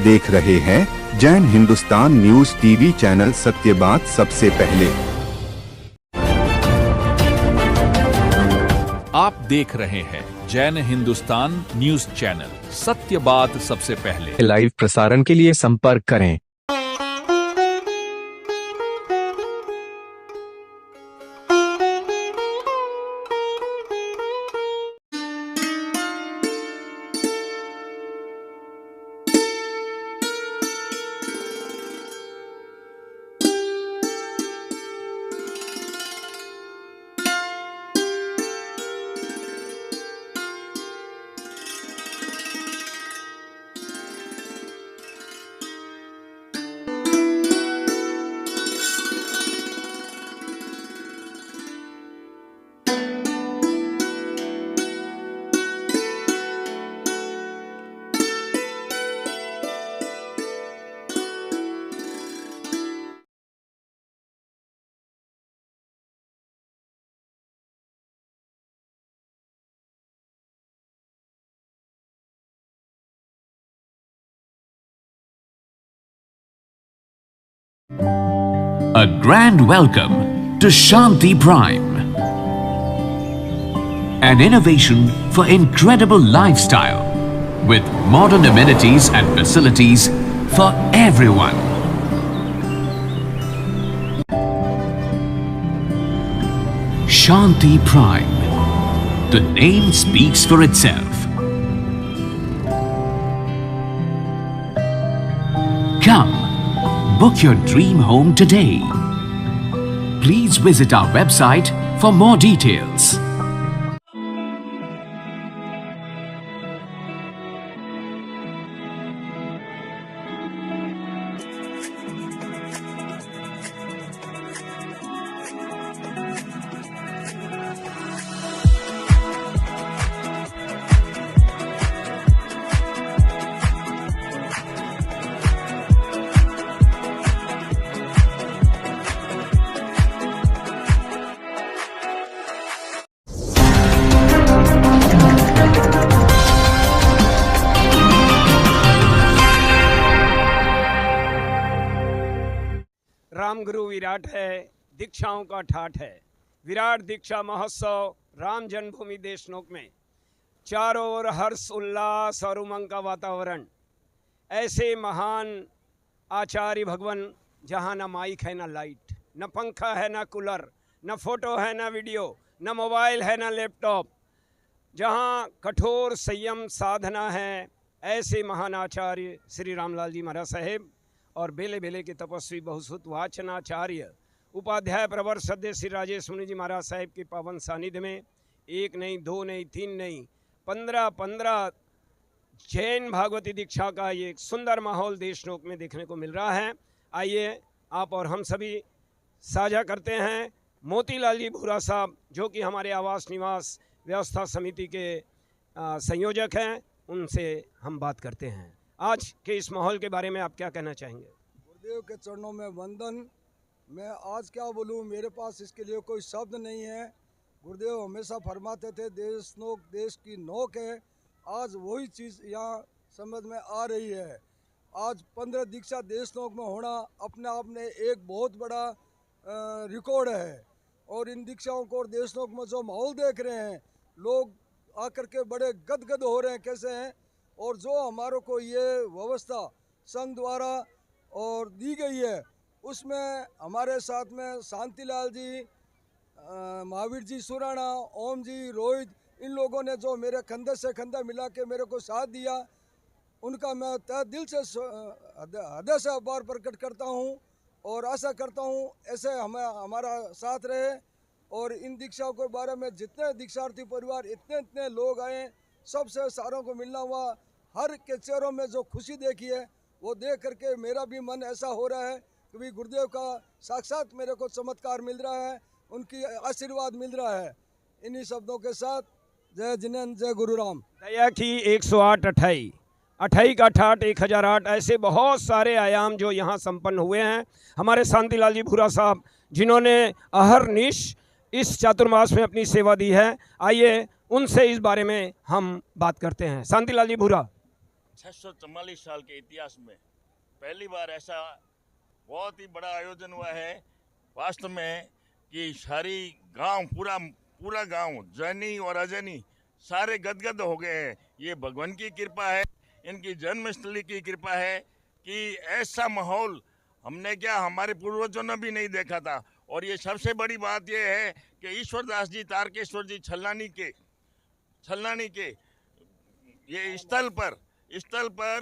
देख रहे हैं Jain Hindustan news TV channel, सत्य बात सबसे पहले। आप देख रहे हैं जैन हिंदुस्तान न्यूज चैनल, सत्य बात सबसे पहले। लाइव प्रसारण के लिए संपर्क करें। A grand welcome to Shanti Prime, an innovation for incredible lifestyle with modern amenities and facilities for everyone. Shanti Prime, the name speaks for itself. Come, book your dream home today. Please visit our website for more details. रामगुरु Virat है, दीक्षाओं का ठाठ है। विराट दीक्षा महोत्सव राम जन्मभूमि देशनोक में चारों ओर हर्ष उल्लास और उमंग का वातावरण। ऐसे महान आचार्य भगवान जहाँ न माइक है, न लाइट, न पंखा है, न कूलर, न फोटो है, न वीडियो, न मोबाइल है, न लैपटॉप, जहाँ कठोर संयम साधना है, ऐसे महान आचार्य श्री रामलाल जी महाराज साहेब और बेले बेले के तपस्वी बहुसुत वाचनाचार्य उपाध्याय प्रवर श्रद्धेय श्री राजेश मुनि जी महाराज साहेब के पावन सानिध्य में एक नहीं, दो नहीं, तीन नहीं, 15 जैन भागवती दीक्षा का ये सुंदर माहौल देशनोक में देखने को मिल रहा है। आइए आप और हम सभी साझा करते हैं। मोतीलाल जी भूरा साहब जो कि हमारे आवास निवास व्यवस्था समिति के संयोजक हैं, उनसे हम बात करते हैं। आज के इस माहौल के बारे में आप क्या कहना चाहेंगे? गुरुदेव के चरणों में वंदन। मैं आज क्या बोलूं, मेरे पास इसके लिए कोई शब्द नहीं है। गुरुदेव हमेशा फरमाते थे देश नोक देश की नोक है। आज वही चीज़ यहाँ समझ में आ रही है। आज 15 दीक्षा देश नोक में होना अपने आप में एक बहुत बड़ा रिकॉर्ड है। और इन दीक्षाओं को और देश नोक में जो माहौल देख रहे हैं, लोग आकर के बड़े गदगद हो रहे हैं कैसे हैं। और जो हमारों को ये व्यवस्था संघ द्वारा और दी गई है, उसमें हमारे साथ में शांतिलाल जी, महावीर जी सुराणा, ओम जी, रोहित, इन लोगों ने जो मेरे कंधे से कंधा मिला के मेरे को साथ दिया, उनका मैं तहे दिल से हृदय से आभार प्रकट करता हूँ। और आशा करता हूँ ऐसे हमारा साथ रहे। और इन दीक्षाओं के बारे में जितने दीक्षार्थी परिवार इतने लोग आए, सबसे सारों को मिलना हुआ। हर के चेहरों में जो खुशी देखी है, वो देख करके मेरा भी मन ऐसा हो रहा है कि भी गुरुदेव का साक्षात मेरे को चमत्कार मिल रहा है, उनकी आशीर्वाद मिल रहा है। इन्हीं शब्दों के साथ जय जिनेन्द्र, जय गुरु राम। दया की 108 अठाई का ठाठ 1008, ऐसे बहुत सारे आयाम जो यहाँ संपन्न हुए हैं। हमारे शांतिलाल जी भूरा साहब जिन्होंने अहरनिश इस चातुर्मास में अपनी सेवा दी है, आइए उनसे इस बारे में हम बात करते हैं। शांतिलाल जी भूरा। 644 साल के इतिहास में पहली बार ऐसा बहुत ही बड़ा आयोजन हुआ है वास्तव में कि सारी गांव पूरा गांव जैनी और अजैनी सारे गदगद हो गए हैं। ये भगवान की कृपा है, इनकी जन्मस्थली की कृपा है कि ऐसा माहौल हमने क्या हमारे पूर्वजों ने भी नहीं देखा था। और ये सबसे बड़ी बात ये है कि ईश्वरदास जी तारकेश्वर जी छलनानी के ये स्थल पर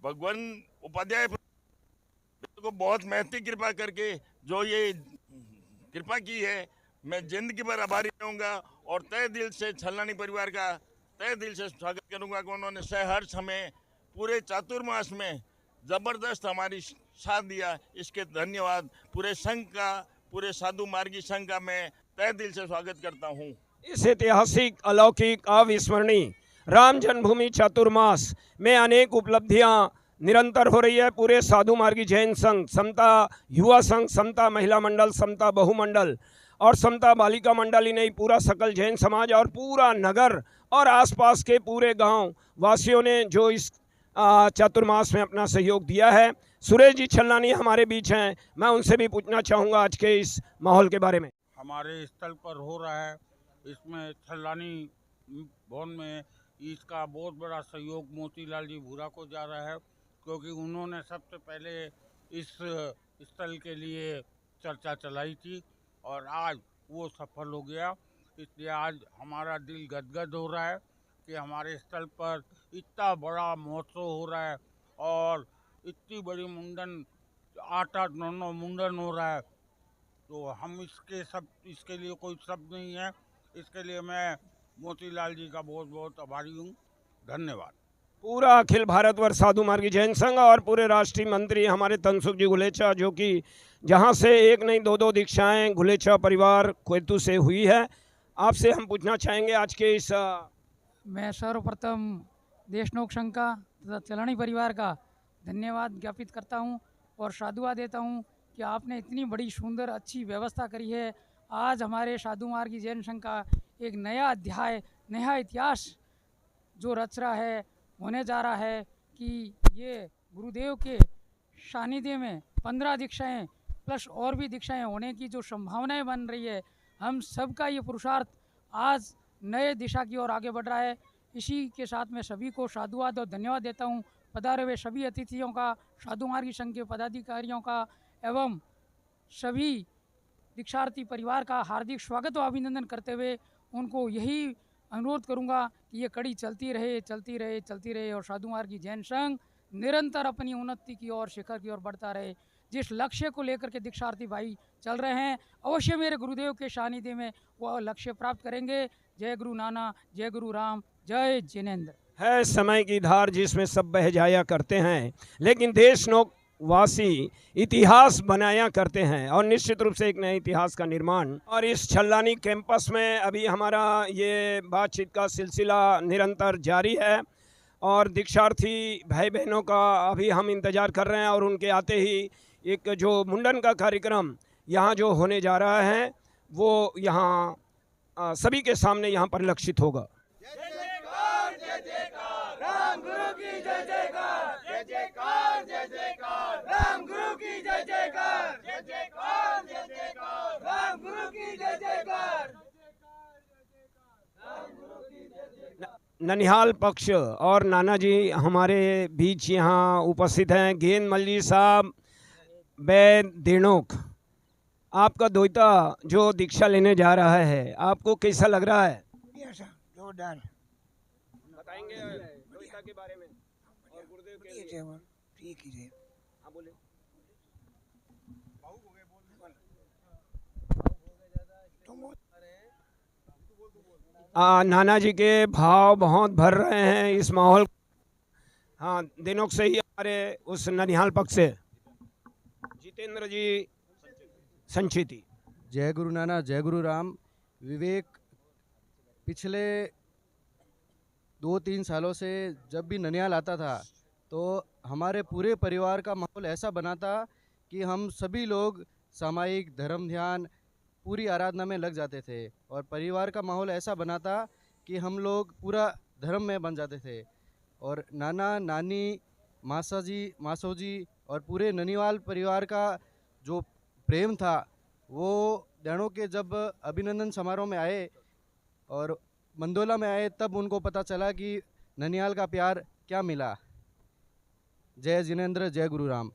भगवान उपाध्याय को बहुत महती कृपा करके जो ये कृपा की है, मैं जिंदगी भर आभारी रहूँगा और तय दिल से छलनानी परिवार का तय दिल से स्वागत करूँगा कि उन्होंने सहर्ष हमें पूरे चातुर्मास में ज़बरदस्त हमारी साथ दिया। इसके धन्यवाद पूरे संघ का, पूरे साधु मार्गी संघ का मैं तय दिल से स्वागत करता हूँ। इस ऐतिहासिक, अलौकिक, अविस्मरणीय राम जन्मभूमि चातुर्मास में अनेक उपलब्धियां निरंतर हो रही है। पूरे साधु मार्गी जैन संघ, समता युवा संघ, समता महिला मंडल, समता बहुमंडल और समता बालिका मंडल ही नहीं, पूरा सकल जैन समाज और पूरा नगर और आसपास के पूरे गांव वासियों ने जो इस चातुर्मास में अपना सहयोग दिया है। सुरेश जी छलनानी हमारे बीच हैं, मैं उनसे भी पूछना चाहूँगा आज के इस माहौल के बारे में। हमारे स्थल पर हो रहा है, इसमें छलनानी भवन में इसका बहुत बड़ा सहयोग मोतीलाल जी भूरा को जा रहा है, क्योंकि उन्होंने सबसे पहले इस स्थल के लिए चर्चा चलाई थी और आज वो सफल हो गया। इसलिए आज हमारा दिल गदगद हो रहा है कि हमारे स्थल पर इतना बड़ा महोत्सव हो रहा है और इतनी बड़ी मुंडन 8-8, 9-9 मुंडन हो रहा है। तो हम इसके लिए कोई शब्द नहीं है। इसके लिए मैं मोतीलाल जी का बहुत बहुत आभारी हूँ। धन्यवाद। पूरा अखिल भारतवर्ष साधु मार्गी जैन संघ और पूरे राष्ट्रीय मंत्री हमारे तनसुख जी गुलेचा, जो कि जहाँ से एक नहीं दो दीक्षाएं गुलेचा परिवार कोयतू से हुई है। आपसे हम पूछना चाहेंगे आज के इस मैं सर्वप्रथम देशनोक संघ का तथा चलानी परिवार का धन्यवाद ज्ञापित करता हूं और साधुवाद देता हूं कि आपने इतनी बड़ी सुंदर अच्छी व्यवस्था करी है। आज हमारे साधु मार्गी जैन संघ का एक नया अध्याय, नया इतिहास जो रच रहा है, होने जा रहा है कि ये गुरुदेव के सानिध्य में 15 दीक्षाएँ प्लस और भी दीक्षाएँ होने की जो संभावनाएं बन रही है, हम सबका ये पुरुषार्थ आज नए दिशा की ओर आगे बढ़ रहा है। इसी के साथ मैं सभी को साधुवाद और धन्यवाद देता हूँ। पधारे हुए सभी अतिथियों का, साधु मार्गी संघ के पदाधिकारियों का एवं सभी दीक्षार्थी परिवार का हार्दिक स्वागत और अभिनंदन करते हुए उनको यही अनुरोध करूंगा कि ये कड़ी चलती रहे और साधु मार्गी जैन संघ निरंतर अपनी उन्नति की ओर, शिखर की ओर बढ़ता रहे। जिस लक्ष्य को लेकर के दीक्षार्थी भाई चल रहे हैं, अवश्य मेरे गुरुदेव के सानिध्य में वह लक्ष्य प्राप्त करेंगे। जय गुरु नाना, जय गुरु राम, जय जिनेंद्र। है समय की धार जिसमें सब बह जाया करते हैं, लेकिन देशनोक वासी इतिहास बनाया करते हैं और निश्चित रूप से एक नए इतिहास का निर्माण। और इस छलनानी कैंपस में अभी हमारा ये बातचीत का सिलसिला निरंतर जारी है और दीक्षार्थी भाई बहनों का अभी हम इंतज़ार कर रहे हैं और उनके आते ही एक जो मुंडन का कार्यक्रम यहाँ जो होने जा रहा है वो यहाँ सभी के सामने यहाँ परिलक्षित होगा। राम गुरु की जय जयकार, जय जयकार, जय जयकार। राम गुरु की जय जयकार, जय जयकार, जय जयकार। राम गुरु की जय जयकार। ननिहाल पक्ष और नाना जी हमारे बीच यहाँ उपस्थित हैं। गेंद मल्ली साहब बैद देणोक, आपका द्वैता जो दीक्षा लेने जा रहा है, आपको कैसा लग रहा है? जोरदार। बताएंगे द्वैता के बारे में और गुरुदेव के लिए। ठीक ही है। हाँ बोले। नाना जी के भाव बहुत भर रहे हैं इस माहौल। हाँ, दिनों से ही हमारे उस ननिहाल पक्ष से जितेंद्र जी संचिति। जय गुरु नाना, जय गुरु राम। विवेक, पिछले 2-3 सालों से जब भी ननिहाल आता था तो हमारे पूरे परिवार का माहौल ऐसा बना था कि हम सभी लोग सामायिक धर्म ध्यान पूरी आराधना में लग जाते थे और परिवार का माहौल ऐसा बना था कि हम लोग पूरा धर्म में बन जाते थे। और नाना नानी, मासा जी, मासो जी और पूरे ननिवाल परिवार का जो प्रेम था वो डैणों के जब अभिनंदन समारोह में आए और मंदोला में आए तब उनको पता चला कि ननियाल का प्यार क्या मिला। जय जिनेंद्र, जय गुरु राम।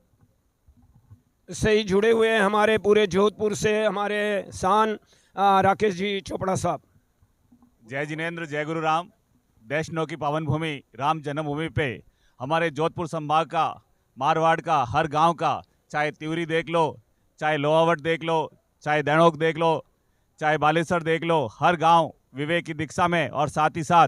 से ही जुड़े हुए हैं हमारे पूरे जोधपुर से हमारे शान राकेश जी चोपड़ा साहब। जय जिनेंद्र, जय गुरु राम। वैष्णो की पावन भूमि राम जन्मभूमि पे हमारे जोधपुर संभाग का, मारवाड़ का, हर गांव का, चाहे तिवरी देख लो, चाहे लोहावट देख लो, चाहे दैणोक देख लो, चाहे बालेसर देख लो, हर गांव विवेक की दीक्षा में और साथ ही साथ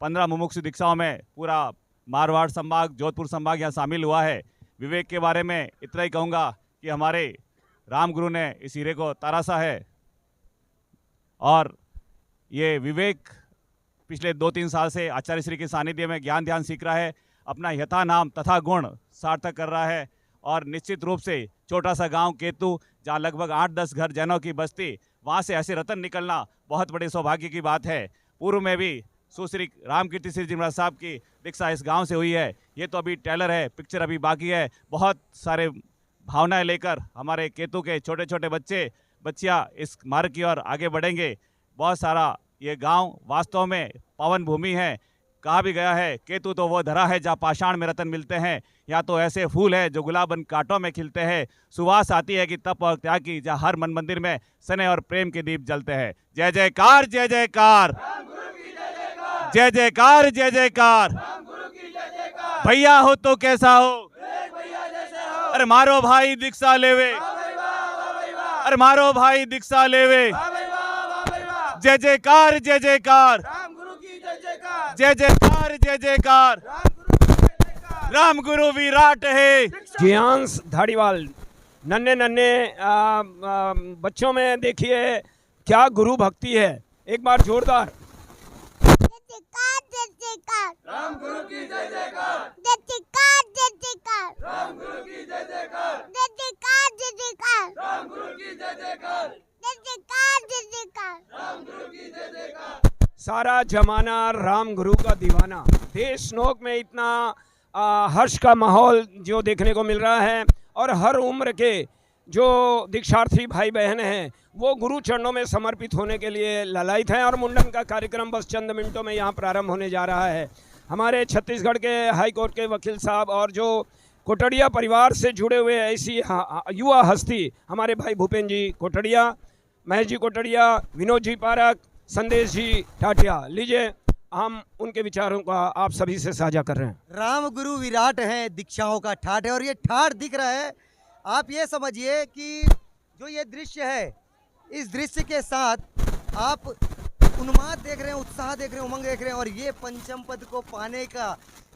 15 मुमुक्षु दीक्षाओं में पूरा मारवाड़ संभाग, जोधपुर संभाग यहाँ शामिल हुआ है। विवेक के बारे में इतना ही कहूँगा कि हमारे राम गुरु ने इस हीरे को तराशा है और ये विवेक पिछले 2-3 साल से आचार्य श्री के सानिध्य में ज्ञान ध्यान सीख रहा है, अपना यथा नाम तथा गुण सार्थक कर रहा है। और निश्चित रूप से छोटा सा गांव केतु, जहां लगभग 8-10 घर जैनों की बस्ती, वहां से ऐसे रतन निकलना बहुत बड़े सौभाग्य की बात है। पूर्व में भी सुश्री रामकीर्ति श्री जी महाराज साहब की दीक्षा इस गांव से हुई है। ये तो अभी ट्रेलर है, पिक्चर अभी बाकी है। बहुत सारे भावनाएं लेकर हमारे केतु के छोटे छोटे बच्चियाँ इस मार्ग की ओर आगे बढ़ेंगे। बहुत सारा ये गांव वास्तव में पावन भूमि है। कहा भी गया है, केतु तो वो धरा है जहाँ पाषाण में रतन मिलते हैं, या तो ऐसे फूल है जो गुलाबन कांटों में खिलते हैं। सुवास आती है कि तप और त्याग की, जहाँ हर मन मंदिर में स्नेह और प्रेम के दीप जलते हैं। जय जयकार, जय जयकार, जय जयकार, जय जयकार। भैया हो तो कैसा हो, अरे मारो भाई दीक्षा लेवे, अरे मारो भाई दीक्षा लेवे। जय जयकार, जय जयकार, जय जयकार, जय जयकार। राम गुरु विराट है। जियांश धारीवाल, नन्हे नन्हे बच्चों में देखिए क्या गुरु भक्ति है। एक बार जोरदार राम गुरु की जय जयकार, जय जयकार, जय जयकार। राम गुरु की जय जयकार, जय जयकार, जय जयकार। राम गुरु की जय जयकार, जय जयकार, जय जयकार। राम गुरु की जय जयकार। सारा जमाना राम गुरु का दीवाना। देश नोक में इतना हर्ष का माहौल जो देखने को मिल रहा है और हर उम्र के जो दीक्षार्थी भाई बहन हैं वो गुरु चरणों में समर्पित होने के लिए ललायित हैं। और मुंडन का कार्यक्रम बस चंद मिनटों में यहाँ प्रारंभ होने जा रहा है। हमारे छत्तीसगढ़ के हाई कोर्ट के वकील साहब और जो कोटड़िया परिवार से जुड़े हुए ऐसी युवा हस्ती, हमारे भाई भूपेन जी कोटड़िया, महेश जी कोटड़िया, विनोद जी पारक, संदेश जी टाटिया, लीजिए हम उनके विचारों का आप सभी से साझा कर रहे हैं। राम गुरु विराट है, दीक्षाओं का ठाठ है और ये ठाठ दिख रहा है। आप ये समझिए कि जो ये दृश्य है, इस दृश्य के साथ आप उन्माद देख रहे हैं, उत्साह देख रहे हैं, उमंग देख रहे हैं। और ये पंचम पद को पाने का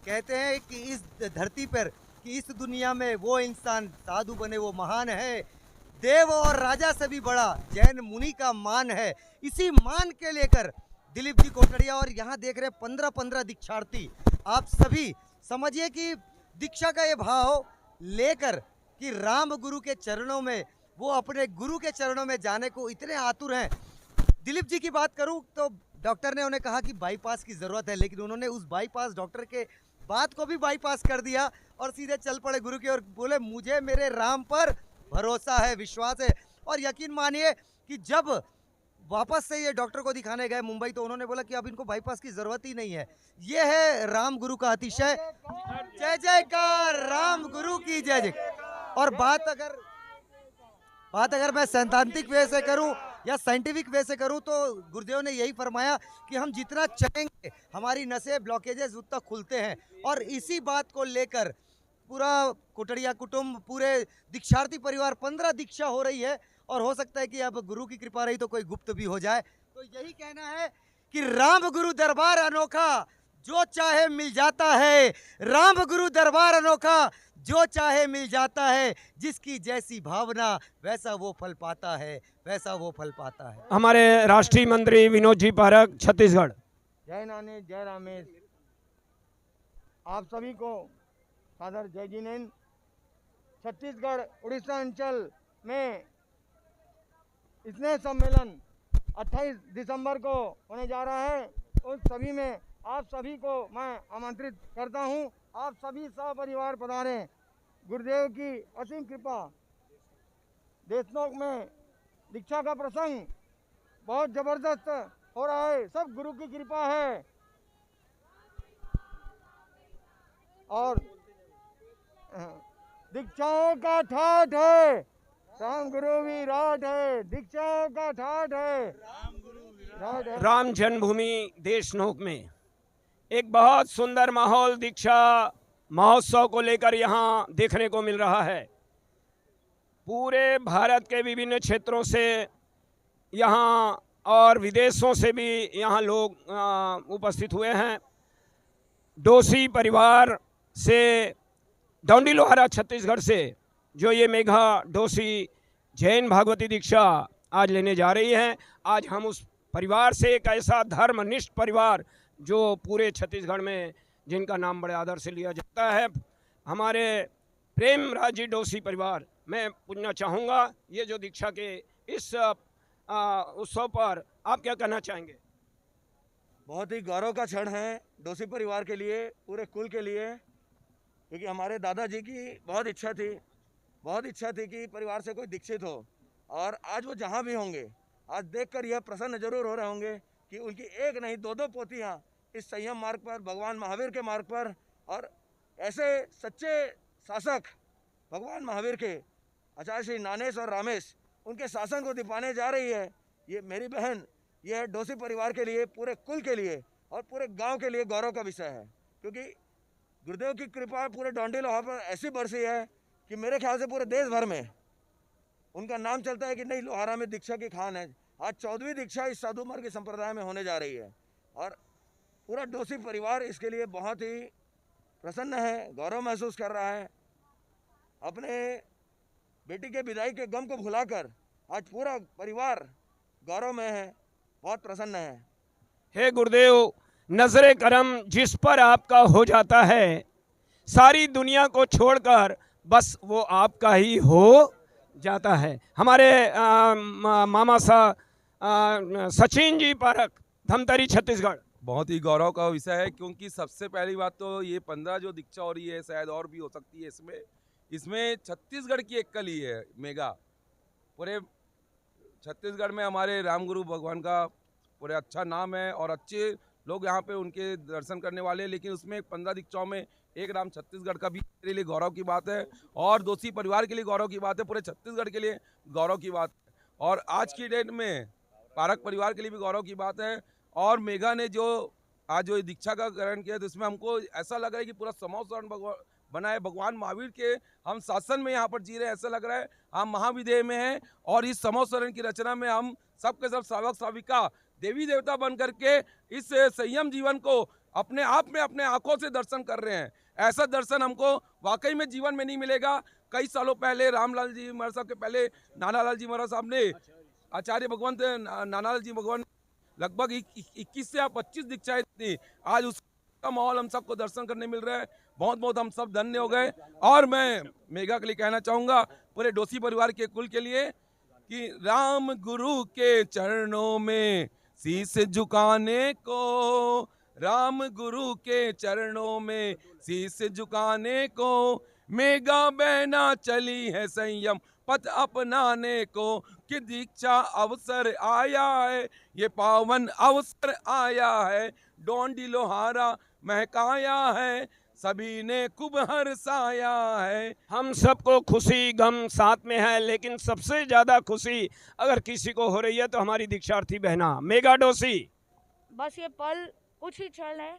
कहते हैं कि इस धरती पर, कि इस दुनिया में वो इंसान साधु बने वो महान है। देव और राजा से भी बड़ा जैन मुनि का मान है। इसी मान के लेकर दिलीप जी कोटड़िया और यहाँ देख रहे 15-15 दीक्षार्थी, आप सभी समझिए कि दीक्षा का ये भाव लेकर कि राम गुरु के चरणों में, वो अपने गुरु के चरणों में जाने को इतने आतुर हैं। दिलीप जी की बात करूं तो डॉक्टर ने उन्हें कहा कि बाईपास की ज़रूरत है, लेकिन उन्होंने उस बाईपास, डॉक्टर के बात को भी बाईपास कर दिया और सीधे चल पड़े गुरु के और बोले मुझे मेरे राम पर भरोसा है, विश्वास है। और यकीन मानिए कि जब वापस से ये डॉक्टर को दिखाने गए मुंबई तो उन्होंने बोला कि अब इनको बाईपास की ज़रूरत ही नहीं है। ये है राम गुरु का अतिशय। जय जयकार, राम गुरु की जय जय। और बात अगर मैं सैद्धांतिक वे से करूं या साइंटिफिक वे से करूं तो गुरुदेव ने यही फरमाया कि हम जितना चलेंगे हमारी नसें, ब्लॉकेजेस उतना खुलते हैं। और इसी बात को लेकर पूरा कोटड़िया कुटुंब, पूरे दीक्षार्थी परिवार, 15 दीक्षा हो रही है और हो सकता है कि अब गुरु की कृपा रही तो कोई गुप्त भी हो जाए। तो यही कहना है कि राम गुरु दरबार अनोखा, जो चाहे मिल जाता है। राम गुरु दरबार अनोखा, जो चाहे मिल जाता है। जिसकी जैसी भावना वैसा वो फल पाता है, वैसा वो फल पाता है। हमारे राष्ट्रीय मंत्री विनोद जी पारक, छत्तीसगढ़। जय नाने, जय रामेश। आप सभी को सादर जय जिनेंद्र। छत्तीसगढ़ उड़ीसा अंचल में स्नेह सम्मेलन 28 दिसंबर को होने जा रहा है। उस सभी में आप सभी को मैं आमंत्रित करता हूं, आप सभी सपरिवार पधारें। गुरुदेव की असीम कृपा। देशनोक में दीक्षा का प्रसंग बहुत जबरदस्त हो रहा है, सब गुरु की कृपा है। और दीक्षाओं का ठाठ है, राम गुरु विराट है, दीक्षाओं का ठाठ है। राम जन्मभूमि देशनोक में एक बहुत सुंदर माहौल दीक्षा महोत्सव को लेकर यहाँ देखने को मिल रहा है। पूरे भारत के विभिन्न क्षेत्रों से यहाँ और विदेशों से भी यहाँ लोग उपस्थित हुए हैं। डोसी परिवार से डोंडी लोहारा छत्तीसगढ़ से जो ये मेघा डोसी जैन भागवती दीक्षा आज लेने जा रही हैं, आज हम उस परिवार से, एक ऐसा धर्मनिष्ठ परिवार जो पूरे छत्तीसगढ़ में जिनका नाम बड़े आदर से लिया जाता है, हमारे प्रेम राजी डोसी परिवार, मैं पूछना चाहूँगा ये जो दीक्षा के इस उत्सव पर आप क्या कहना चाहेंगे? बहुत ही गौरव का क्षण है डोसी परिवार के लिए, पूरे कुल के लिए, क्योंकि हमारे दादाजी की बहुत इच्छा थी कि परिवार से कोई दीक्षित हो। और आज वो जहाँ भी होंगे, आज देखकर यह प्रसन्न जरूर हो रहे होंगे कि उनकी एक नहीं दो पोतियाँ इस संयम मार्ग पर, भगवान महावीर के मार्ग पर, और ऐसे सच्चे शासक भगवान महावीर के आचार्य श्री नानेश और रामेश, उनके शासन को दिपाने जा रही है। ये मेरी बहन, यह डोसी परिवार के लिए, पूरे कुल के लिए और पूरे गांव के लिए गौरव का विषय है, क्योंकि गुरुदेव की कृपा पूरे डोंडी लोहारा पर ऐसी बरसी है कि मेरे ख्याल से पूरे देश भर में उनका नाम चलता है कि नहीं, लोहारा में दीक्षा की खान है। आज 14वीं दीक्षा इस साधु मार्ग के संप्रदाय में होने जा रही है और पूरा डोसी परिवार इसके लिए बहुत ही प्रसन्न है, गौरव महसूस कर रहा है। अपने बेटी के विदाई के गम को भुलाकर आज पूरा परिवार गौरव में है, बहुत प्रसन्न है। हे गुरुदेव, नजरे करम जिस पर आपका हो जाता है, सारी दुनिया को छोड़कर बस वो आपका ही हो जाता है। हमारे मामा सचिन जी पारक, धमतरी, छत्तीसगढ़। बहुत ही गौरव का विषय है, क्योंकि सबसे पहली बात तो ये 15 जो दीक्षा हो रही है, शायद और भी हो सकती है इसमें छत्तीसगढ़ की एक कली है मेगा। पूरे छत्तीसगढ़ में हमारे रामगुरु भगवान का पूरे अच्छा नाम है और अच्छे लोग यहाँ पे उनके दर्शन करने वाले हैं, लेकिन उसमें 15 दीक्षाओं में एक राम छत्तीसगढ़ का भी मेरे लिए गौरव की बात है और डोसी परिवार के लिए गौरव की बात है, पूरे छत्तीसगढ़ के लिए गौरव की बात है और आज की डेट में पारक परिवार के लिए भी गौरव की बात है। और मेघा ने जो आज जो दीक्षा का ग्रहण किया, तो इसमें हमको ऐसा लग रहा है कि पूरा समोसरण बना है, भगवान महावीर के हम शासन में यहाँ पर जी रहे हैं, ऐसा लग रहा है हम महाविदेह में हैं और इस समोसरण की रचना में हम सबके सब श्रावक श्राविका देवी देवता बन करके इस संयम जीवन को अपने आप में अपने आंखों से दर्शन कर रहे हैं। ऐसा दर्शन हमको वाकई में जीवन में नहीं मिलेगा। कई सालों पहले रामलाल जी महाराज साहब के पहले नानालाल जी महाराज साहब ने, आचार्य भगवंत नानालाल जी भगवान, लगभग 21 से 25 दीक्षाएं थी। आज उसका माहौल हम सबको दर्शन करने मिल रहा है, बहुत बहुत हम सब धन्य हो गए। और मैं मेघा के लिए कहना चाहूँगा, पूरे डोसी परिवार के कुल के लिए, कि राम गुरु के चरणों में शीश झुकाने को, राम गुरु के चरणों में शीश झुकाने को, मेघा बहना चली है संयम पथ अपनाने को, कि दीक्षा अवसर आया है, ये पावन अवसर आया है, डोंडी लोहारा महकाया है, सभी ने खूब हर्षाया है। हम सबको खुशी गम साथ में है, लेकिन सबसे ज़्यादा खुशी अगर किसी को हो रही है तो हमारी दीक्षार्थी बहना मेघा डोसी। बस ये पल कुछ ही क्षण है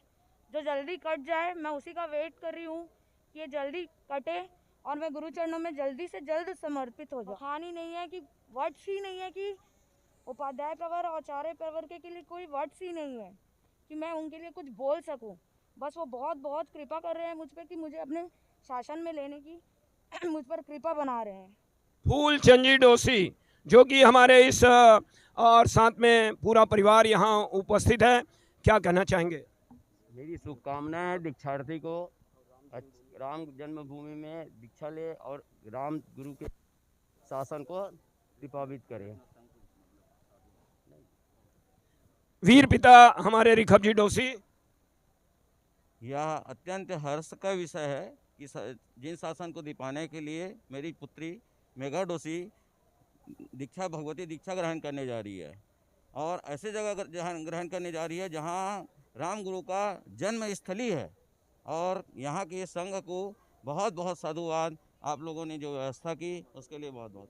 जो जल्दी कट जाए, मैं उसी का वेट कर रही हूँ कि ये जल्दी कटे और मैं गुरु चरणों में जल्दी से जल्द समर्पित हो जाऊँ। कहानी नहीं है कि वर्ड्स ही नहीं है कि उपाध्याय प्रवर और आचार्य प्रवर के लिए कोई वर्ड्स ही नहीं है कि मैं उनके लिए कुछ बोल सकूं। बस वो बहुत बहुत कृपा कर रहे हैं मुझ पे कि मुझे अपने शासन में लेने की मुझ पर कृपा बना रहे हैं। फूल चंदी डोसी जो कि हमारे इस और साथ में पूरा परिवार यहाँ उपस्थित है, क्या कहना चाहेंगे? मेरी शुभकामनाएं है दीक्षार्थी को राम जन्मभूमि में दीक्षा ले और राम गुरु के शासन को दीपावित करे। वीर पिता हमारे रिखब जी डोसी, यह अत्यंत हर्ष का विषय है कि जिन शासन को दीपाने के लिए मेरी पुत्री मेघा डोसी दीक्षा भगवती दीक्षा ग्रहण करने जा रही है और ऐसे जगह ग्रहण करने जा रही है जहाँ राम गुरु का जन्म स्थली है। और यहाँ के संघ को बहुत बहुत साधुवाद, आप लोगों ने जो व्यवस्था की उसके लिए बहुत बहुत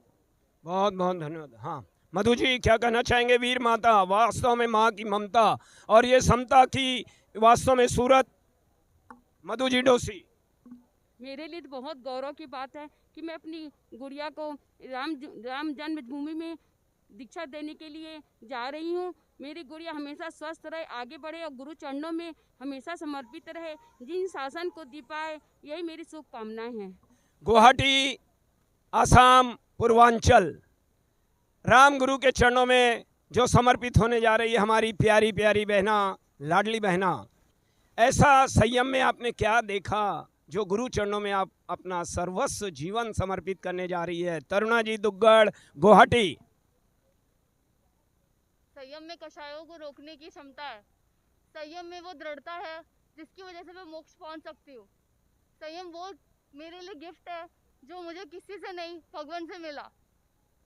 बहुत बहुत धन्यवाद। हाँ मधु जी क्या कहना चाहेंगे? वीर माता वास्तव में माँ की ममता और ये समता की वास्तव में सूरत। मधु जी डोसी, मेरे लिए तो बहुत गौरव की बात है कि मैं अपनी गुड़िया को राम जन्मभूमि में दीक्षा देने के लिए जा रही हूँ। मेरी गुड़िया हमेशा स्वस्थ रहे, आगे बढ़े और गुरु चरणों में हमेशा समर्पित रहे, जिन शासन को दीपाए, यही मेरी शुभकामनाएं हैं। गुवाहाटी, असम, पूर्वांचल, राम गुरु के चरणों में जो समर्पित होने जा रही है हमारी प्यारी प्यारी बहना, लाडली बहना, ऐसा संयम में आपने क्या देखा जो गुरु चरणों में आप अपना सर्वस्व जीवन समर्पित करने जा रही है? तरुणा जी दुग्गड़, गुवाहाटी। संयम में कषायों को रोकने की क्षमता है। संयम में वो दृढ़ता है जिसकी वजह से मैं मोक्ष पहुंच सकती हूँ। संयम वो मेरे लिए गिफ्ट है जो मुझे किसी से नहीं, भगवान से मिला।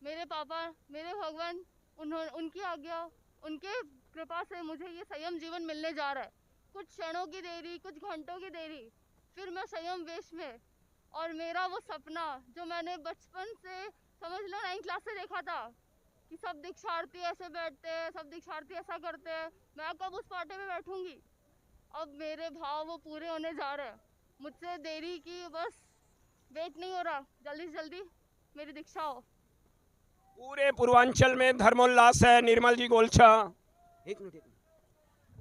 मेरे पापा, मेरे भगवान, उनकी आज्ञा, उनके कृपा से मुझे ये संयम जीवन मिलने जा रहा है। कुछ क्षणों की देरी, कुछ घंटों की देरी, फिर मैं संयम वेश में। और मेरा वो सपना जो मैंने बचपन से, समझ लो 9th क्लास से देखा था कि सब दीक्षार्थी ऐसे बैठते हैं, सब दीक्षार्थी ऐसा करते हैं, मैं कब उस पार्टी में बैठूंगी। अब मेरे भाव वो पूरे होने जा रहे हैं। मुझसे देरी की बस वेट नहीं हो रहा, जल्दी से जल्दी मेरी दीक्षा हो। पूरे पूर्वांचल में धर्मोल्लास है। निर्मल जी गोलछा, एक मिनट।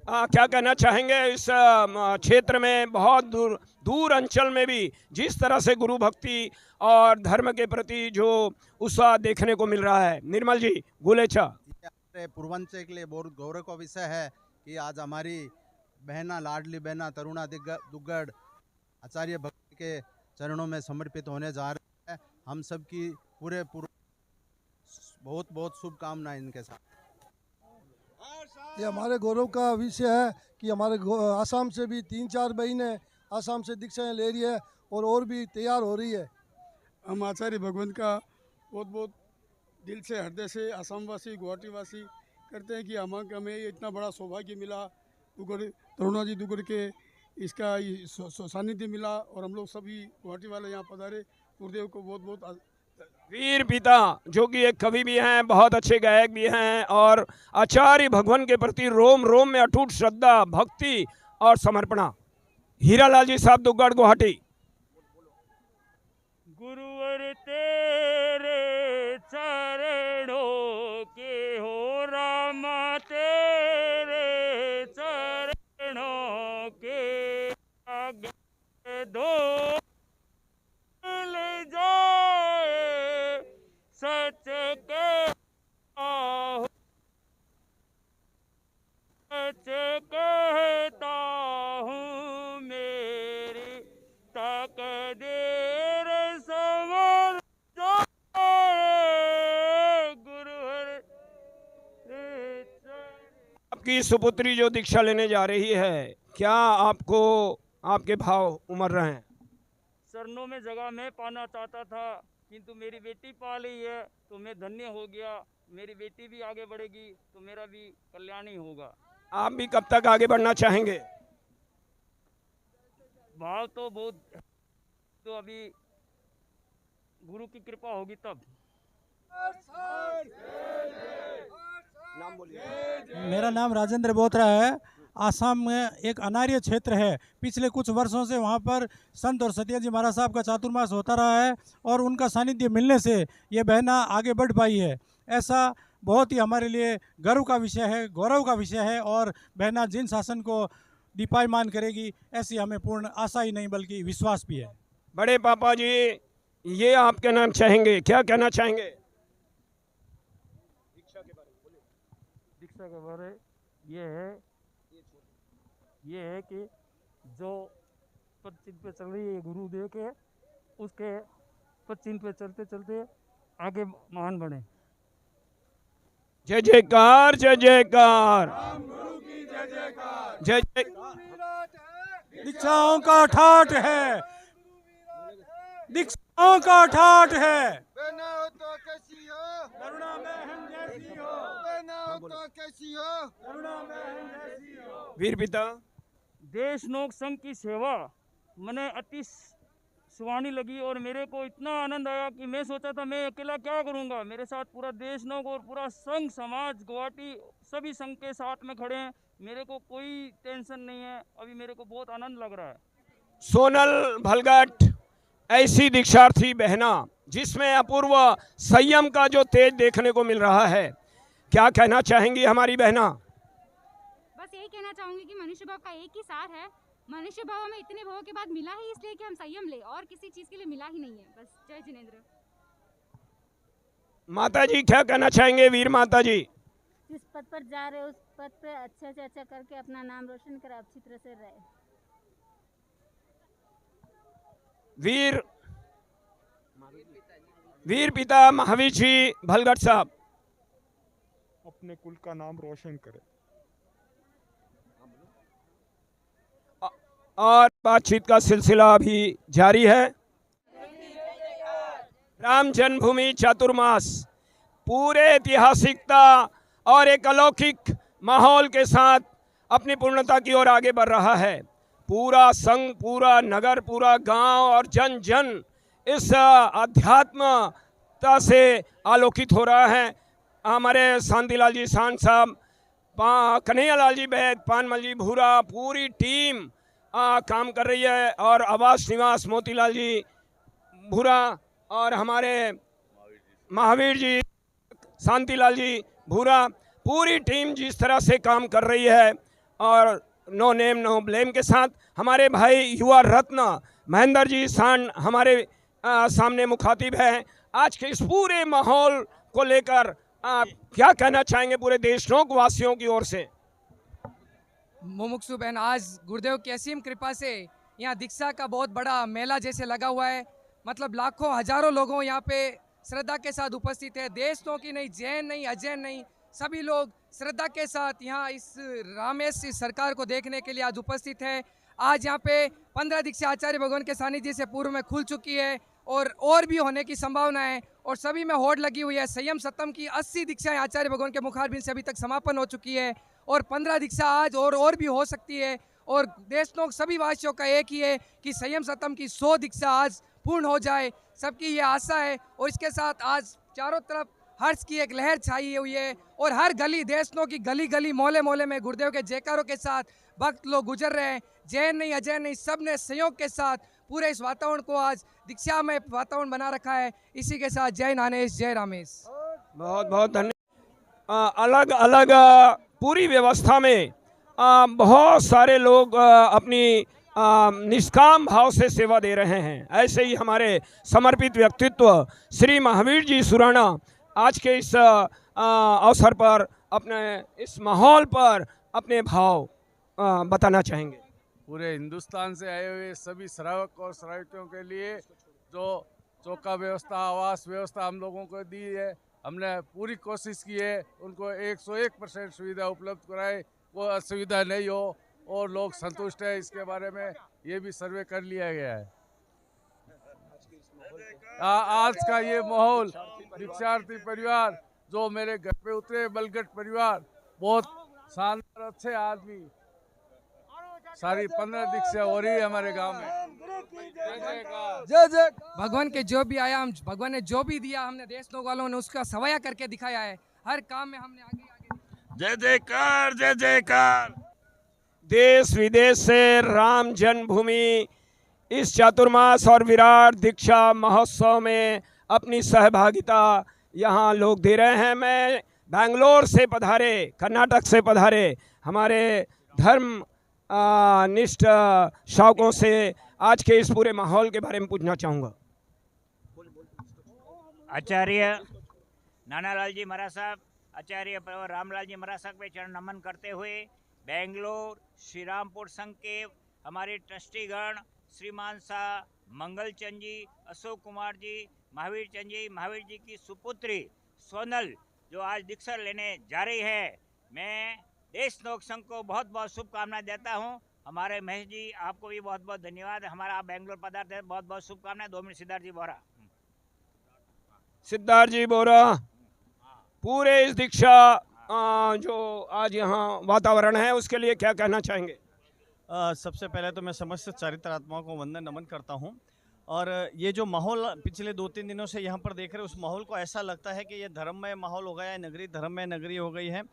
क्या कहना चाहेंगे? इस क्षेत्र में बहुत दूर अंचल में भी जिस तरह से गुरु भक्ति और धर्म के प्रति जो उत्साह देखने को मिल रहा है। निर्मल जी गोलेछा। पूर्वांचल के लिए बहुत गौरव का विषय है कि आज हमारी बहना, लाडली बहना तरुणा दुग्गड़ आचार्य भक्ति के चरणों में समर्पित होने जा रहे हैं। हम सबकी पूरे बहुत बहुत शुभकामनाएं इनके साथ। ये हमारे गौरव का विषय है कि हमारे आसाम से भी 3-4 बहनें आसाम से दीक्षाएं ले रही है और भी तैयार हो रही है। हम आचार्य भगवंत का बहुत बहुत दिल से, हृदय से आसाम वासी, गुवाहाटी वासी करते हैं कि हमें ये इतना बड़ा सौभाग्य मिला, दुग्गड़ तरुणा जी दुग्गड़ के इसका सानिध्य मिला और हम लोग सभी गुवाहाटी वाले यहाँ पधारे। गुरुदेव को बहुत बहुत। वीर पिता जो कि एक कवि भी हैं, बहुत अच्छे गायक भी हैं और आचार्य भगवान के प्रति रोम रोम में अटूट श्रद्धा, भक्ति और समर्पणा। हीरालाल जी साहब दुग्गड़, गुवाहाटी। गुरुवर तेरे चरणों के हो रामा, तेरे चरणों के आगे दो ले जाए सच के सच कहता हूँ, मेरी तकदीर संवर जाए गुरुवर। आपकी सुपुत्री जो दीक्षा लेने जा रही है, क्या आपको आपके भाव उमड़ रहे हैं? चरणों में जगह मैं पाना चाहता था किंतु मेरी बेटी पा ली है तो मैं धन्य हो गया। मेरी बेटी भी आगे बढ़ेगी तो मेरा भी कल्याण ही होगा। आप भी कब तक आगे बढ़ना चाहेंगे? भाव तो बहुत, तो अभी गुरु की कृपा होगी तब। नाम बोलिए। मेरा नाम राजेंद्र बोत्रा है। आसाम में एक अनार्य क्षेत्र है। पिछले कुछ वर्षों से वहाँ पर संत और सत्याजी महाराज साहब का चातुर्मास होता रहा है और उनका सानिध्य मिलने से ये बहना आगे बढ़ पाई है। ऐसा बहुत ही हमारे लिए गर्व का विषय है, गौरव का विषय है और बहना जिन शासन को दीपायमान करेगी ऐसी हमें पूर्ण आशा ही नहीं बल्कि विश्वास भी है। बड़े पापा जी, ये आप कहना चाहेंगे, क्या कहना चाहेंगे? दीक्षा के बारे ये है कि जो पद पे चल रही है गुरुदेव के, उसके पद पे चलते चलते आगे महान बने। जय जयकार, जय जयकार, जय जय। दीक्षाओं का ठाठ है, दीक्षाओं का ठाठ है। बहना हो तो कैसी हो, करुणा बहन जैसी हो, बहना हो तो कैसी हो, करुणा बहन जैसी हो। वीर पिता देश नौक संघ की सेवा मैंने अति सुहानी लगी और मेरे को इतना आनंद आया कि मैं सोचा था मैं अकेला क्या करूंगा, मेरे साथ पूरा देश नौक और पूरा संघ समाज गुवाहाटी सभी संघ के साथ में खड़े हैं। मेरे को कोई टेंशन नहीं है, अभी मेरे को बहुत आनंद लग रहा है। सोनल भलगट ऐसी दीक्षार्थी बहना जिसमें अपूर्व संयम का जो तेज देखने को मिल रहा है, क्या कहना चाहेंगी हमारी बहना? बस यही कहना चाहूंगी कि मनुष्य भाव का एक ही सार है। मनुष्य भाव हमें इतने भावों के बाद मिला ही इसलिए कि हम संयम ले, और किसी चीज के लिए मिला ही नहीं है। बस जय जिनेंद्र। माता जी क्या कहना चाहेंगे? वीर माता जी जिस पद पर जा रहे उस पद पे अच्छे से अच्छा करके अपना नाम रोशन कर अच्छी तरह से रहे। वीर पिता महावीर जी भलगट साहब अपने कुल का नाम रोशन करे। और बातचीत का सिलसिला अभी जारी है। राम जन्मभूमि चातुर्मास पूरे ऐतिहासिकता और एक अलौकिक माहौल के साथ अपनी पूर्णता की ओर आगे बढ़ रहा है। पूरा संघ, पूरा नगर, पूरा गांव और जन जन इस आध्यात्मता से आलोकित हो रहा है। हमारे शांतिलाल जी सान साहब, कन्हैया लाल जी बैद, पानमल जी भूरा, पूरी टीम काम कर रही है, और आवास निवास मोतीलाल जी भूरा और हमारे महावीर जी, शांतिलाल जी भूरा, पूरी टीम जिस तरह से काम कर रही है, और नो नेम नो ब्लेम के साथ हमारे भाई युवा रत्न महेंद्र जी सान हमारे सामने मुखातिब है। आज के इस पूरे माहौल को लेकर क्या कहना चाहेंगे पूरे देशनोक वासियों की ओर से? मुमुक्षु बहन, आज गुरुदेव की असीम कृपा से यहाँ दीक्षा का बहुत बड़ा मेला जैसे लगा हुआ है। मतलब लाखों हजारों लोगों यहाँ पे श्रद्धा के साथ उपस्थित है। देशनोक की नहीं, जैन नहीं, अजैन नहीं, सभी लोग श्रद्धा के साथ यहाँ इस रामेश सरकार को देखने के लिए आज उपस्थित है। आज यहाँ पे 15 दीक्षा आचार्य भगवान के सानिध्य से पूर्व में खुल चुकी है, और भी होने की संभावना है, और सभी में होड़ लगी हुई है। संयम सत्तम की 80 दीक्षाएं आचार्य भगवान के मुखारबिंद से अभी तक समापन हो चुकी है, और 15 दीक्षा आज और भी हो सकती है। और देशनोक सभी वासियों का एक ही है कि संयम सत्तम की 100 दीक्षा आज पूर्ण हो जाए, सबकी ये आशा है। और इसके साथ आज चारों तरफ हर्ष की एक लहर छाई हुई है, और हर गली, देशनोक की गली गली, मोहल्ले मोहल्ले में गुरुदेव के जयकारों के साथ भक्त लोग गुजर रहे हैं। जैन नहीं, अजैन नहीं, सब ने सहयोग के साथ पूरे इस वातावरण को आज दीक्षा में वातावरण बना रखा है। इसी के साथ जय नानेश, जय रामेश। बहुत बहुत धन्यवाद। अलग अलग पूरी व्यवस्था में बहुत सारे लोग अपनी निष्काम भाव से सेवा दे रहे हैं। ऐसे ही हमारे समर्पित व्यक्तित्व श्री महावीर जी सुराणा आज के इस अवसर पर अपने इस माहौल पर अपने भाव बताना चाहेंगे। पूरे हिंदुस्तान से आए हुए सभी श्रावक और श्राविकों के लिए जो चौका व्यवस्था, आवास व्यवस्था हम लोगों को दी है, हमने पूरी कोशिश की है उनको 101% सुविधा उपलब्ध कराए, कोई असुविधा नहीं हो और लोग संतुष्ट है। इसके बारे में ये भी सर्वे कर लिया गया है। आज का ये माहौल, दीक्षार्थी परिवार जो मेरे घर पे उतरे, बलगट परिवार, बहुत शानदार अच्छे आदमी, सारी 15 दीक्षा हो रही है हमारे गांव में। जय जय भगवान के जो भी आया, हम भगवान ने जो भी दिया, हमने देशनोक वालों ने उसका सवाया करके दिखाया है। हर काम में हमने आगे जय जयकार, जय जयकार। देश विदेश से राम जन्मभूमि इस चातुर्मास और विराट दीक्षा महोत्सव में अपनी सहभागिता यहाँ लोग दे रहे हैं। मैं बेंगलोर से पधारे, कर्नाटक से पधारे हमारे धर्म निष्ठ शावकों से आज के इस पूरे माहौल के बारे में पूछना चाहूँगा। आचार्य नानालाल जी महाराज साहब, आचार्य रामलाल जी महाराज साहब पे चरण नमन करते हुए बेंगलोर श्री रामपुर संघ के हमारे ट्रस्टीगण श्रीमान शाह, मंगल चंद जी, अशोक कुमार जी, महावीर चंद जी, महावीर जी की सुपुत्री सोनल जो आज दीक्षा लेने जा रही है, मैं देशनोक संघ को बहुत बहुत शुभकामनाएं देता हूं। हमारे महेश जी आपको भी बहुत बहुत धन्यवाद। हमारा आप बेंगलोर पधारते हैं, बहुत बहुत शुभकामनाएं। 2 मिनट सिद्धार्थ जी बोरा। सिद्धार्थ जी बोरा, पूरे इस दीक्षा जो आज यहाँ वातावरण है उसके लिए क्या कहना चाहेंगे? सबसे पहले तो मैं समस्त चारित्र आत्माओं को वंदन नमन करता हूँ। और ये जो माहौल पिछले 2-3 दिनों से यहाँ पर देख रहे हैं, उस माहौल को ऐसा लगता है कि ये धर्ममय माहौल हो गया है, नगरी धर्ममय नगरी हो गई है।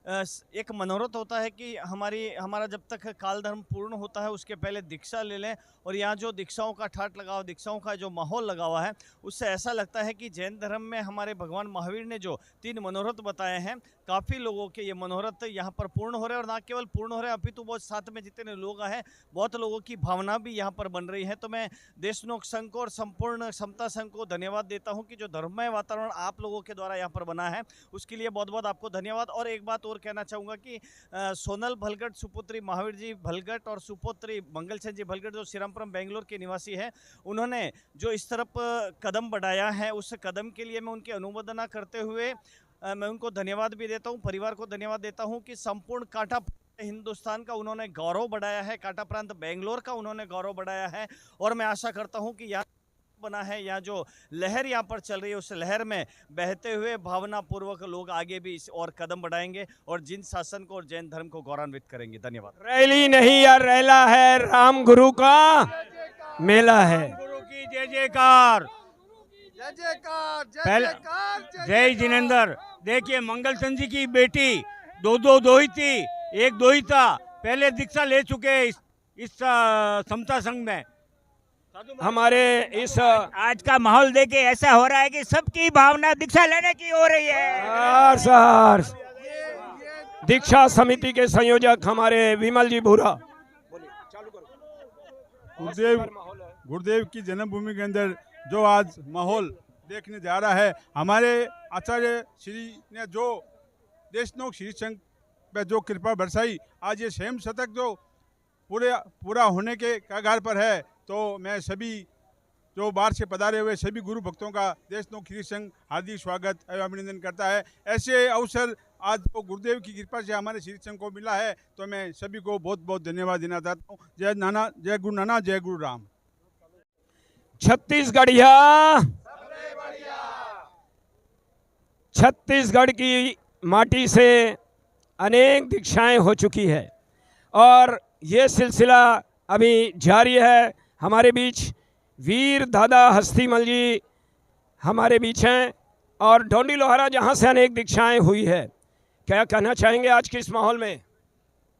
एक मनोरथ होता है कि हमारा जब तक काल धर्म पूर्ण होता है उसके पहले दीक्षा ले लें। और यहाँ जो दीक्षाओं का ठाट लगा हुआ, दीक्षाओं का जो माहौल लगा हुआ है, उससे ऐसा लगता है कि जैन धर्म में हमारे भगवान महावीर ने जो 3 मनोरथ बताए हैं, काफ़ी लोगों के ये मनोरथ यहाँ पर पूर्ण हो रहे हैं। और ना केवल पूर्ण हो रहे हैं, अपितु बहुत साथ में जितने लोग हैं, बहुत लोगों की भावना भी यहाँ पर बन रही है। तो मैं देशनोक संघ को और संपूर्ण समता संघ को धन्यवाद देता हूँ कि जो धर्ममय वातावरण आप लोगों के द्वारा यहाँ पर बना है, उसके लिए बहुत बहुत आपको धन्यवाद। और एक बात और कहना चाहूँगा कि सोनल भलगट, सुपुत्री महावीर जी भलगट और सुपुत्री मंगलचंद जी भलगट, जो श्रीरामपुरम बेंगलोर के निवासी है, उन्होंने जो इस तरफ कदम बढ़ाया है, उस कदम के लिए मैं उनकी अनुमोदना करते हुए मैं उनको धन्यवाद भी देता हूं। परिवार को धन्यवाद देता हूं कि संपूर्ण कांठा हिंदुस्तान का उन्होंने गौरव बढ़ाया है, कांठा प्रांत बेंगलोर का उन्होंने गौरव बढ़ाया है। और मैं आशा करता हूं कि यहाँ बना है, या जो लहर यहाँ पर चल रही है, उस लहर में बहते हुए भावनापूर्वक लोग आगे भी इस और कदम बढ़ाएंगे और जिन शासन को और जैन धर्म को गौरवान्वित करेंगे। धन्यवाद। रैली नहीं यार, रैला है, राम गुरु का मेला है। गुरु की जय जयकार, जय जयकार, पहले जय जिनेंद्र। देखिए मंगलचंद जी की बेटी दो ही थी, एक दो ही था, पहले दीक्षा ले चुके इस समता संघ में। हमारे इस आज का माहौल देखे ऐसा हो रहा है कि सबकी भावना दीक्षा लेने की हो रही है। सर दीक्षा समिति के संयोजक हमारे विमल जी भूरा। गुरुदेव की जन्मभूमि के अंदर जो आज माहौल देखने जा रहा है, हमारे आचार्य श्री ने जो देशनोक श्री संघ पे जो कृपा बरसाई, आज ये 6 शतक जो पूरा होने के कगार पर है। तो मैं सभी जो बाहर से पधारे हुए सभी गुरु भक्तों का देशनोक श्री संघ हार्दिक स्वागत एवं अभिनंदन करता है। ऐसे अवसर आज तो गुरुदेव की कृपा से हमारे श्री संघ को मिला है, तो मैं सभी को बहुत बहुत धन्यवाद देना चाहता हूँ। जय नाना, जय गुरु नाना, जय गुरु राम। छत्तीसगढ़ की माटी से अनेक दीक्षाएं हो चुकी है और ये सिलसिला अभी जारी है। हमारे बीच वीर दादा हस्तीमल जी हमारे बीच हैं और डोंडी लोहारा जहां से अनेक दीक्षाएं हुई है। क्या कहना चाहेंगे आज के इस माहौल में?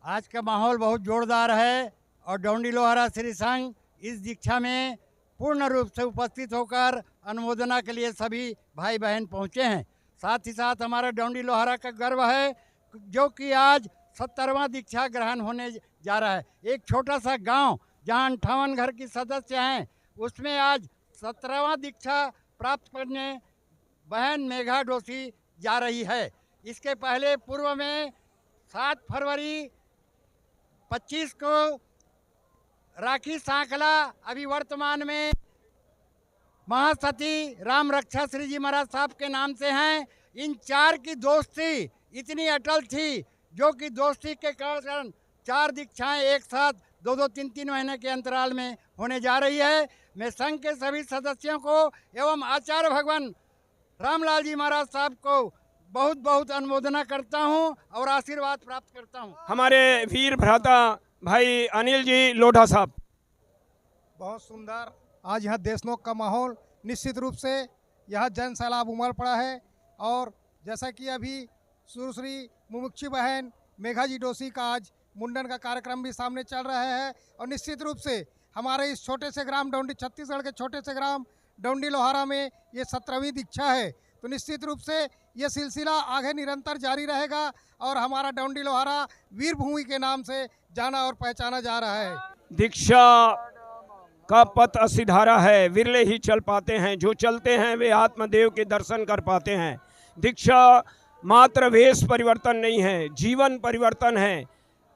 आज का माहौल बहुत जोरदार है और डोंडी लोहारा श्री संघ इस दीक्षा में पूर्ण रूप से उपस्थित होकर अनुमोदना के लिए सभी भाई बहन पहुंचे हैं। साथ ही साथ हमारा डोंडी लोहारा का गर्व है जो कि आज 70वां दीक्षा ग्रहण होने जा रहा है। एक छोटा सा गांव जहां 58 घर की सदस्य हैं, उसमें आज 17वां दीक्षा प्राप्त करने बहन मेघा डोसी जा रही है। इसके पहले पूर्व में 7 फरवरी 25 को राखी सांकला, अभी वर्तमान में महासती राम रक्षा श्री जी महाराज साहब के नाम से हैं। इन 4 की दोस्ती इतनी अटल थी जो कि दोस्ती के कारण 4 दीक्षाएं एक साथ 2-2, 3-3 महीने के अंतराल में होने जा रही है। मैं संघ के सभी सदस्यों को एवं आचार्य भगवान रामलाल जी महाराज साहब को बहुत बहुत अनुमोदना करता हूं और आशीर्वाद प्राप्त करता हूं। हमारे वीर भ्राता भाई अनिल जी लोढ़ा साहब। बहुत सुंदर आज यहाँ देशनोक का माहौल, निश्चित रूप से यहाँ जन सैलाब उमड़ पड़ा है। और जैसा कि अभी सुश्री मुमुक्षी बहन मेघा जी डोसी का आज मुंडन का कार्यक्रम भी सामने चल रहा है और निश्चित रूप से हमारे इस छोटे से ग्राम डोंडी, छत्तीसगढ़ के छोटे से ग्राम डोंडी लोहारा में ये 17वीं दीक्षा है। तो निश्चित रूप से ये सिलसिला आगे निरंतर जारी रहेगा और हमारा डोंडी लोहारा वीर भूमि के नाम से जाना और पहचाना जा रहा है। दीक्षा का पथ असिधारा है, विरले ही चल पाते हैं, जो चलते हैं वे आत्मदेव के दर्शन कर पाते हैं। दीक्षा मात्र वेश परिवर्तन नहीं है, जीवन परिवर्तन है।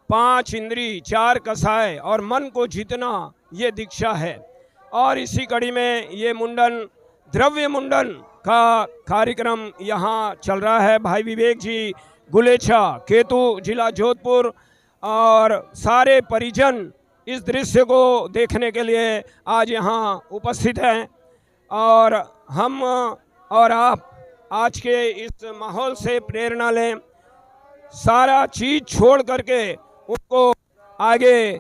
5 इंद्री, 4 कसाय और मन को जीतना ये दीक्षा है। और इसी कड़ी में ये मुंडन, द्रव्य मुंडन का कार्यक्रम यहाँ चल रहा है। भाई विवेक जी गुलेछा, केतु, जिला जोधपुर और सारे परिजन इस दृश्य को देखने के लिए आज यहाँ उपस्थित हैं और हम और आप आज के इस माहौल से प्रेरणा लें, सारा चीज छोड़ करके उनको आगे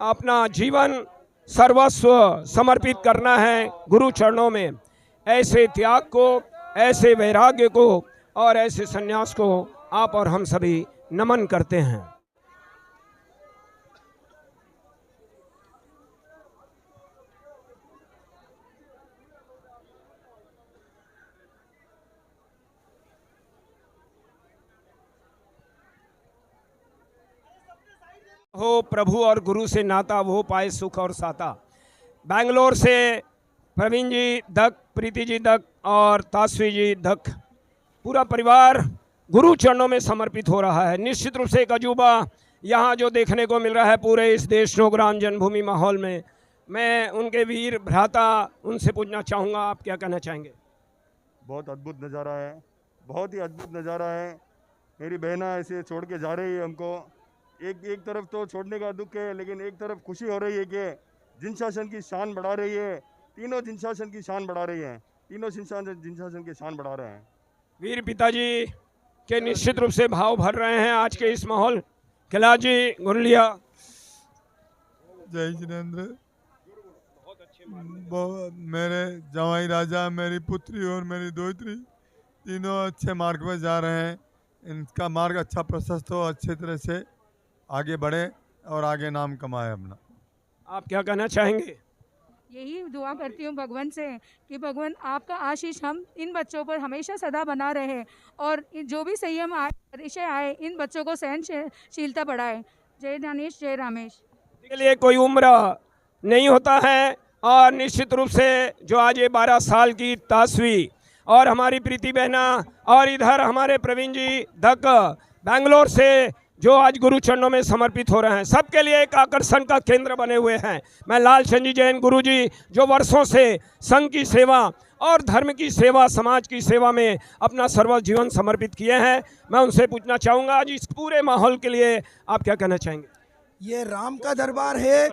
अपना जीवन सर्वस्व समर्पित करना है गुरु चरणों में। ऐसे त्याग को, ऐसे वैराग्य को और ऐसे संन्यास को आप और हम सभी नमन करते हैं। हो प्रभु और गुरु से नाता, वो पाए सुख और साता। बैंगलोर से प्रवीण जी दक, प्रीति जी दक और तास्वी जी दक, पूरा परिवार गुरु चरणों में समर्पित हो रहा है। निश्चित रूप से एक अजूबा यहाँ जो देखने को मिल रहा है पूरे इस देशनोक राम जन्मभूमि माहौल में। मैं उनके वीर भ्राता उनसे पूछना चाहूँगा, आप क्या कहना चाहेंगे? बहुत अद्भुत नज़ारा है, बहुत ही अद्भुत नज़ारा है। मेरी बहना ऐसे छोड़ के जा रही है हमको। एक तरफ तो छोड़ने का दुख है, लेकिन एक तरफ खुशी हो रही है कि जिन शासन की शान बढ़ा रही है, तीनों जिन शासन की शान बढ़ा रही है, तीनों जिन शासन की शान बढ़ा रहे हैं। वीर पिताजी के निश्चित रूप से भाव भर रहे हैं आज के इस माहौल। कैलाश जी गुरलिया। जय जिनेंद्र। मेरे जवाई राजा, मेरी पुत्री और मेरी दोहित्री तीनों अच्छे मार्ग पर जा रहे हैं। इनका मार्ग अच्छा प्रशस्त हो, अच्छे तरह से आगे बढ़े और आगे नाम कमाए अपना। आप क्या कहना चाहेंगे? यही दुआ करती हूँ भगवान से कि भगवान आपका आशीष हम इन बच्चों पर हमेशा सदा बना रहे और जो भी संयम आए, परिचय आए, इन बच्चों को सहनशीलता बढ़ाए। जय दानेश, जय रामेश। के लिए कोई उम्र नहीं होता है और निश्चित रूप से जो आज ये 12 साल की तास्वी और हमारी प्रीति बहना और इधर हमारे प्रवीण जी दक बैंगलोर से जो आज गुरु चरणों में समर्पित हो रहे हैं, सबके लिए एक आकर्षण का केंद्र बने हुए हैं। मैं लाल चंद जी जैन गुरु जी जो वर्षों से संघ की सेवा और धर्म की सेवा, समाज की सेवा में अपना सर्व जीवन समर्पित किए हैं, मैं उनसे पूछना चाहूँगा आज इस पूरे माहौल के लिए आप क्या कहना चाहेंगे? ये राम का दरबार है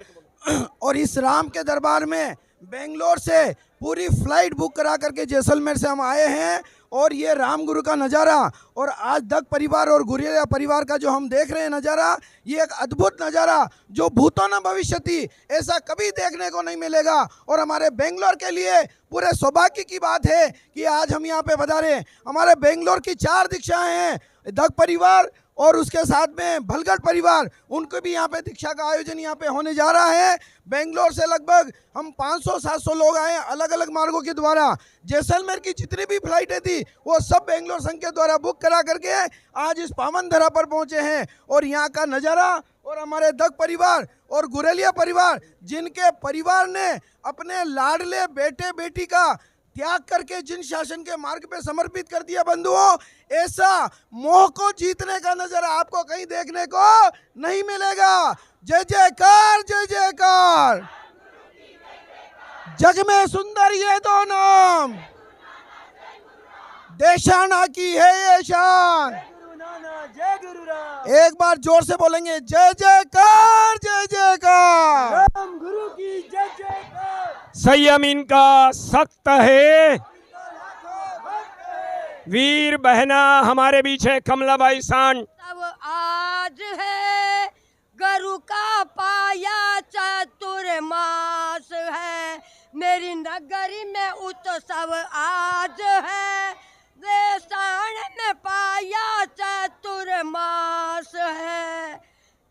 और इस राम के दरबार में बेंगलोर से पूरी फ्लाइट बुक करा करके जैसलमेर से हम आए हैं और ये राम गुरु का नज़ारा और आज दक परिवार और गुरिया परिवार का जो हम देख रहे हैं नज़ारा, ये एक अद्भुत नज़ारा जो भूतों न भविष्यति ऐसा कभी देखने को नहीं मिलेगा। और हमारे बेंगलोर के लिए पूरे सौभाग्य की बात है कि आज हम यहाँ पे पधारे। हमारे बेंगलोर की 4 दीक्षाएं हैं, दक परिवार और उसके साथ में भलगढ़ परिवार, उनको भी यहाँ पे दीक्षा का आयोजन यहाँ पे होने जा रहा है। बेंगलोर से लगभग हम 500-700 लोग आए अलग अलग मार्गों के द्वारा। जैसलमेर की जितनी भी फ्लाइटें थी वो सब बेंगलोर संघ के द्वारा बुक करा करके आज इस पावन धरा पर पहुँचे हैं। और यहाँ का नज़ारा और हमारे दक परिवार और गुरेलिया परिवार, जिनके परिवार ने अपने लाडले बेटे बेटी का त्याग करके जिन शासन के मार्ग पे समर्पित कर दिया बंधुओं, ऐसा मोह को जीतने का नजारा आपको कहीं देखने को नहीं मिलेगा। जय जयकार, जय जयकार। जग में सुंदर ये दो नाम, देशाना की है ये शान। एक बार जोर से बोलेंगे जय जयकार, जय जयकार। राम गुरु की जय जयकार। संयम इनका सख्त है। वीर बहना हमारे बीच है, कमलाबाई सांड। तब आज है गुरु का पाया चतुर्मास है, मेरी नगरी में उत्सव आज है, देशान में पाया चतुर्मास है।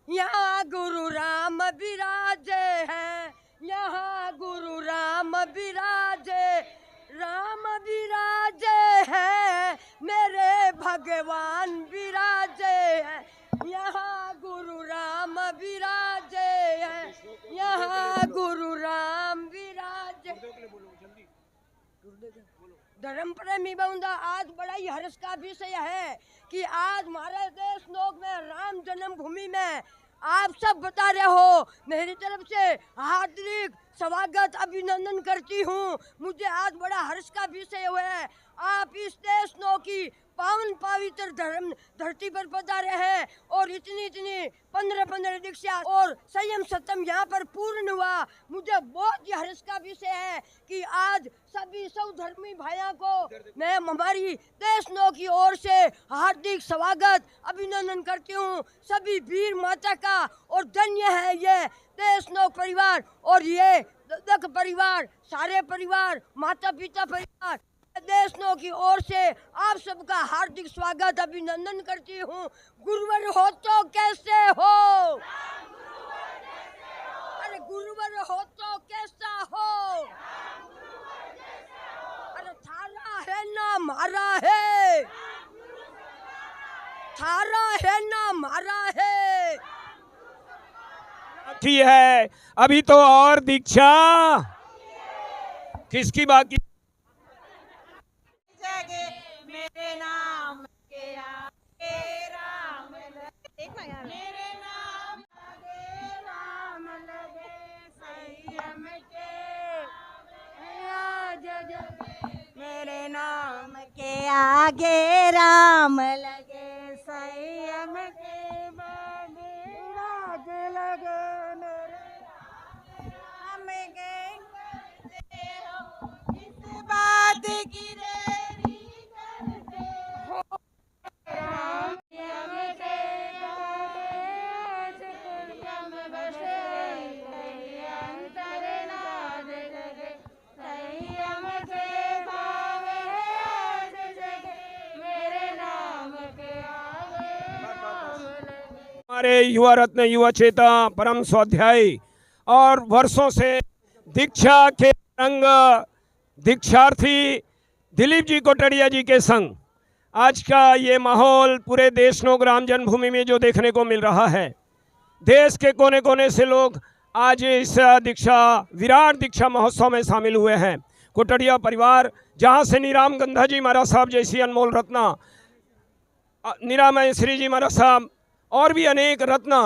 यहाँ गुरु राम विराजे हैं, यहाँ गुरु राम विराजे, राम विराजे हैं, मेरे भगवान विराजे हैं। यहाँ गुरु राम विराजे हैं, यहाँ गुरु राम विराजे। धर्म प्रेमी बंदा, आज बड़ा ही हर्ष का विषय है कि आज हमारे देश नोक में राम जन्मभूमि में आप सब बता रहे हो। मेरी तरफ से हार्दिक स्वागत अभिनंदन करती हूँ। मुझे आज बड़ा हर्ष का विषय हुआ है। आप इस देश नौ की पावन पवित्र धर्म धरती पर पधारे हैं और इतनी 15 दीक्षा और संयम सत्यम यहाँ पर पूर्ण हुआ। मुझे बहुत ही हर्ष का विषय है कि आज सभी धर्मी भाइयों को मैं हमारी देश नौ की ओर से हार्दिक स्वागत अभिनंदन करती हूँ। सभी वीर माता का और धन्य है ये देश नौ परिवार और ये दक परिवार, सारे परिवार, माता पिता परिवार, देश नौ की ओर से आप सबका हार्दिक स्वागत अभिनंदन करती हूँ। गुरुवर हो तो कैसे हो, अरे गुरुवर हो तो कैसा हो, अरे थारा है ना मारा है, थारा है ना मारा है। बाकी है अभी तो और दीक्षा किसकी बाकी? मेरे नाम के आगे राम लगे, मेरे नाम आगे राम लगे संयम के, मेरे नाम के आगे राम लगे संयम के, राज लगे मेरे इस बात की हमारे युवा रत्न युवा चेता परम स्वाध्यायी और वर्षों से दीक्षा के रंग दीक्षार्थी दिलीप जी कोटड़िया जी के संग आज का ये माहौल पूरे देशनोक राम जन्मभूमि में जो देखने को मिल रहा है। देश के कोने कोने से लोग आज इस दीक्षा विराट दीक्षा महोत्सव में शामिल हुए हैं। कोटड़िया परिवार जहाँ से निराम गंधा जी महाराज साहब जैसी अनमोल रत्ना, निरामय श्री जी महाराज साहब और भी अनेक रत्न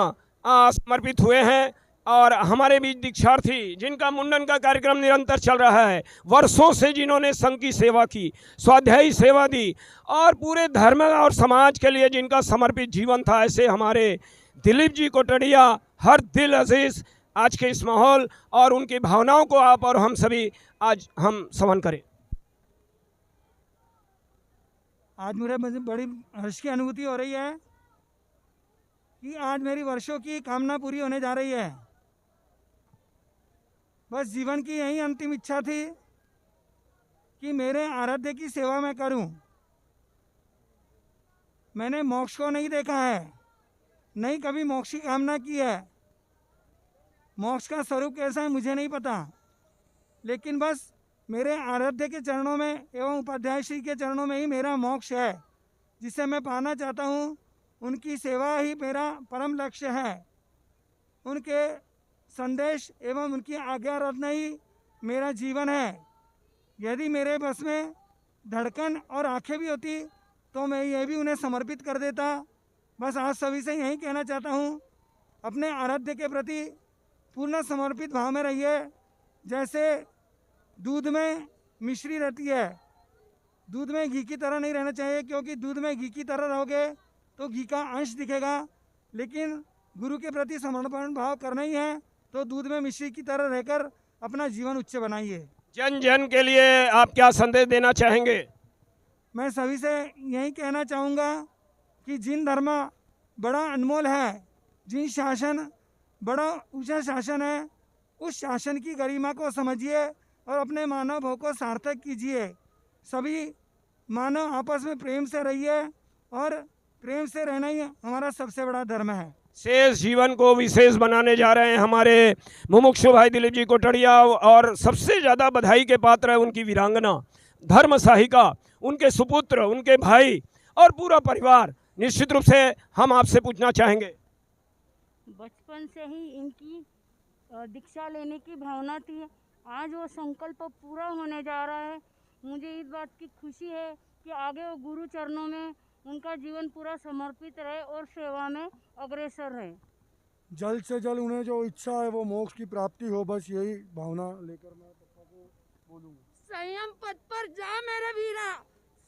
समर्पित हुए हैं और हमारे बीच दीक्षार्थी जिनका मुंडन का कार्यक्रम निरंतर चल रहा है, वर्षों से जिन्होंने संघ की सेवा की, स्वाध्यायी सेवा दी और पूरे धर्म और समाज के लिए जिनका समर्पित जीवन था, ऐसे हमारे दिलीप जी कोटड़िया हर दिल अजीज आज के इस माहौल और उनकी भावनाओं को आप और हम सभी आज हम समन करें। आज मुझे बड़ी हर्ष की अनुभूति हो रही है कि आज मेरी वर्षों की कामना पूरी होने जा रही है। बस जीवन की यही अंतिम इच्छा थी कि मेरे आराध्य की सेवा मैं करूं। मैंने मोक्ष को नहीं देखा है, नहीं कभी मोक्ष की कामना की है। मोक्ष का स्वरूप कैसा है मुझे नहीं पता, लेकिन बस मेरे आराध्य के चरणों में एवं उपाध्याय श्री के चरणों में ही मेरा मोक्ष है, जिसे मैं पाना चाहता हूं। उनकी सेवा ही मेरा परम लक्ष्य है। उनके संदेश एवं उनकी आज्ञा रखना ही मेरा जीवन है। यदि मेरे बस में धड़कन और आंखें भी होती तो मैं ये भी उन्हें समर्पित कर देता। बस आज सभी से यही कहना चाहता हूँ, अपने आराध्य के प्रति पूर्ण समर्पित भाव में रहिए। जैसे दूध में मिश्री रहती है, दूध में घी की तरह नहीं रहना चाहिए, क्योंकि दूध में घी की तरह रहोगे तो घी का अंश दिखेगा, लेकिन गुरु के प्रति समर्पण भाव करना ही है तो दूध में मिश्री की तरह रहकर अपना जीवन उच्च बनाइए। जन जन के लिए आप क्या संदेश देना चाहेंगे? मैं सभी से यही कहना चाहूँगा कि जिन धर्म बड़ा अनमोल है, जिन शासन बड़ा ऊंचा शासन है, उस शासन की गरिमा को समझिए और अपने मानव भाव को सार्थक कीजिए। सभी मानव आपस में प्रेम से रहिए और प्रेम से रहना ही हमारा सबसे बड़ा धर्म है। शेष जीवन को विशेष बनाने जा रहे हैं हमारे मुमुक्षु भाई दिलीप जी कोटड़िया और सबसे ज़्यादा बधाई के पात्र है उनकी वीरांगना धर्म सहायिका, उनके सुपुत्र, उनके भाई और पूरा परिवार। निश्चित रूप से हम आपसे पूछना चाहेंगे, बचपन से ही इनकी दीक्षा लेने की भावना थी, आज वो संकल्प पूरा होने जा रहा है। मुझे इस बात की खुशी है कि आगे वो गुरु चरणों में उनका जीवन पूरा समर्पित रहे और सेवा में अग्रसर रहे। जल्द से जल्द उन्हें जो इच्छा है वो मोक्ष की प्राप्ति हो, बस यही भावना लेकर मैं पप्पा को बोलूँगा। संयम पथ पर जा मेरे वीरा,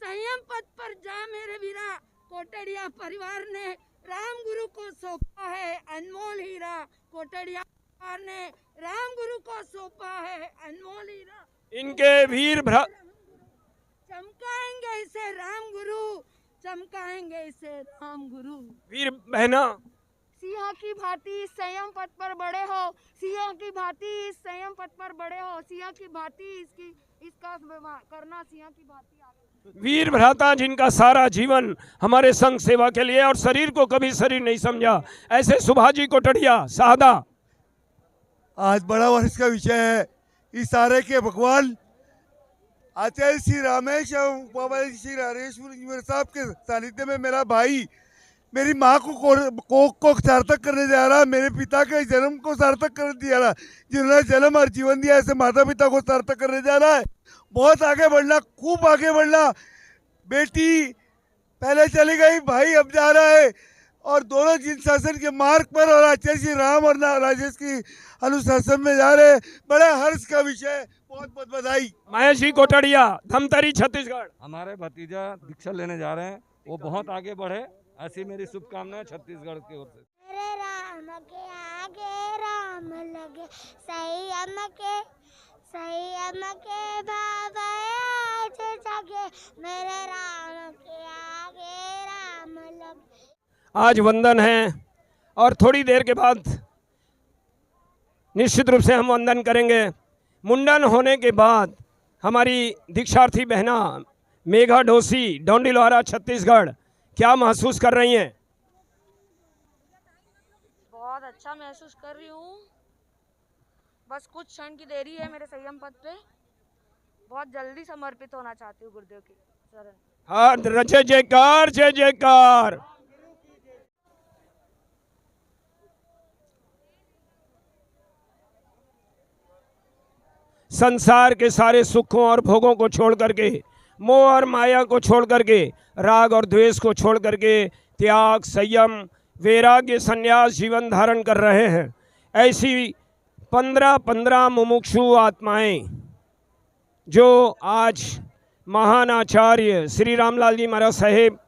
संयम पथ पर जा मेरे वीरा, कोटड़िया परिवार ने राम गुरु को सौंपा है अनमोल हीरा, कोटड़िया परिवार ने राम गुरु को सौंपा है अनमोल हीरा। इनके वीर चमकाएंगे इसे राम गुरु, चमकाएंगे इसे राम गुरु। वीर बहना, सिंह की भांति संयम पथ पर बड़े हो, सिंह की भांति संयम पथ पर बड़े हो, सिंह की भांति इसका करना सिंह की भांति आगे। वीर भ्राता जिनका सारा जीवन हमारे संघ सेवा के लिए और शरीर को कभी शरीर नहीं समझा, ऐसे सुभाजी कोटड़िया साहदा। आज बड़ा वर्ष का विषय है। इस सारे के भगवान आचार्य श्री रामेश एवं बाबा श्री हरेश्वर साहब के सानिध्य में मेरा भाई मेरी माँ को सार्थक करने जा रहा, मेरे पिता के जन्म को सार्थक करने जा रहा, जिन्होंने जन्म और जीवन दिया, ऐसे माता पिता को सार्थक करने जा रहा है। बहुत आगे बढ़ना, खूब आगे बढ़ना। बेटी पहले चली गई, भाई अब जा रहा है, और दोनों जिन शासन के मार्ग पर और आचार्य श्री राम और राजेश की अनुशासन में जा रहे, बड़े हर्ष का विषय। बहुत बहुत बधाई। महेश जी कोटड़िया, धमतरी छत्तीसगढ़। हमारे भतीजा दीक्षा लेने जा रहे हैं, वो बहुत आगे बढ़े, ऐसी मेरी शुभकामनाएं छत्तीसगढ़ की ओर से। मेरे राम के आगे राम लगे, संयम के भाव आज जगे, मेरे राम के आगे राम लगे। आज वंदन है और थोड़ी देर के बाद निश्चित रूप से हम वंदन करेंगे। मुंडन होने के बाद हमारी दीक्षार्थी बहना मेघा डोसी, डोंडी लोहारा, छत्तीसगढ़, क्या महसूस कर रही हैं? बहुत अच्छा महसूस कर रही हूँ। बस कुछ क्षण की देरी है मेरे संयम पथ पे। बहुत जल्दी समर्पित होना चाहती हूँ गुरुदेव की शरण। हाँ, जय जयकार, जय जयकार। संसार के सारे सुखों और भोगों को छोड़ करके, मोह और माया को छोड़ करके, राग और द्वेष को छोड़ करके त्याग, संयम, वैराग्य, संन्यास जीवन धारण कर रहे हैं। ऐसी 15 मुमुक्षु आत्माएं जो आज महान आचार्य श्री रामलाल जी महाराज साहेब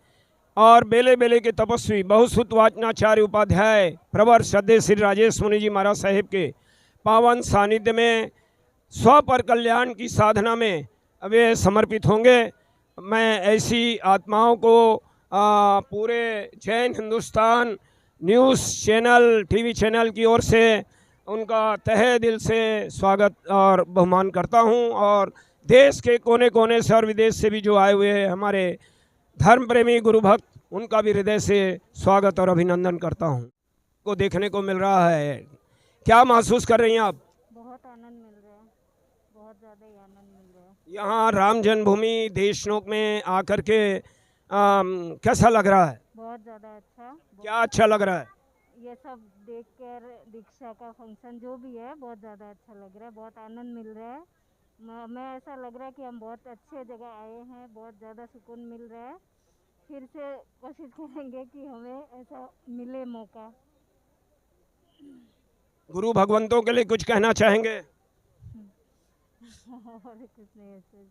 और बेले बेले के तपस्वी बहुसुत वाचनाचार्य उपाध्याय प्रवर श्रद्धेय श्री राजेश मुनि जी महाराज साहेब के पावन सानिध्य में स्व पर कल्याण की साधना में वे समर्पित होंगे। मैं ऐसी आत्माओं को पूरे Jain Hindustan news channel, TV channel की ओर से उनका तहे दिल से स्वागत और बहुमान करता हूं, और देश के कोने कोने से और विदेश से भी जो आए हुए हैं हमारे धर्म प्रेमी गुरु भक्त, उनका भी हृदय से स्वागत और अभिनंदन करता हूं। को देखने को मिल रहा है, क्या महसूस कर रही हैं आप? बहुत आनंद मिल रहा है, बहुत ज़्यादा ही आनंद मिल रहा है। यहाँ राम जन्मभूमि देशनोक में आकर के कैसा लग रहा है? बहुत ज़्यादा अच्छा। क्या अच्छा लग रहा है? ये सब देखकर दीक्षा का फंक्शन जो भी है बहुत ज़्यादा अच्छा लग रहा है, बहुत आनंद मिल रहा है। मैं ऐसा लग रहा है कि हम बहुत अच्छे जगह आए हैं, बहुत ज़्यादा सुकून मिल रहा है। फिर से कोशिश करेंगे कि हमें ऐसा मिले मौका। गुरु भगवंतों के लिए कुछ कहना चाहेंगे? और कुछ नहीं ऐसे।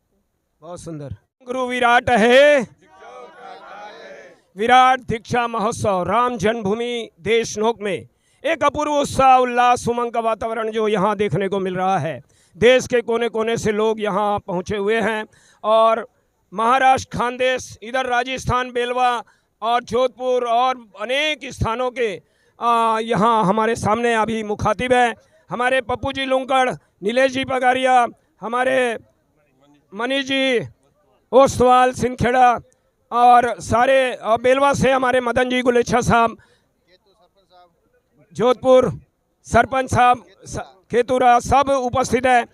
बहुत सुंदर। गुरु विराट है, विराट दीक्षा महोत्सव राम जन्मभूमि देशनोक में एक अपूर्व उत्साह, उल्लास, उमंग का वातावरण जो यहाँ देखने को मिल रहा है। देश के कोने कोने से लोग यहाँ पहुँचे हुए हैं, और महाराष्ट्र, खानदेश, इधर राजस्थान, बेलवा और जोधपुर और अनेक स्थानों के यहाँ हमारे सामने अभी मुखातिब हैं। हमारे पप्पू जी लुंकड़, नीलेश जी पगारिया, हमारे मनीष जी ओस्तवाल सिंखेड़ा, और सारे बेलवा से हमारे मदन जी गुलेच्छा साहब, जोधपुर सरपंच साहब खेतुरा, सब उपस्थित है।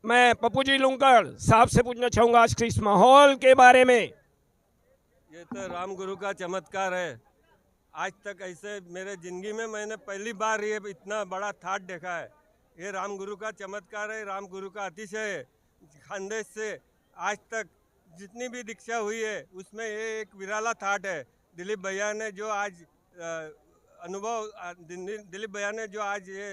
मैं पप्पू जी लुंकड़ साहब से पूछना चाहूँगा आज के इस माहौल के बारे में। ये तो राम गुरु का चमत्कार है। आज तक ऐसे मेरे ज़िंदगी में मैंने पहली बार ये इतना बड़ा थाट देखा है। ये राम गुरु का चमत्कार है, राम गुरु का अतिशय है। खानदेश से आज तक जितनी भी दीक्षा हुई है उसमें ये एक विराला थाट है। दिलीप भैया ने जो आज अनुभव, दिलीप भैया ने जो आज ये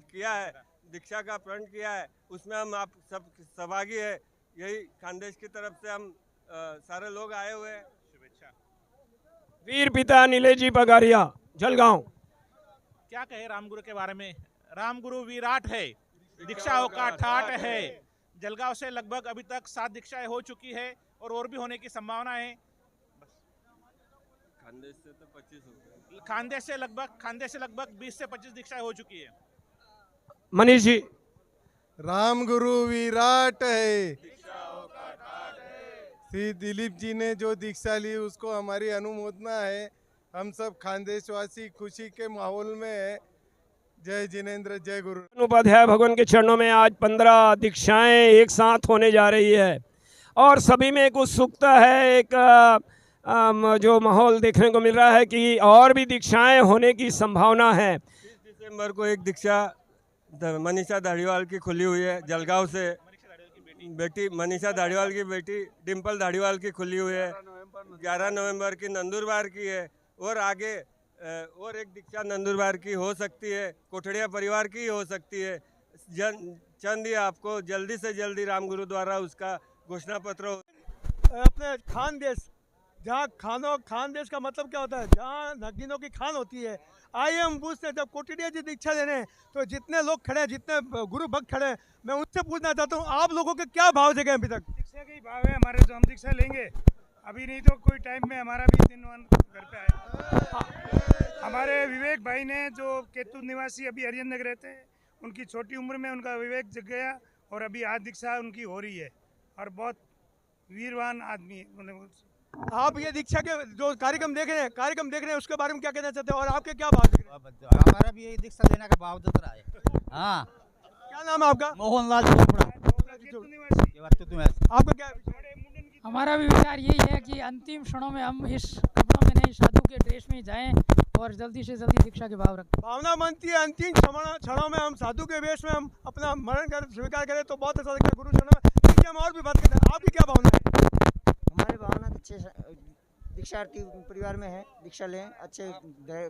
किया है, दीक्षा का प्रण किया है, उसमें हम आप सब सहभागी है। यही खानदेश की तरफ से हम सारे लोग आए हुए हैं। शुभेच्छा। वीर पिता नीलेश जी पगारिया, जलगांव। क्या कहे रामगुरु के बारे में? रामगुरु विराट है, दीक्षाओं का ठाट है। जलगांव से लगभग अभी तक 7 दीक्षाएं हो चुकी है और भी होने की संभावना है। खानदेश से तो 25 हो गए। खानदेश से लगभग 20 से 25 दीक्षाएं हो चुकी है। मनीष जी। रामगुरु विराट है। श्री दिलीप जी ने जो दीक्षा ली उसको हमारी अनुमोदना है। हम सब खानदेशवासी खुशी के माहौल में है। जय जिनेंद्र, जय गुरु। उपाध्याय भगवान के चरणों में आज 15 दीक्षाएं एक साथ होने जा रही है और सभी में एक उत्सुकता है, एक जो माहौल देखने को मिल रहा है कि और भी दीक्षाएं होने की संभावना है। 30 दिसंबर को एक दीक्षा मनीषा धाड़ीवाल की खुली हुई है। जलगांव से बेटी मनीषा धाड़ीवाल की बेटी डिम्पल धाड़ीवाल की खुली हुई है। 11 नवंबर की नंदुरबार की है और आगे और एक दीक्षा नंदुरबार की हो सकती है, कोठड़िया परिवार की हो सकती है। चंद ही आपको जल्दी से जल्दी रामगुरु द्वारा उसका घोषणा पत्र। अपने खानदेश, जहाँ खानदेश का मतलब क्या होता है? जहाँ नगीनों की खान होती है। आइए हम पूछते हैं, जब कोटिडिया जी दीक्षा लेने तो जितने लोग खड़े हैं, जितने गुरु भक्त खड़े हैं, मैं उनसे पूछना चाहता हूँ आप लोगों के क्या भाव जगह अभी तक? दीक्षा के ही भाव है हमारे, जो हम दीक्षा लेंगे अभी, नहीं तो कोई टाइम में हमारा भी दिन घर पे है। हमारे विवेक भाई ने, जो केतु निवासी अभी हरिजन नगर रहते हैं, उनकी छोटी उम्र में उनका विवेक जग गया और अभी आज दीक्षा उनकी हो रही है और बहुत वीरवान आदमी। आप ये दीक्षा के जो कार्यक्रम देख रहे हैं उसके बारे में क्या कहना चाहते हैं और आपके क्या भाव? हमारा भी यही दीक्षा लेने का भाव जत रहा है। हाँ, क्या नाम है आपका? मोहनलाल। आपका क्या? हमारा भी विचार यही है कि अंतिम क्षणों में हम इस कपड़ों में नहीं, साधु के ड्रेस में जाएं और जल्दी से जल्दी दीक्षा के भाव रखें। भावना बनती है अंतिम क्षणों में हम साधु के वेश में हम अपना मरण कर स्वीकार करें तो बहुत अच्छा लगता है। गुरु क्षणों में हम और भी बात करते हैं, आपकी क्या भावना है? हमारी भावना अच्छे दीक्षार्थी परिवार में है, दीक्षा लें, अच्छे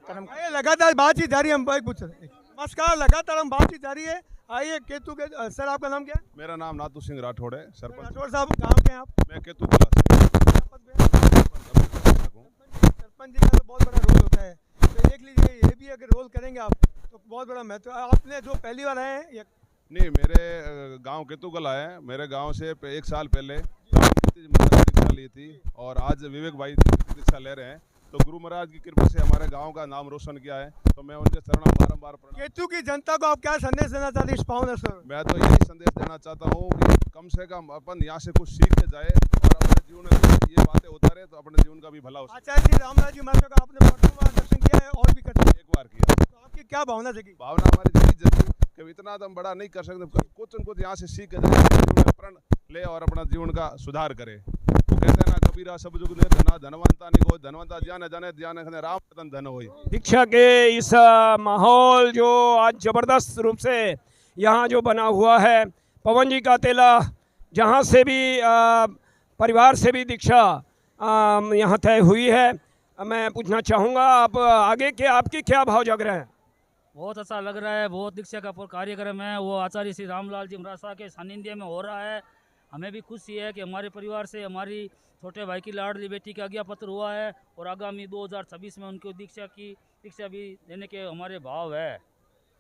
कर्म। लगातार बातचीत जारी है, हम पूछ रहे हैं। नमस्कार, लगातार हम बातचीत जारी है। आइए केतु के सर, आपका नाम क्या है? मेरा नाम नाथू सिंह राठौड़ है, सरपंच। राठौड़ साहब कहाँ के हैं आप? मैं केतु कला से। सरपंच जी का तो बहुत बड़ा रोल होता है, तो देख लीजिए ये भी अगर रोल करेंगे आप तो बहुत बड़ा महत्व। आपने जो पहली बार आए हैं? नहीं, मेरे गांव केतु कला है। मेरे गांव से 1 साल पहले दीक्षा ली थी और आज विवेक भाई दीक्षा ले रहे हैं। तो गुरु महाराज की कृपा से हमारे गांव का नाम रोशन किया है, तो मैं उनके चरणों बारंबार प्रणाम। केतु की जनता को आप क्या संदेश देना चाहते हैं इस पावन अवसर? मैं तो यही संदेश देना चाहता हूँ कि कम से कम अपन यहाँ से कुछ सीख के जाए और अपने जीवन में ये बातें उतारे तो अपने जीवन का भी भला हो। आचार्य श्री रामराज जी महाराज का आपने प्रथम दर्शन किया है और भी करते हैं? 1 बार किया। तो आपकी क्या भावना जगी? भावना हमारी यही जगी कि इतना तो हम बड़ा नहीं कर सकते, कुछ न कुछ यहाँ से सीख के जाए, प्रण ले और अपना जीवन का सुधार करे। वो कहते हैं ना, कबीरा सब जुग ने धना धनवंता नहीं को, धनवंता ज्ञान जाने ज्ञान राम रतन धन होई। दीक्षा के इस माहौल जो आज जबरदस्त रूप से यहाँ जो बना हुआ है, पवन जी का तेला, जहाँ से भी परिवार से भी दीक्षा यहाँ तय हुई है। मैं पूछना चाहूँगा, आप आगे के आपकी क्या भाव जग रहे हैं? बहुत अच्छा लग रहा है। बहुत दीक्षा का कार्यक्रम है वो आचार्य श्री रामलाल जी महाराज के सानिध्य में हो रहा है। हमें भी खुशी है कि हमारे परिवार से हमारी छोटे भाई की लाडली बेटी का आज्ञा पत्र हुआ है और आगामी 2026 में उनको दीक्षा भी देने के हमारे भाव है।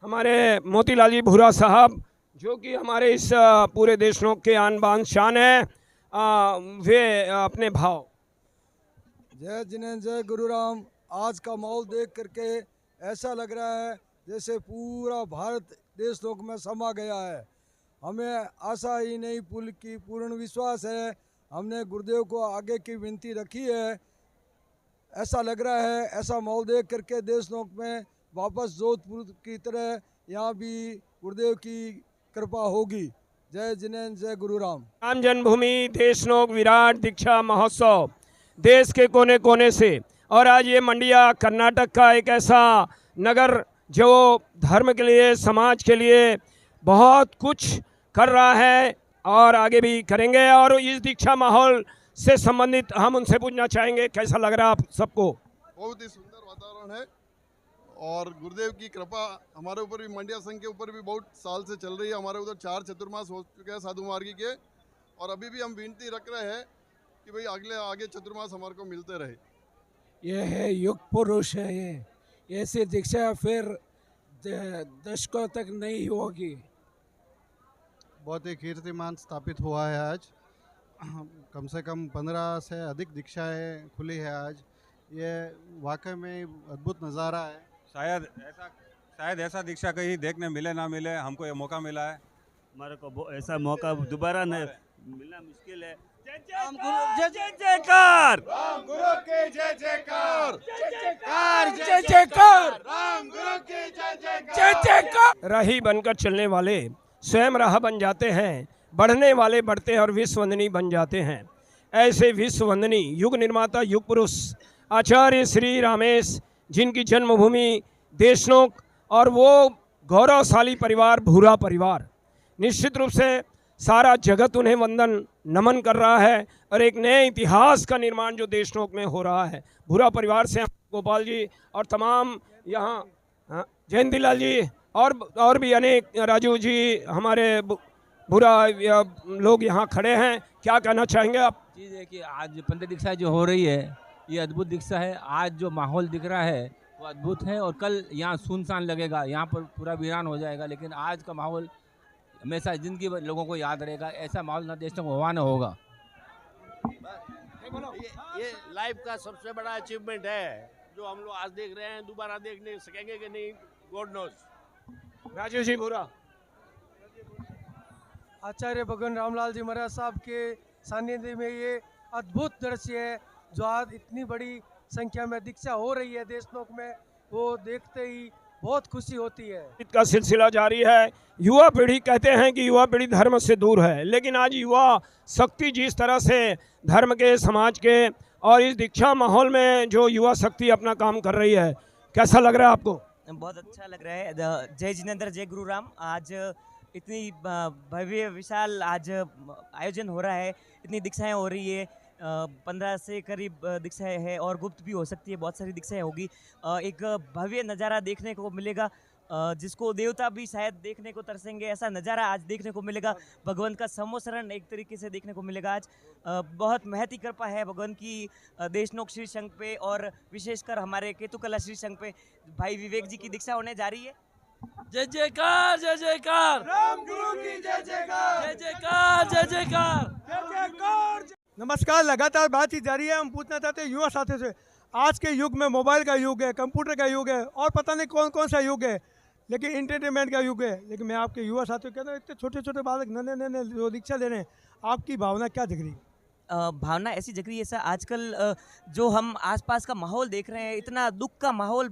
हमारे मोतीलाल जी भूरा साहब, जो कि हमारे इस पूरे देशनोक के आन बान शान है, वे अपने भाव। जय जिनेंद्र, जय गुरुराम। आज का माहौल देख करके ऐसा लग रहा है जैसे पूरा भारत देश लोक में समा गया है। हमें आशा ही नहीं पुल की पूर्ण विश्वास है। हमने गुरुदेव को आगे की विनती रखी है। ऐसा लग रहा है, ऐसा माहौल देख करके देश लोक में वापस जोधपुर की तरह यहाँ भी गुरुदेव की कृपा होगी। जय जिनेंद्र, जय गुरुराम। राम जन्मभूमि देशनोक विराट दीक्षा महोत्सव देश के कोने कोने से, और आज ये मंडिया कर्नाटक का एक ऐसा नगर जो धर्म के लिए, समाज के लिए बहुत कुछ कर रहा है और आगे भी करेंगे। और इस दीक्षा माहौल से संबंधित हम उनसे पूछना चाहेंगे, कैसा लग रहा है आप सबको? बहुत ही सुंदर वातावरण है और गुरुदेव की कृपा हमारे ऊपर भी, मंडिया संघ के ऊपर भी बहुत साल से चल रही है। हमारे उधर 4 चतुर्मास हो चुके हैं साधु मार्गी के, और अभी भी हम विनती रख रहे हैं कि भाई अगले आगे चतुर्मास हमारे को मिलते रहे। ये है युग पुरुष है, ये ऐसी दीक्षा फिर दशकों तक नहीं होगी। बहुत ही कीर्तिमान स्थापित हुआ है आज। कम से कम 15 से अधिक दीक्षाएं खुली है आज। ये वाकई में अद्भुत नज़ारा है। शायद ऐसा दीक्षा कहीं देखने मिले ना मिले, हमको ये मौका मिला है। हमारे को ऐसा मौका दोबारा मिलना मुश्किल है। जय जयकार, राम गुरु के जय जयकार, जय जयकार, राम गुरु के जय जय जयकार। राही बनकर चलने वाले स्वयं राह बन जाते हैं, बढ़ने वाले बढ़ते हैं और विश्ववंदनी बन जाते हैं। ऐसे विश्ववंदनी युग निर्माता युग पुरुष आचार्य श्री रामेश, जिनकी जन्मभूमि देशनोक और वो गौरवशाली परिवार भूरा परिवार, निश्चित रूप से सारा जगत उन्हें वंदन नमन कर रहा है और एक नए इतिहास का निर्माण जो देशनोक में हो रहा है। भूरा परिवार से गोपाल जी और तमाम यहाँ जयंती लाल जी और भी अनेक, राजू जी, हमारे भूरा लोग यहाँ खड़े हैं। क्या कहना चाहेंगे आप? चीज़ है कि आज पंथ दीक्षा जो हो रही है ये अद्भुत दीक्षा है। आज जो माहौल दिख रहा है वो अद्भुत है और कल यहाँ सुनसान लगेगा, यहाँ पर पूरा वीरान हो जाएगा, लेकिन आज का माहौल हमेशा जिंदगी भर लोगों को याद रहेगा। ऐसा माहौल ना देश में हुआ ना होगा। ये लाइफ का सबसे बड़ा अचीवमेंट है जो हम लोग आज देख रहे हैं। दोबारा देख नहीं सकेंगे कि नहीं, गॉड नोज। राजू जी भूरा। आचार्य भगवान रामलाल जी महाराज साहब के सानिध्य में ये अद्भुत दृश्य है जो आज इतनी बड़ी संख्या में दीक्षा हो रही है देशनोक में, वो देखते ही बहुत खुशी होती है। इसका सिलसिला जारी है। युवा पीढ़ी कहते हैं कि युवा पीढ़ी धर्म से दूर है, लेकिन आज युवा शक्ति जिस तरह से धर्म के, समाज के और इस दीक्षा माहौल में जो युवा शक्ति अपना काम कर रही है, कैसा लग रहा है आपको? बहुत अच्छा लग रहा है। जय जिनेंद्र जय गुरु राम। आज इतनी भव्य विशाल आज आयोजन हो रहा है, इतनी दीक्षाएं हो रही है। 15 से करीब दीक्षाएं है और गुप्त भी हो सकती है, बहुत सारी दीक्षाएं होगी। एक भव्य नज़ारा देखने को मिलेगा जिसको देवता भी शायद देखने को तरसेंगे। ऐसा नज़ारा आज देखने को मिलेगा। भगवान का समोसरण एक तरीके से देखने को मिलेगा आज। बहुत महती कृपा है भगवान की देशनोक श्री संघ पे और विशेषकर हमारे केतुकला श्री संघ पे। भाई विवेक जी की दीक्षा होने जा रही है। जय जयकार, जय जयकार, राम गुरु की जय जयकार, जय जयकार, जय जयकार, जय जयकार। नमस्कार, लगातार बातचीत जारी है। हम पूछना चाहते हैं युवा साथी से, आज के युग में मोबाइल का युग है, कंप्यूटर का युग है और पता नहीं कौन कौन सा युग है, लेकिन इंटरटेनमेंट का युग है, लेकिन मैं आपके युवा साथियों कहता हूँ इतने छोटे छोटे बालक नन्हे जो दीक्षा ले रहे हैं, आपकी भावना क्या दिख रही है? भावना ऐसी जग रही है सर, आजकल जो हम आसपास का माहौल देख रहे हैं, इतना दुख का माहौल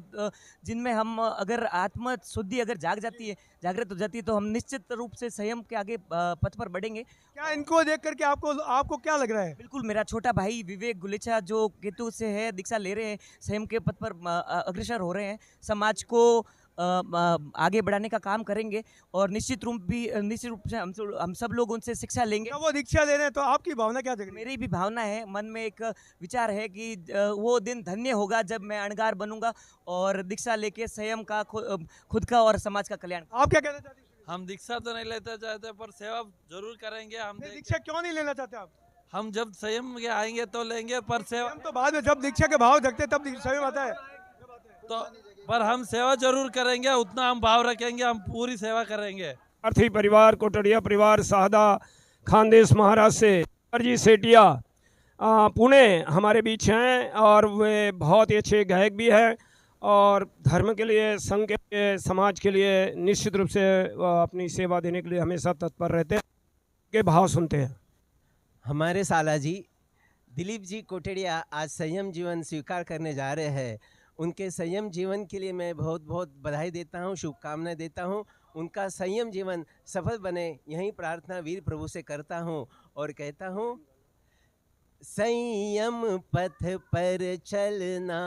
जिनमें हम अगर आत्म शुद्धि अगर जागृत हो जाती है तो हम निश्चित रूप से संयम के आगे पथ पर बढ़ेंगे। क्या इनको देख करके आपको क्या लग रहा है? बिल्कुल, मेरा छोटा भाई विवेक गुलेचा जो केतु से है, दीक्षा ले रहे हैं, संयम के पथ पर अग्रसर हो रहे हैं, समाज को आगे बढ़ाने का काम करेंगे और निश्चित रूप से हम सब लोग उनसे शिक्षा लेंगे। वो दीक्षा ले रहे हैं तो आपकी भावना क्या दिख रही है? मेरी भी भावना है, मन में एक विचार है कि वो दिन धन्य होगा जब मैं अणगार बनूंगा और दीक्षा लेके संयम का, खुद का और समाज का कल्याण। आप क्या कहना चाहते हैं? हम दीक्षा तो नहीं लेना चाहते पर सेवा जरूर करेंगे। हम दीक्षा क्यों नहीं लेना चाहते आप? हम जब संयम में आएंगे तो लेंगे, पर सेवा तो बाद में, जब दीक्षा के भाव जगते तब संयम आता है। तो पर हम सेवा जरूर करेंगे, उतना हम भाव रखेंगे, हम पूरी सेवा करेंगे। अर्थी परिवार, कोटड़िया परिवार, साहदा खानदेश महाराष्ट्र से जी सेठिया पुणे हमारे बीच हैं और वे बहुत ही अच्छे गायक भी हैं और धर्म के लिए, संघ के लिए, समाज के लिए निश्चित रूप से अपनी सेवा देने के लिए हमेशा तत्पर रहते हैं। के भाव सुनते हैं। हमारे साला जी दिलीप जी कोटड़िया आज संयम जीवन स्वीकार करने जा रहे हैं। उनके संयम जीवन के लिए मैं बहुत बहुत बधाई देता हूँ, शुभकामनाएं देता हूँ। उनका संयम जीवन सफल बने, यही प्रार्थना वीर प्रभु से करता हूँ और कहता हूँ, संयम पथ पर चलना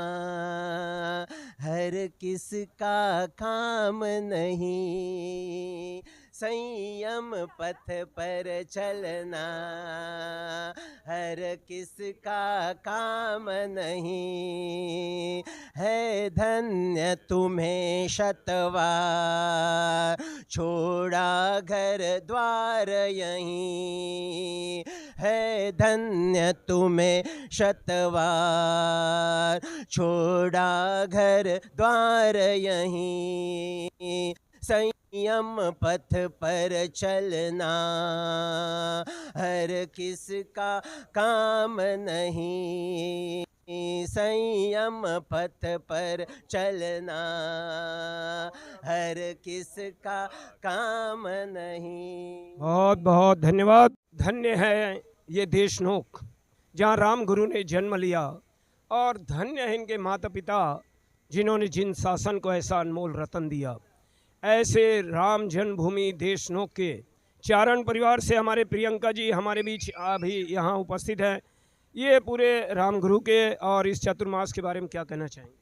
हर किसका काम नहीं, संयम पथ पर चलना हर किसका काम नहीं, है धन्य तुम्हें शतवार छोड़ा घर द्वार यहीं, है धन्य तुम्हें शतवार, छोड़ा घर द्वार यहीं, संयम पथ पर चलना, हर किसका काम नहीं, संयम पथ पर चलना, हर किसका काम नहीं। बहुत बहुत धन्यवाद। धन्य है ये देशनोक जहाँ राम गुरु ने जन्म लिया, और धन्य है इनके माता पिता जिन्होंने जिन शासन को ऐसा अनमोल रतन दिया। ऐसे राम जन्मभूमि देशनोक के चारण परिवार से हमारे प्रियंका जी हमारे बीच अभी यहाँ उपस्थित हैं। ये पूरे राम गुरु के और इस चतुर्मास के बारे में क्या कहना चाहेंगे?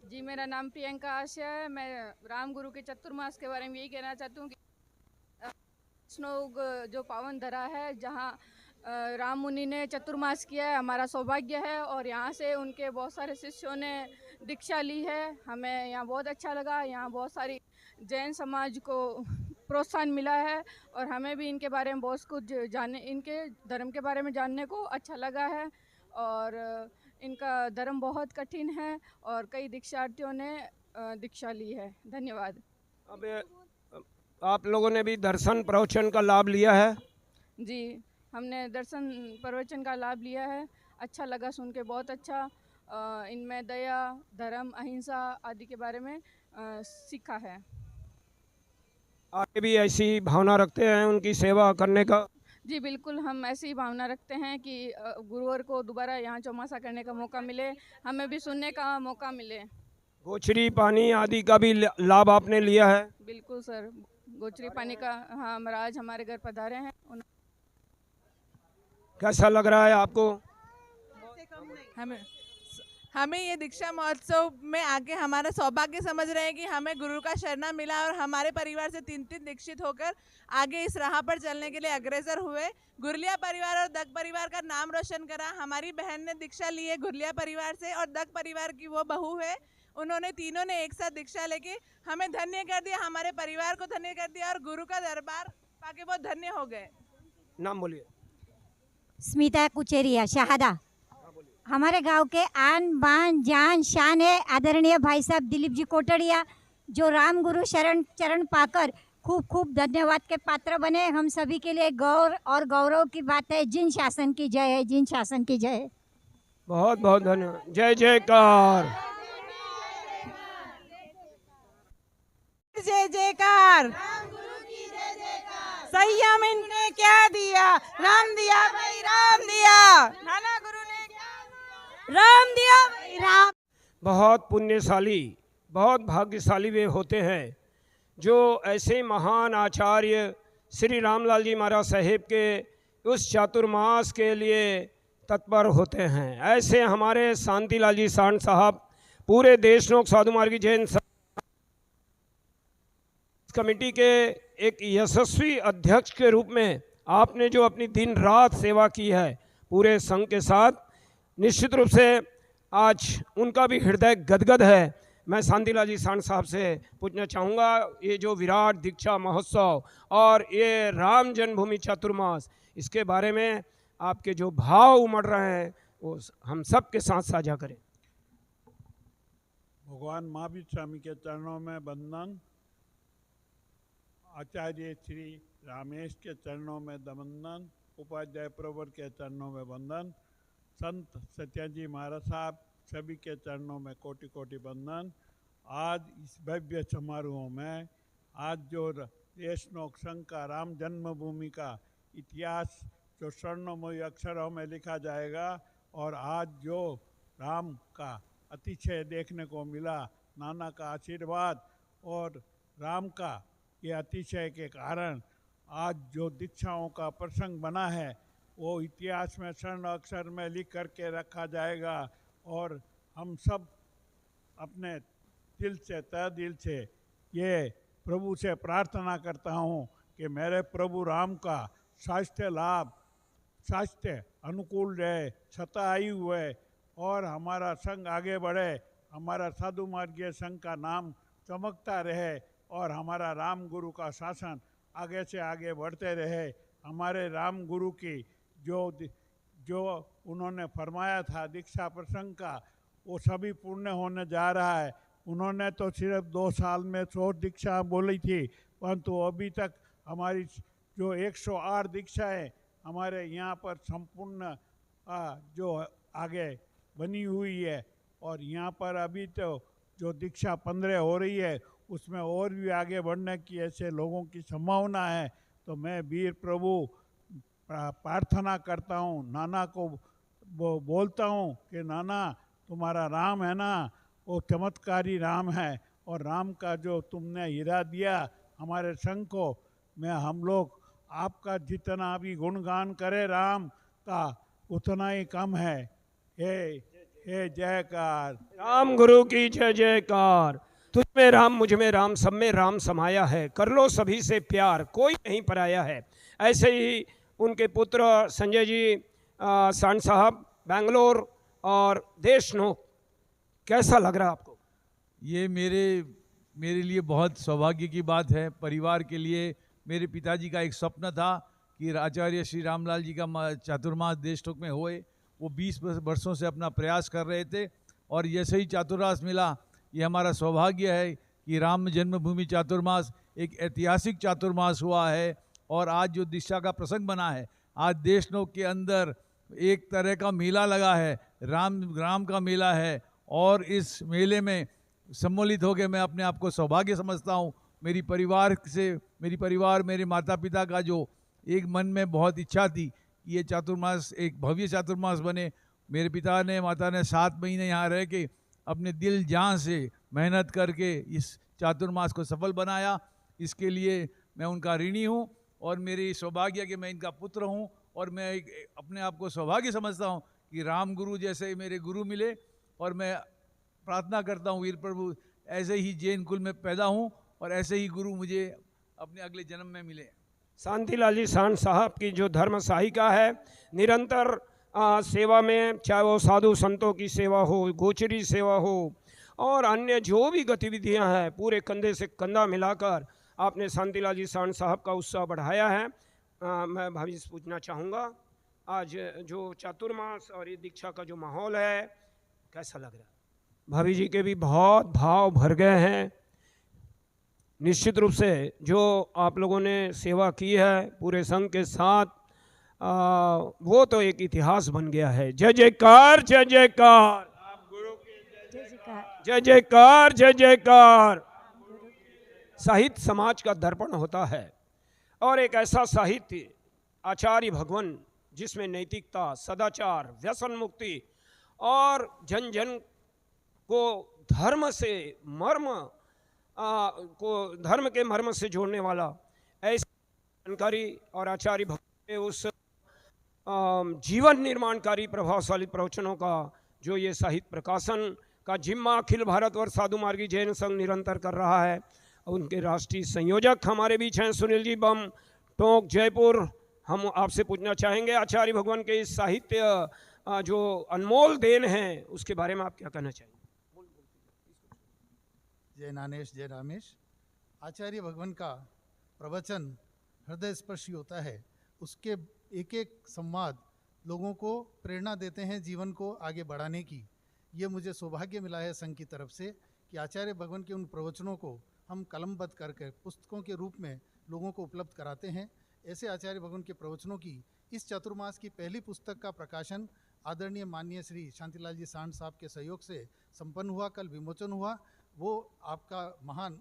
जी, मेरा नाम प्रियंका आशा है। मैं राम गुरु के चतुर्मास के बारे में यही कहना चाहती हूँ कि देशनोक जो पावन धरा है, जहाँ राम मुनि ने चतुर्मास किया है, हमारा सौभाग्य है और यहाँ से उनके बहुत सारे शिष्यों ने दीक्षा ली है। हमें यहाँ बहुत अच्छा लगा। यहाँ बहुत सारी जैन समाज को प्रोत्साहन मिला है और हमें भी इनके बारे में बहुत कुछ जाने, इनके धर्म के बारे में जानने को अच्छा लगा है। और इनका धर्म बहुत कठिन है और कई दीक्षार्थियों ने दीक्षा ली है। धन्यवाद। अब आप लोगों ने भी दर्शन प्रवचन का लाभ लिया है? जी, हमने दर्शन प्रवचन का लाभ लिया है। अच्छा लगा सुन के, बहुत अच्छा। इनमें दया, धर्म, अहिंसा आदि के बारे में सीखा है। आगे भी ऐसी भावना रखते हैं उनकी सेवा करने का? जी बिल्कुल, हम ऐसी भावना रखते हैं कि गुरुवार को दोबारा यहाँ चौमासा करने का मौका मिले, हमें भी सुनने का मौका मिले। गोचरी पानी आदि का भी लाभ आपने लिया है? बिल्कुल सर, गोचरी पानी का, हाँ, महाराज हमारे घर पधारे हैं। कैसा लग रहा है आपको? हमें ये दीक्षा महोत्सव में आके हमारा सौभाग्य समझ रहे हैं कि हमें गुरु का शरणा मिला और हमारे परिवार से 3 दीक्षित होकर आगे इस राह पर चलने के लिए अग्रसर हुए। गुरलिया परिवार और दग परिवार का नाम रोशन करा। हमारी बहन ने दीक्षा ली है गुरलिया परिवार से और दग परिवार की वो बहू है, उन्होंने तीनों ने एक साथ दीक्षा लेके हमें धन्य कर दिया, हमारे परिवार को धन्य कर दिया और गुरु का दरबार पाके वो धन्य हो गए। नाम बोलिए। स्मिता कुचेरिया, शहादा। हमारे गांव के आन बान जान शान है आदरणीय भाई साहब दिलीप जी कोटड़िया, जो राम गुरु चरण पाकर खूब खूब धन्यवाद के पात्र बने। हम सभी के लिए गौर और गौरव की बात है। जिन शासन की जय है, जिन शासन की जय है। बहुत बहुत धन्यवाद। जय जयकार। जय जयकार। संयम इनने क्या दिया, राम दिया भाई राम दिया, नाना गुरु ने राम दिया भाई राम। बहुत पुण्यशाली, बहुत भाग्यशाली वे होते हैं जो ऐसे महान आचार्य श्री रामलाल जी महाराज साहेब के उस चातुर्मास के लिए तत्पर होते हैं। ऐसे हमारे शांतिलाल जी सांड साहब पूरे देशनोक साधु मार्गी जैन कमेटी के एक यशस्वी अध्यक्ष के रूप में आपने जो अपनी दिन रात सेवा की है पूरे संघ के साथ, निश्चित रूप से आज उनका भी हृदय गदगद है। मैं शांतिलाल जी सांड साहब से पूछना चाहूँगा, ये जो विराट दीक्षा महोत्सव और ये राम जन्मभूमि चातुर्मास, इसके बारे में आपके जो भाव उमड़ रहे हैं वो हम सब के साथ साझा करें। भगवान महावीर स्वामी के चरणों में वंदन, आचार्य श्री रामेश के चरणों में वंदन, उपाध्याय प्रवर के चरणों में वंदन, संत सत्याजी महाराज साहब सभी के चरणों में कोटि कोटि वंदन। आज इस भव्य समारोह में आज जो देशनोक संघ का राम जन्मभूमि का इतिहास जो स्वर्णमयी अक्षरों में लिखा जाएगा और आज जो राम का अतिशय देखने को मिला, नाना का आशीर्वाद और राम का ये अतिशय के कारण आज जो दीक्षाओं का प्रसंग बना है वो इतिहास में स्वर्ण अक्षर में लिख करके रखा जाएगा। और हम सब अपने दिल से, तहे दिल से ये प्रभु से प्रार्थना करता हूँ कि मेरे प्रभु राम का स्वास्थ्य लाभ, स्वास्थ्य अनुकूल रहे, शतायु हुए और हमारा संघ आगे बढ़े, हमारा साधु मार्गीय संघ का नाम चमकता रहे और हमारा राम गुरु का शासन आगे से आगे बढ़ते रहे। हमारे राम गुरु की जो उन्होंने फरमाया था दीक्षा प्रसंग का, वो सभी पूर्ण होने जा रहा है। उन्होंने तो सिर्फ 2 साल में 100 दीक्षा बोली थी, परंतु अभी तक हमारी जो 108 दीक्षाएँ हमारे यहाँ पर संपूर्ण जो आगे बनी हुई है, और यहाँ पर अभी तो जो दीक्षा 15 हो रही है उसमें और भी आगे बढ़ने की ऐसे लोगों की संभावना है। तो मैं वीर प्रभु प्रार्थना करता हूँ, नाना को बोलता हूँ कि नाना तुम्हारा राम है ना, वो चमत्कारी राम है, और राम का जो तुमने हीरा दिया हमारे संघ को, मैं हम लोग आपका जितना भी गुणगान करे राम का उतना ही कम है। हे जयकार। राम गुरु की जय जयकार। तुझ में राम, मुझ में राम, सब में राम समाया है, कर लो सभी से प्यार, कोई नहीं पराया है। ऐसे ही उनके पुत्र संजय जी सांड साहब बेंगलोर और देशनोक, कैसा लग रहा आपको? ये मेरे लिए बहुत सौभाग्य की बात है। परिवार के लिए मेरे पिताजी का एक स्वप्न था कि आचार्य श्री रामलाल जी का चातुर्मास देशनोक में होए। वो 20 वर्षों से अपना प्रयास कर रहे थे, और जैसे ही चातुर्मास मिला, ये हमारा सौभाग्य है कि राम जन्मभूमि चातुर्मास एक ऐतिहासिक चातुर्मास हुआ है। और आज जो दीक्षा का प्रसंग बना है, आज देशनोक के अंदर एक तरह का मेला लगा है, राम का मेला है, और इस मेले में सम्मिलित होकर मैं अपने आप को सौभाग्य समझता हूँ। मेरे परिवार मेरे माता पिता का जो एक मन में बहुत इच्छा थी कि ये चातुर्मास एक भव्य चातुर्मास बने, मेरे पिता ने माता ने 7 महीने यहाँ रह के अपने दिल जान से मेहनत करके इस चातुर्मास को सफल बनाया। इसके लिए मैं उनका ऋणी हूँ, और मेरी सौभाग्य कि मैं इनका पुत्र हूँ, और मैं अपने आप को सौभाग्य समझता हूँ कि राम गुरु जैसे मेरे गुरु मिले। और मैं प्रार्थना करता हूँ वीर प्रभु ऐसे ही जैन कुल में पैदा हूँ, और ऐसे ही गुरु मुझे अपने अगले जन्म में मिले। शांतिलाल जी सांड साहब की जो धर्म सहायिका है, निरंतर सेवा में, चाहे वो साधु संतों की सेवा हो, गोचरी सेवा हो, और अन्य जो भी गतिविधियां हैं, पूरे कंधे से कंधा मिलाकर आपने शांतिलाल जी सांड साहब का उत्साह बढ़ाया है। मैं भाभी से पूछना चाहूँगा, आज जो चातुर्मास और ये दीक्षा का जो माहौल है, कैसा लग रहा है? भाभी जी के भी बहुत भाव भर गए हैं। निश्चित रूप से जो आप लोगों ने सेवा की है पूरे संघ के साथ, वो तो एक इतिहास बन गया है। जय जयकार, जय जयकार, जय जयकार, जय जयकार। साहित्य समाज का दर्पण होता है, और एक ऐसा साहित्य आचार्य भगवान जिसमें नैतिकता, सदाचार, व्यसन मुक्ति और जन जन को धर्म से धर्म के मर्म से जोड़ने वाला ऐसी जानकारी, और आचार्य भगवान के उस जीवन निर्माणकारी प्रभावशाली प्रवचनों का जो ये साहित्य प्रकाशन का जिम्मा अखिल भारतवर्ष साधु मार्गी जैन संघ निरंतर कर रहा है। उनके राष्ट्रीय संयोजक हमारे बीच हैं सुनील जी बम, टोंक, जयपुर। हम आपसे पूछना चाहेंगे आचार्य भगवान के इस साहित्य जो अनमोल देन है, उसके बारे में आप क्या कहना चाहेंगे? जय नानेश, जय रामेश। आचार्य भगवान का प्रवचन हृदय स्पर्शी होता है। उसके एक एक संवाद लोगों को प्रेरणा देते हैं जीवन को आगे बढ़ाने की। ये मुझे सौभाग्य मिला है संघ की तरफ से कि आचार्य भगवान के उन प्रवचनों को हम कलमबद्ध करके पुस्तकों के रूप में लोगों को उपलब्ध कराते हैं। ऐसे आचार्य भगवान के प्रवचनों की इस चातुर्मास की पहली पुस्तक का प्रकाशन आदरणीय माननीय श्री शांतिलाल जी सांड साहब के सहयोग से संपन्न हुआ, कल विमोचन हुआ। वो आपका महान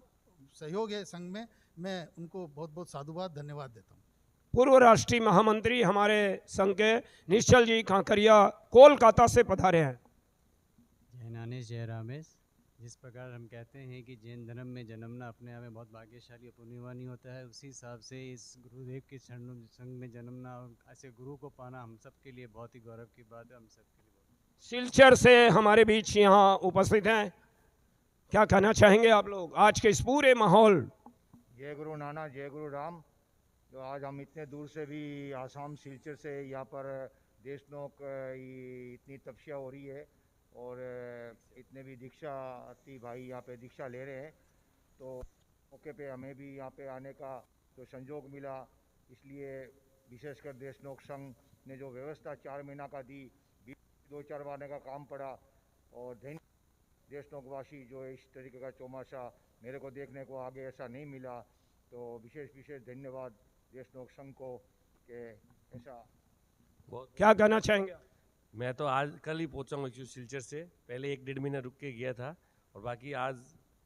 सहयोग है संघ में, मैं उनको बहुत बहुत साधुवाद, धन्यवाद देता हूँ। पूर्व राष्ट्रीय महामंत्री हमारे संघ के निश्चल जी कांकरिया कोलकाता से पधारे हैं। जय नानेश, जय रामेश। जिस प्रकार हम कहते हैं कि जैन धर्म में जन्मना अपने आप में बहुत भाग्यशाली और पुण्यवानी होता है, उसी हिसाब से इस गुरुदेव के चरणों संघ में जन्मना और ऐसे गुरु को पाना हम सब के लिए बहुत ही गौरव की बात है। हम सब के लिए सिलचर से हमारे बीच यहाँ उपस्थित हैं, क्या कहना चाहेंगे आप लोग आज के इस पूरे माहौल? जय गुरु नानक, जय गुरु राम। तो आज हम इतने दूर से भी आसाम सिलचर से यहाँ पर देशनोक इतनी तपस्या हो रही है, और इतने भी दीक्षार्थी भाई यहाँ पे दीक्षा ले रहे हैं, तो मौके पे हमें भी यहाँ पे आने का तो संजोग मिला। इसलिए विशेषकर देशनोक संघ ने जो व्यवस्था 4 महीना का दी, 2-4 महीने का काम पड़ा। और धन्य देशनोकवासी जो इस तरीके का चौमासा मेरे को देखने को आगे ऐसा नहीं मिला, तो विशेष धन्यवाद देशनोक संघ को कि ऐसा। क्या कहना चाहेंगे? मैं तो आज कल ही पहुंचा हूँ सिलचर से, पहले 1-1.5 महीना रुक के गया था। और बाकी आज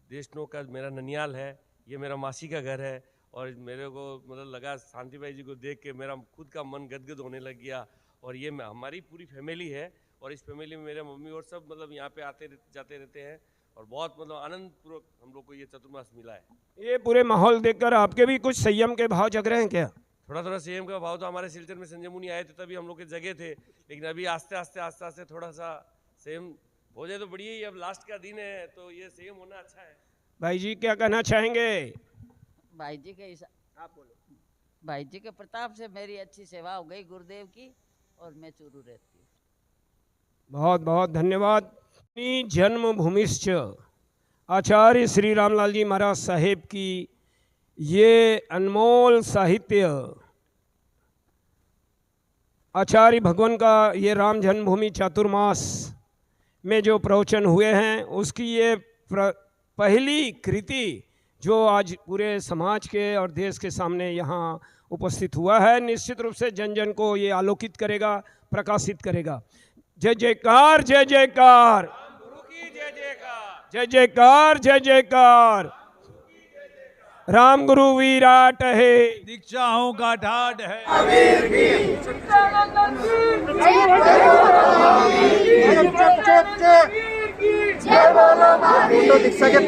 देशनोक का मेरा ननियाल है, ये मेरा मासी का घर है। और मेरे को मतलब लगा शांति भाई जी को देख के मेरा खुद का मन गदगद होने लग गया। और ये हमारी पूरी फैमिली है, और इस फैमिली में मेरे मम्मी और सब मतलब यहाँ पे आते जाते रहते हैं। और बहुत मतलब आनंदपूर्वक हम लोग को ये चतुर्मास मिला है। ये पूरे माहौल देखकर आपके भी कुछ संयम के भाव जग रहे हैं क्या? थोड़ा संयम का भाव तो हमारे सिलचर में संजय मुनि आए थे तभी हम लोग के जगह थे, लेकिन अभी आस्ते आस्ते थोड़ा सा संयम हो जाए तो बढ़िया ही। अब लास्ट का दिन है तो ये संयम होना अच्छा है। भाई जी क्या कहना चाहेंगे? भाई जी के आप बोलो। भाई जी के प्रताप से मेरी अच्छी सेवा हो गई गुरुदेव की, और मैं चूरू रहती हूँ। बहुत बहुत धन्यवाद। जन्मभूमिश्च आचार्य श्री रामलाल जी महाराज साहेब की ये अनमोल साहित्य, आचार्य भगवान का ये राम जन्मभूमि चातुर्मास में जो प्रवचन हुए हैं, उसकी ये पहली कृति जो आज पूरे समाज के और देश के सामने यहाँ उपस्थित हुआ है, निश्चित रूप से जन जन को ये आलोकित करेगा, प्रकाशित करेगा। जय जयकार, जय जयकार, जय जयकार, जय जयकार। राम गुरु विराट है, दीक्षाओं का ठाठ है। दीक्षा के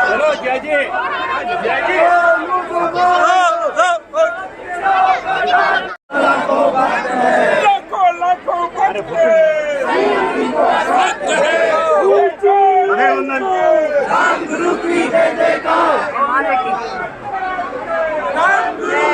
चलो जय जी, जय जी। राम गुरु की जय जयकार। राम गुरु की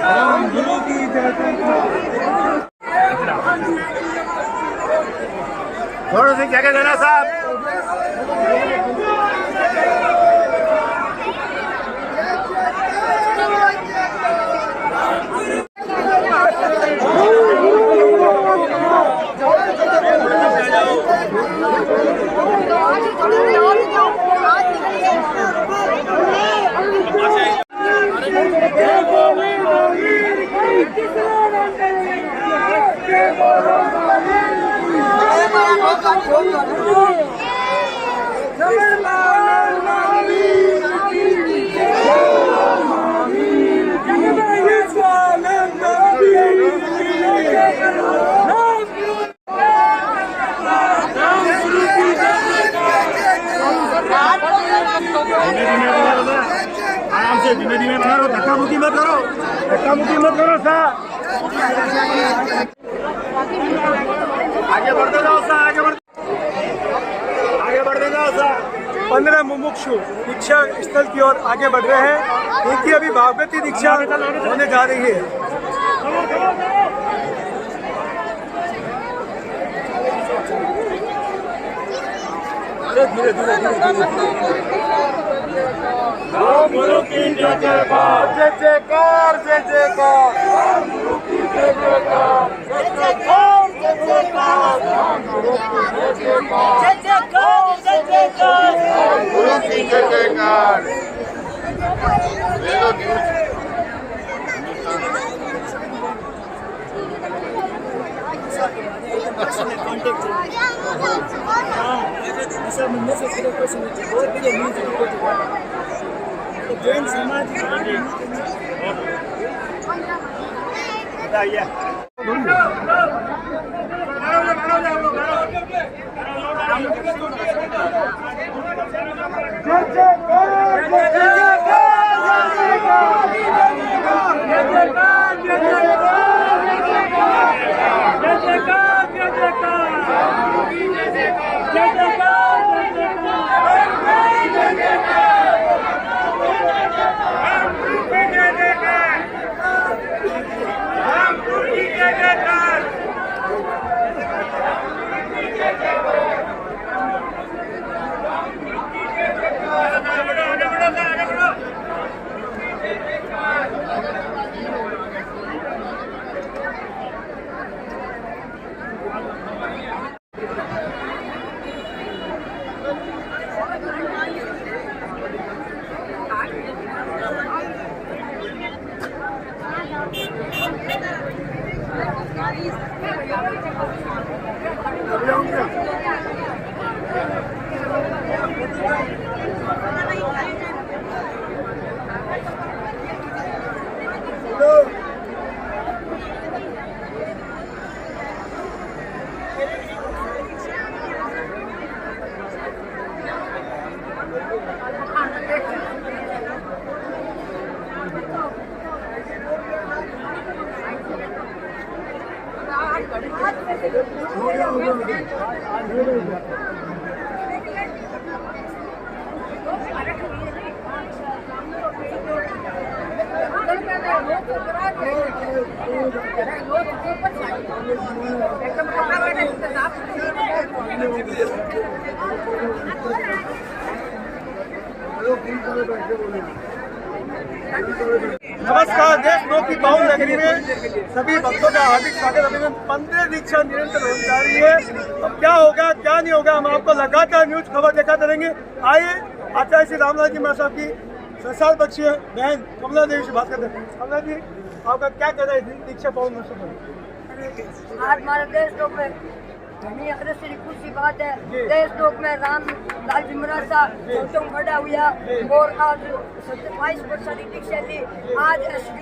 राम गुरु की थोड़ा सी जगह देना साहब। आराम से धीमे धीमे बना लो, धक्का मुक्की मत करो, धक्का मुक्की मत करो साहब। आगे बढ़ते जाओ साहब, आगे बढ़ते जाओ साहब। 15 मुमुक्षु दीक्षा स्थल की ओर आगे बढ़ रहे हैं। इनकी अभी भागवती दीक्षा होने जा रही है। धीरे धीरे राम गुरु की जय जयकार, जय जयकार, जय जयकार। राम गुरु की जय जयकार, जय जयकार, जय जयकार। राम गुरु की जय जयकार, जय जयकार, जय जयकार। राम गुरु की जय जयकार। जय जयकार, जय जयकार। नमस्कार। देश नौ की पावन नगरी में सभी भक्तों का हार्दिक स्वागत। अभिनंदन। 15 दीक्षा निरंतर होती जा रही है। अब क्या होगा क्या नहीं होगा, हम आपको लगातार न्यूज खबर दिखाते रहेंगे। आइए आचार्य श्री रामलाल जी महाराज साहब की संसार बख्शी बहन कमला देवी से बात करते हैं। कमला जी, आपका क्या कहना है दीक्षा पावन महोत्सव पर? आज हमारे देश लोग में घनी अग्रसर खुशी बात है। देश लोग में राम लाल जी महाराज साहब बड़ा हुआ और आज 27 की दीक्षा ली। आज असली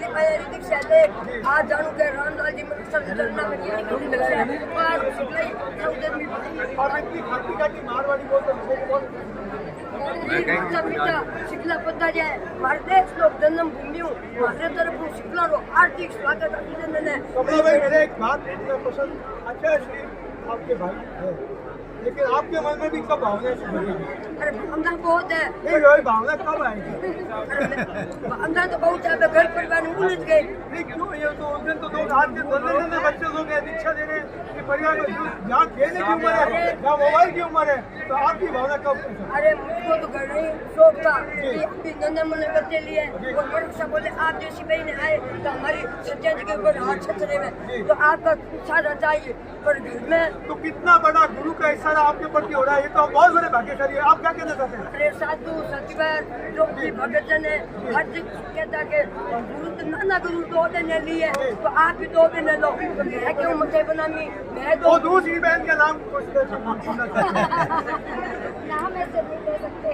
दीक्षा ले आज जानू के राम लाल जी महाराज चलना में मारवाड़ी शिकला पता जाए हमारे देश लोग जन्म भूमि हमारे तरफ शिकला रो आर्थिक स्वागत अभिनंदन है। मेरे एक बात पसंद अच्छा आपके भाई है, लेकिन आपके मन में भी कब भावना से भरेगी? अरे भावना बहुत है। नहीं वही भावना कब आएगी? भावना तो बहुत है। घर परिवार में उलझ गए। नहीं क्यों? ये तो उस दिन तो दो आज के नन्हे बच्चे लोग हैं दीक्षा दे रहे हैं कि परिवार में यहाँ खेलने की उम्र है, यहाँ मोबाइल की उम्र है, तो आपकी भावना कब? अरे मुझको तो घर नहीं शौक था कि अपनी नन्हे मुन्ने बच्चे लिए और बड़े साहब बोले आप जैसी बहन आए तो हमारी सच्चा जी के ऊपर हाथ छतरे में तो आपका साथ चाहिए। पर घर में तो कितना बड़ा गुरु का इशारा आपके प्रति हो रहा है, ये तो बहुत बड़े भाग्यशाली है। आप क्या कहना चाहते हैं? अरे साधु सचिवर जो भी भगतजन है हर चीज कहता है गुरु तो नाना गुरु 2 दिन लिए तो आप भी 2 दिन लो। तो मैं क्यों मुझे बनानी? मैं तो दूसरी बहन का नाम नाम ऐसे नहीं ले सकते।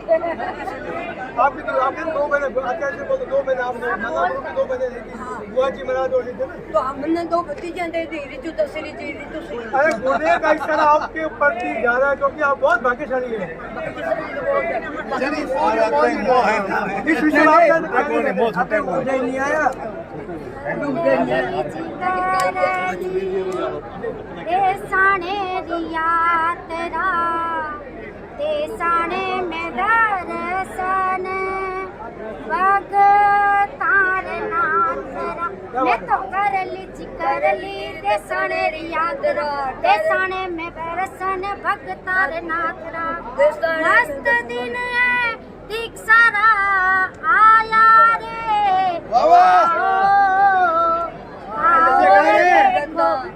आपकी तो आपने 2 महीने आचार्य से बोलो 2 महीने आपने नाना गुरु की 2 महीने लेगी बुआ जी महाराज और लेते ना, तो हमने 2 भतीजे दे दी ऋतु दशरी जी ऋतु श्री। अरे गुरुदेव का इस तरह आपके प्रति जा रहा है क्योंकि आप बहुत भाग्यशाली है। इस विषय में नहीं आया देसाने दिया तेरा देसाने में दर्शन बग तार नाम तेरा मैं तो कर ली देसाने याद देसाने में दर्शन भग तार नाथरा मस्त दिन है दीक्षारा आया रे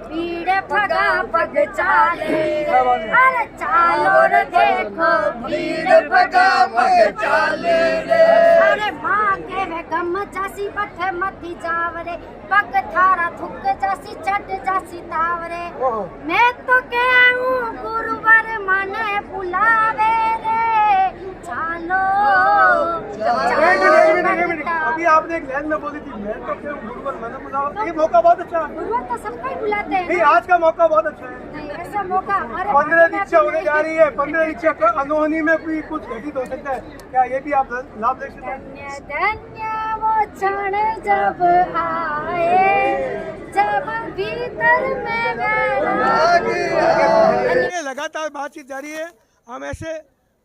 भीड़ भगा पग चाले अरे चालो रे देखो भीड़ भगा पग चाले रे अरे माँ के वे गम जासी पथ मती जावरे पग थारा थुक जासी चढ़ जासी तावरे मैं तो कहूँ गुरुवर माने बुलावे रे चालो। अभी आपने एक लाइन में बोली थी मैं तो कहूँ गुरुवर माने बुलाओ। ये मौका बहुत अच्छा है। गुरुवर तो सबको ही बुलाते हैं। नहीं आज का मौका बहुत अच्छा है। नहीं ऐसा मौका 15 दीक्षा होने जा रही है। 15 दीक्षा अनहोनी में भी कुछ घटित हो सकता है, क्या ये भी आप लाभ ले सकते हैं? धन्य वो क्षण जब आए जब भीतर में लगातार बातचीत जारी है। हम ऐसे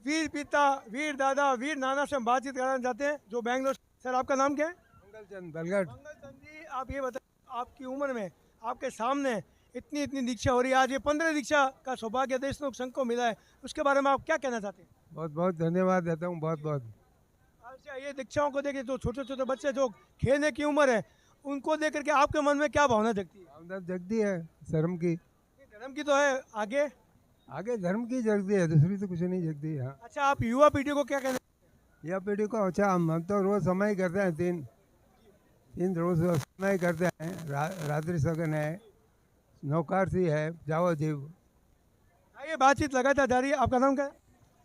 वीर पिता वीर दादा वीर नाना से हम बातचीत कराना चाहते हैं जो बैंगलोर। सर आपका नाम क्या है? मंगलचंद बलगढ़। मंगलचंद जी, आप ये बताइए आपकी उम्र में आपके सामने इतनी दीक्षा हो रही है। आज ये 15 दीक्षा का सौभाग्य देश लोक संघ को मिला है, उसके बारे में आप क्या कहना चाहते हैं? बहुत बहुत धन्यवाद देता हूँ, बहुत बहुत। अच्छा, ये दीक्षाओं को देखे जो छोटे छोटे बच्चे जो खेलने की उम्र है उनको देख करके आपके मन में क्या भावना जगती है? भावना जगती है धर्म की। धर्म की तो है, आगे धर्म की जगती है, दूसरी तो कुछ नहीं जगती है। अच्छा, आप युवा पीढ़ी को क्या कहना? युवा पीढ़ी को अच्छा हम तो रोज समय करते हैं, तीन रोज समय करते हैं। रात्रि सगन है, नौकारसी है, जाओ जीव। ये बातचीत लगातार जारी है। आपका नाम क्या है?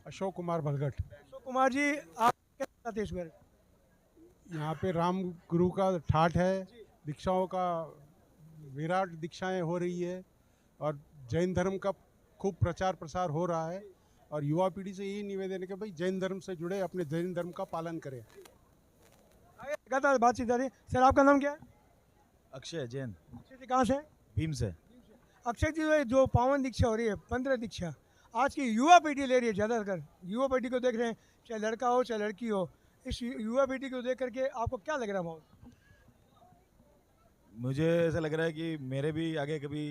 अशोक कुमार बलगढ़। अशोक कुमार जी, आप क्या कहते हैं इस बारे? यहाँ पे राम गुरु का ठाठ है, दीक्षाओं का विराट दीक्षाएं हो रही है और जैन धर्म का खूब प्रचार प्रसार हो रहा है और युवा पीढ़ी से यही निवेदन है कि भाई जैन धर्म से जुड़े, अपने जैन धर्म का पालन करें। लगातार बातचीत जारी है। सर आपका नाम क्या है? अक्षय जैन। अक्षय जी कहाँ से? भीम से। अक्षय जी, जो पावन दीक्षा हो रही है 15 दीक्षा, आज की युवा पीढ़ी ले रही है ज़्यादातर, युवा पीढ़ी को देख रहे हैं, चाहे लड़का हो चाहे लड़की हो, इस युवा पीढ़ी को देख करके आपको क्या लग रहा है माहौल? मुझे ऐसा लग रहा है कि मेरे भी आगे कभी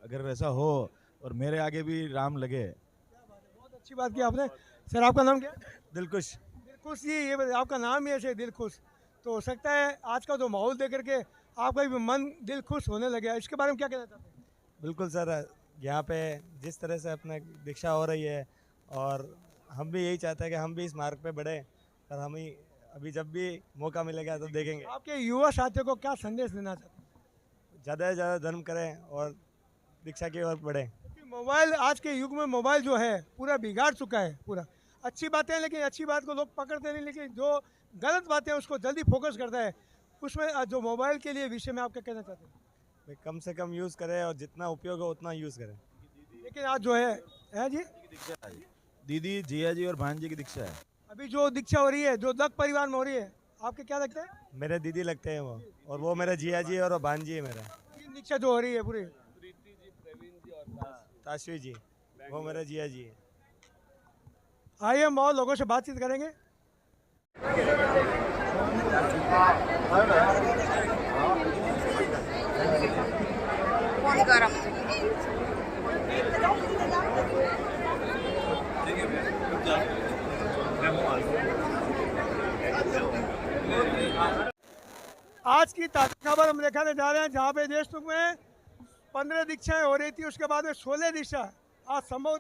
अगर वैसा हो और मेरे आगे भी राम लगे। बहुत अच्छी बात की आपने। सर आपका नाम क्या है? दिलकुश। दिलखुश जी, ये आपका नाम ही ऐसे दिलखुश, तो हो सकता है आज का जो माहौल देख करके आपका भी मन दिल खुश होने लगा, इसके बारे में क्या कहना चाहते हैं? बिल्कुल सर, यहाँ पे जिस तरह से अपना दीक्षा हो रही है और हम भी यही चाहते हैं कि हम भी इस मार्ग पे बढ़े, और हम ही अभी जब भी मौका मिलेगा तो देखेंगे। आपके युवा साथियों को क्या संदेश देना चाहते हैं? ज़्यादा से ज़्यादा धर्म करें और दीक्षा की ओर बढ़ें। मोबाइल, आज के युग में मोबाइल जो है पूरा बिगाड़ चुका है पूरा। अच्छी बातें हैं लेकिन अच्छी बात को लोग पकड़ते नहीं, लेकिन जो गलत बातें हैं उसको जल्दी फोकस करता है। उसमें जो मोबाइल के लिए विषय में आप क्या कहना चाहते हैं? कम से कम यूज़ करें और जितना उपयोग हो उतना यूज़ करें। लेकिन आज जो है जी, दीदी, जिया जी और भांजी की दीक्षा है। अभी जो दीक्षा हो रही है, जो दत्त परिवार में हो रही है, आपके क्या लगता है? मेरे दीदी लगते हैं वो, और वो मेरे जिया जी और भांजी है मेरा। दीक्षा जो हो रही है पूरी, ताशवी जी, वो मेरे जिया जी है। आइए हम और लोगों से बातचीत करेंगे। आज की ताज़ा खबर हम दिखाने जा रहे हैं, जहाँ पे देशमुख में 15 दीक्षाएं हो रही थी, उसके बाद में 16 दीक्षा आज संभव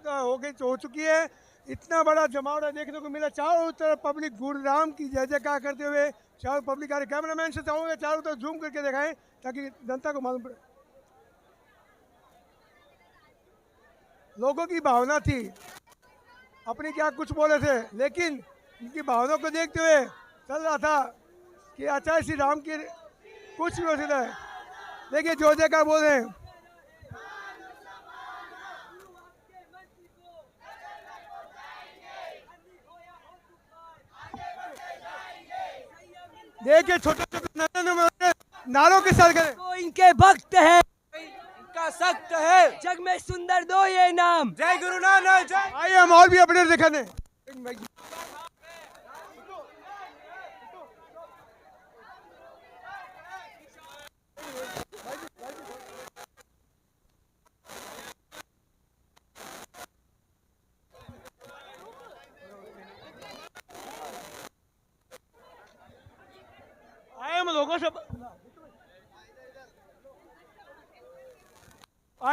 हो चुकी है। इतना बड़ा जमावड़ा देखने को मिला, चारों तरफ पब्लिक गुरुराम की जय जयकार करते हुए, चारों पब्लिक आ रही। कैमरामैन से चाहूँगा चारों तरफ जूम करके दिखाएं ताकि जनता को मालूम पड़े। लोगों की भावना थी, अपनी क्या कुछ बोले थे, लेकिन इनकी भावनाओं को देखते हुए चल रहा था कि आचार्य श्री राम की कुछ भी हो सकता है। देखिए जो जयकार बोल रहे हैं। देखिए छोटे छोटे नारों के साथ करें। तो इनके भक्त है, इनका सख्त है, जग में सुंदर दो ये नाम, जय गुरु नानक जय। आइए हम और भी अपडेट दिखाने।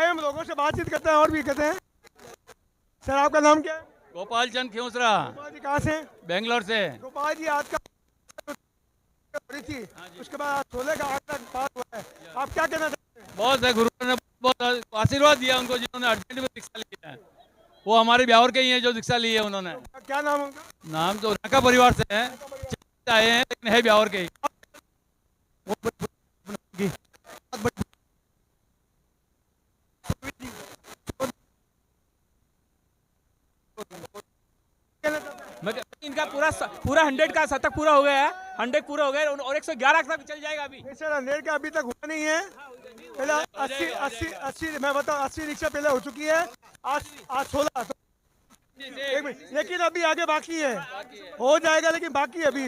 हम लोगों से बातचीत करते हैं और भी कहते हैं। सर आपका नाम क्या है? गोपाल चंद खेसरा। गोपाल जी कहाँ से? बेंगलोर से। गोपाल जी आज का थी, उसके बाद 16 का 8 तक पास हुआ है, आप क्या कहना चाहते हैं? बहुत है, गुरु ने बहुत आशीर्वाद दिया उनको, जिन्होंने अर्जेंट में दीक्षा ली है। वो हमारे ब्यावर के ही हैं जो दीक्षा ली है उन्होंने। क्या नाम उनका? नाम तो नाका परिवार से है, आए हैं लेकिन है ब्यावर के ही। इनका पूरा 100 का शतक पूरा हो गया है, 100 पूरा हो गया और 111 तक चल जाएगा अभी। सर 100 का अभी तक हुआ नहीं है, पहले 80 मैं बताऊँ 80 रिक्शा पहले हो चुकी है, आज 16 लेकिन अभी आगे बाकी है, हो जाएगा लेकिन बाकी है अभी।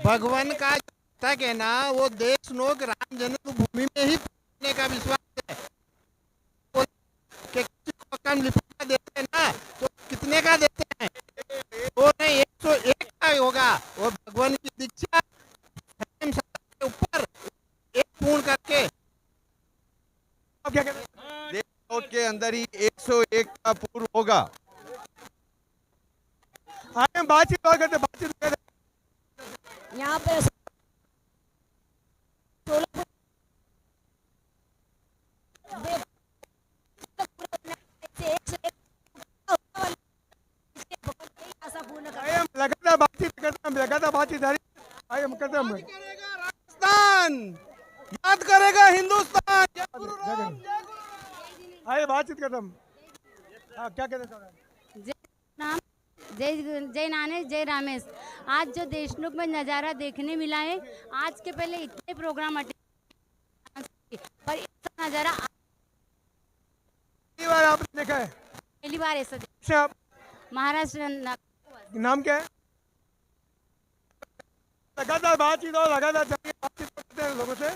भगवान का तक है ना, वो देश नोक राम जन्मभूमि में ही पहुंचने का विश्वास है। किसी को कम लिफाफा देते हैं ना तो कितने का देते हैं, वो नहीं 101 का होगा। वो भगवान की दीक्षा के ऊपर एक पूर्ण करके देश के अंदर ही 101 का पूर्व होगा। बातचीत और करते बातचीत यहाँ पे लगातार बातचीत करते हैं, लगातार बातचीत जारी हम करते हैं। राजस्थान याद करेगा हिंदुस्तान। आइए बातचीत करते हम। क्या कहना चाह रहे हैं? जय नानेश जय रामेश। आज जो देशमुख में नज़ारा देखने मिला है, आज के पहले इतने प्रोग्राम अटेंड पर ऐसा नज़ारा पहली बार आपने देखा है? पहली बार ऐसा से आप महाराष्ट्र नाम क्या है? लगातार बातचीत और लगातार बातचीत करते हैं लोगों से।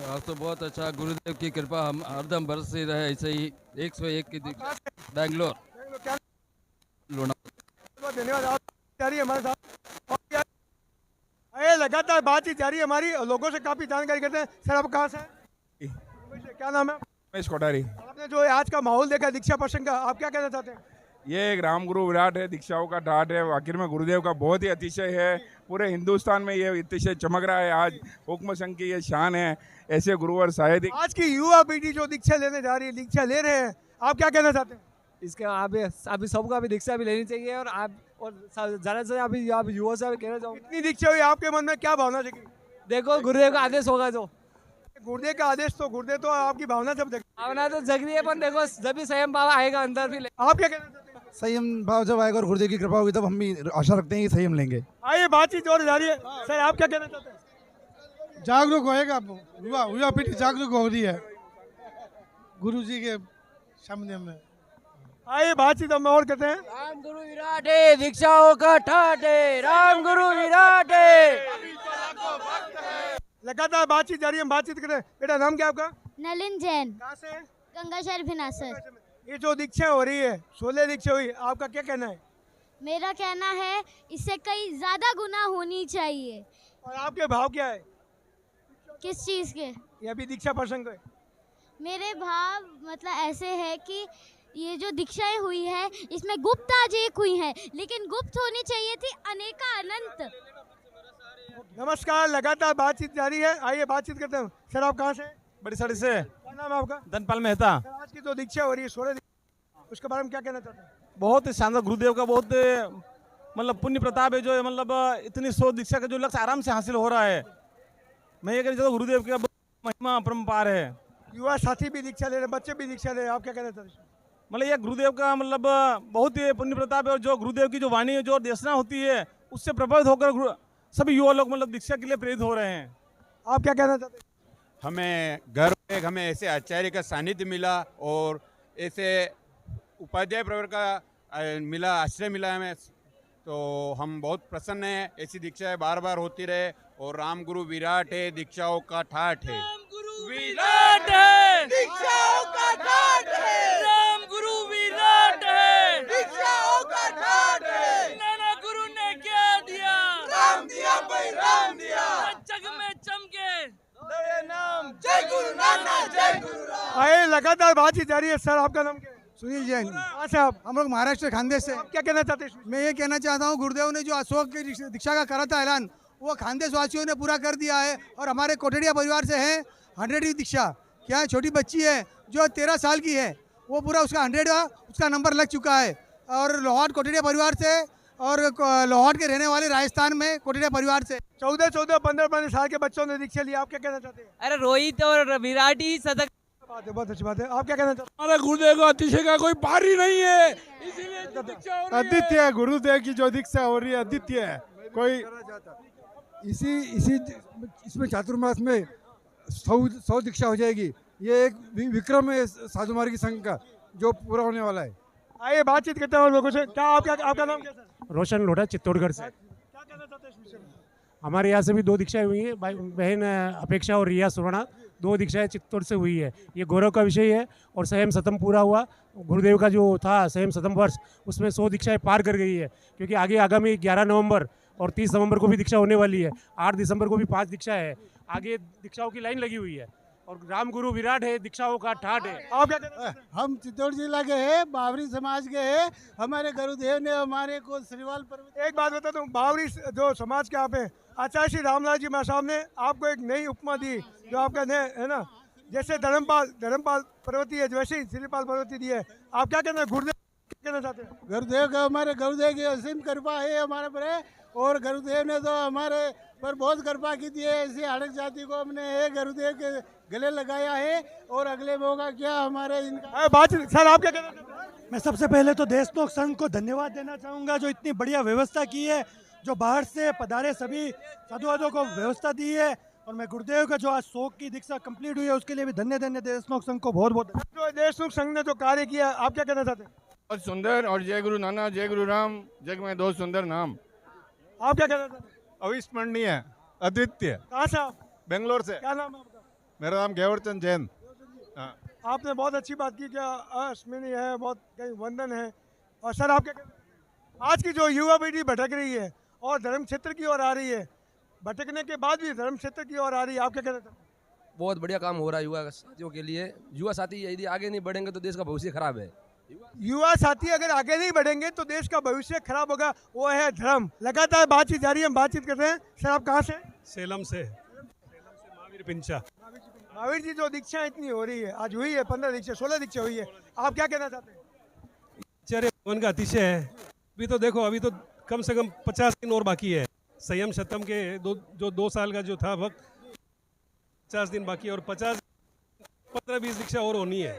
आज तो बहुत अच्छा, गुरुदेव की कृपा हम हरदम बरसती रहे ऐसे ही। 101 की बैंगलोर लोनावला। धन्यवाद। आप जारी है हमारे साथ और ये लगातार बातचीत जारी है हमारी और लोगों से काफी जानकारी करते हैं। सर आप कहाँ से हैं? क्या नाम है? रमेश कोठारी। आपने जो आज का माहौल देखा दीक्षा प्रसंग का, आप क्या कहना चाहते हैं? ये एक रामगुरु विराट है, दीक्षाओं का ठाट है। आखिर में गुरुदेव का बहुत ही अतिशय है। पूरे हिंदुस्तान में ये अतिशय चमक रहा है। आज हुक्म संघ की ये शान है। ऐसे गुरुवर शायद ही आज की युवा पीढ़ी जो दीक्षा लेने जा रही है, दीक्षा ले रहे हैं, आप क्या कहना चाहते हैं? इसके अभी सबको अभी दीक्षा भी लेनी चाहिए और आप और ज़्यादा से अभी आप युवा से कहना चाहूँगा। कितनी दीक्षा हुई आपके मन में, क्या भावना जगी? देखो गुरुदेव का आदेश होगा जो गुरुदेव का आदेश, तो गुरुदेव तो आपकी भावना जब भावना तो जग रही है, पर देखो जब भी संयम भाव आएगा अंदर भी आप क्या कहना चाहते हैं? संयम भाव जब आएगा और गुरुदेव की कृपा होगी तब हम भी आशा रखते हैं कि संयम लेंगे। आइए बातचीत और जारी है। सर आप क्या कहना चाहते हैं? जागरूक होएगा, युवा पीढ़ी जागरूक हो रही है गुरु जी के सामने में। आइए बातचीत हम और करते हैं। राम गुरु विराट है, दीक्षाओं का ठाट है। राम गुरु विराट है। लगातार बातचीत जारी है, हम बातचीत करते हैं। बेटा नाम क्या आपका? नलिन जैन। कहाँ से? गंगा शहर फिनासर। ये जो दीक्षा हो रही है, 16 दीक्षा हुई, आपका क्या कहना है? मेरा कहना है इससे कई ज्यादा गुना होनी चाहिए। और आपके भाव क्या है? किस चीज के? ये अभी दीक्षा प्रसंग है। मेरे भाव मतलब ऐसे है कि ये जो दीक्षाएं हुई है इसमें गुप्त आज एक हुई है, लेकिन गुप्त होनी चाहिए थी अनेका अनंत। नमस्कार, लगातार बातचीत जारी है। आइए बातचीत करते हैं। सर आप कहाँ से? बड़ी साड़ी से। क्या नाम है आपका? धनपाल मेहता। आज की जो दीक्षा हो रही है 16 उसके बारे में क्या कहना चाहते हैं? बहुत ही शानदार, गुरुदेव का बहुत मतलब पुण्य प्रताप है जो मतलब इतनी 100 दीक्षा का जो लक्ष्य आराम से हासिल हो रहा है। मैं ये कहना चाहता हूँ गुरुदेव की महिमा अपरंपार है। युवा साथी भी दीक्षा ले रहे हैं, बच्चे भी दीक्षा ले रहे हैं, आप क्या कहना चाहते हैं? मतलब ये गुरुदेव का मतलब बहुत ही पुण्य प्रताप है और जो गुरुदेव की जो वाणी जो देशना होती है उससे प्रभावित होकर सभी युवा लोग मतलब दीक्षा के लिए प्रेरित हो रहे हैं। आप क्या कहना चाहते हैं? हमें गर्व है, हमें ऐसे आचार्य का सानिध्य मिला और ऐसे उपाध्याय प्रवर का मिला, आश्रय मिला हमें, तो हम बहुत प्रसन्न हैं। ऐसी दीक्षाएं बार बार होती रहे और राम गुरु विराट है, दीक्षाओं का ठाठ है। विराट है, दीक्षाओं का ठाट है। राम गुरु विराट है, दीक्षाओं का ठाट है। नाना गुरु ने क्या दिया? राम दिया भाई, राम दिया। जग में चमके नए नाम, जय गुरु नानक, जय गुरु राम। आइए लगातार बातचीत जारी है। सर आपका नाम क्या है? सुनील जैन। कहाँ से आप? हम लोग महाराष्ट्र खानदेश से। क्या कहना चाहते हैं? मैं ये कहना चाहता हूँ गुरुदेव ने जो अशोक की दीक्षा का करा था ऐलान, वो खानदेश वासियों ने पूरा कर दिया है। और हमारे कोठड़िया परिवार से है 100वीं दीक्षा। क्या छोटी बच्ची है जो 13 साल की है, वो पूरा उसका 100वां उसका नंबर लग चुका है। और लोहाट कोठड़िया परिवार से और लोहाट के रहने वाले राजस्थान में कोठड़िया परिवार से 14, 15 साल के बच्चों ने दीक्षा ली। आप क्या कहना चाहते हैं? अरे रोहित और विराट ही सदक बात है, बहुत अच्छी बात है। आप क्या कहना चाहते हैं? हमारे गुरुदेव का अतिशय का कोई पार ही नहीं है, इसीलिए आदित्य है गुरुदेव की जो दीक्षा हो रही है, आदित्य है। कोई इसमें चातुर्मास में 100 दीक्षा हो जाएगी। ये एक विक्रम है साधु मार्गी संघ का जो पूरा होने वाला है। आइए बातचीत करते हैं लोगों से। क्या आपका नाम क्या सर? रोशन लोढ़ा, चित्तौड़गढ़ से। क्या कहना चाहते हैं इस विषय में? हमारे यहाँ से भी 2 दीक्षाएं हुई हैं। बहन अपेक्षा और रिया सुवर्णा, 2 दीक्षाएं चित्तौड़ से हुई है। ये गौरव का विषय है और संयम सतम पूरा हुआ। गुरुदेव का जो था संयम सतम वर्ष, उसमें 100 दीक्षाएं पार कर गई है। क्योंकि आगे आगामी 11 नवंबर और 30 नवंबर को भी दीक्षा होने वाली है। 8 दिसंबर को भी 5 दीक्षा है। आगे दीक्षाओं की लाइन लगी हुई है और राम गुरु विराट है, दीक्षाओं का ठाट है। आप क्या कहते हैं? हम चित्तौड़ जिला के हैं, बावरी समाज के हैं। हमारे गुरुदेव ने हमारे को श्रीवाल पर्वत। एक बात बताता हूँ, बावरी जो समाज के आप हैं, आचार्य श्री रामलाल जी महाराज साहब ने आपको एक नई उपमा दी जो आपका है ना, जैसे धर्मपाल पर्वती है वैसे ही श्रीपाल पर्वती दी है। आप क्या कहना है? गुरुदेव क्या कहना चाहते हैं? गुरुदेव का, हमारे गुरुदेव की असीम कृपा है हमारे पर। और गुरुदेव ने तो हमारे पर बहुत कृपा की थी। ऐसी हड़क जाति को हमने गुरुदेव के गले लगाया है और अगले मौका क्या हमारे इनका बात। सर आप क्या कहना चाहते हैं? मैं सबसे पहले तो देशनोक संघ को धन्यवाद देना चाहूँगा जो इतनी बढ़िया व्यवस्था की है, जो बाहर से पधारे सभी साधुवादों को व्यवस्था दी है और मैं गुरुदेव का जो आज शोक की दीक्षा कंप्लीट हुई है उसके लिए भी धन्य धन्य देशनोक संघ को बहुत बहुत जो देशमुख संघ ने जो कार्य किया, आप क्या कहना चाहते हैं? बहुत सुंदर, और जय गुरु नानक, जय गुरु राम, जग में दो सुंदर नाम। आप क्या कहना चाहते हैं? अविस्मरणीय, अद्वितीय। कहाँ से आप? बेंगलोर से। क्या नाम है आपका? मेरा नाम घेवरचंद जैन। आपने बहुत अच्छी बात की, क्या अविस्मरणीय है, बहुत कहीं वंदन है। और सर आप क्या कहते हैं? आज की जो युवा पीढ़ी भटक रही है और धर्म क्षेत्र की ओर आ रही है, भटकने के बाद भी धर्म क्षेत्र की ओर आ रही है, आप क्या कहना चाहते हैं? बहुत बढ़िया काम हो रहा है युवा साथियों के लिए। युवा साथी यदि आगे नहीं बढ़ेंगे तो देश का भविष्य खराब है। युवा साथी अगर आगे नहीं बढ़ेंगे तो देश का भविष्य खराब होगा, वो है धर्म। लगातार बातचीत जारी है, हम बातचीत कर रहे हैं। सर आप कहाँ से? सेलम से महावीर पिंचा। महावीर जी, जो दीक्षा इतनी हो रही है, आज हुई है 15 दीक्षा 16 दीक्षा हुई है, आप क्या कहना चाहते हैं? आचार्य भगवान का अतिशय है। अभी तो देखो, अभी तो कम से कम 50 दिन और बाकी है। संयम शतम के जो 2 साल का जो था वक्त, 50 दिन बाकी है और 15-20 दीक्षा और होनी है।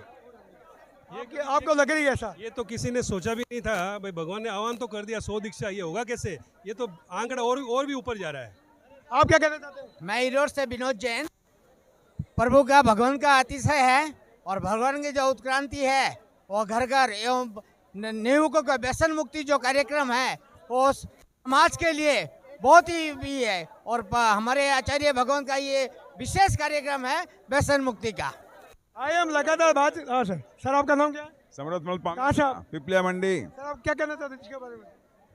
ये आपको लग रही है ऐसा? ये तो किसी ने सोचा भी नहीं था भाई, भगवान ने आह्वान तो कर दिया 100 दीक्षा, ये होगा कैसे? ये तो आंकड़ा और भी ऊपर जा रहा है। आप क्या कहना चाहते हैं? मैं ईरोड से विनोद जैन। प्रभु का भगवान का अतिशय है और भगवान की जो उत्क्रांति है वो घर घर एवं नियुक्तों का व्यसन मुक्ति जो कार्यक्रम है वो समाज के लिए बहुत ही भी है। और हमारे आचार्य भगवान का ये विशेष कार्यक्रम है व्यसन मुक्ति का। आइए हम लगातार बात। हाँ सर, सर आपका नाम क्या है? समरथ कहाँ से आप? पिपलिया मंडी। सर आप क्या कहना चाहते हैं दीक्षा के बारे में?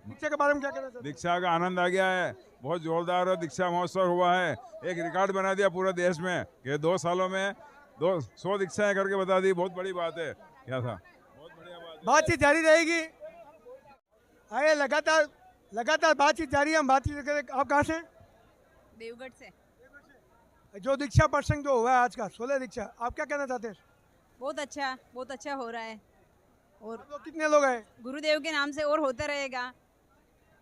दीक्षा के बारे में क्या कहना चाहते हैं? दीक्षा का आनंद आ गया है, बहुत जोरदार दीक्षा महोत्सव हुआ है। एक रिकॉर्ड बना दिया पूरे देश में कि 2 सालों में 100 दीक्षाएं करके बता दी, बहुत बड़ी बात है। क्या था? बातचीत जारी रहेगी। आइए लगातार बातचीत जारी है, हम बातचीत करें। आप कहाँ से? देवगढ़ से। जो दीक्षा प्रसंग जो हुआ है आज का 16 दीक्षा, आप क्या कहना चाहते हैं? बहुत अच्छा हो रहा है। और तो कितने लोग हैं? गुरुदेव के नाम से और होता रहेगा।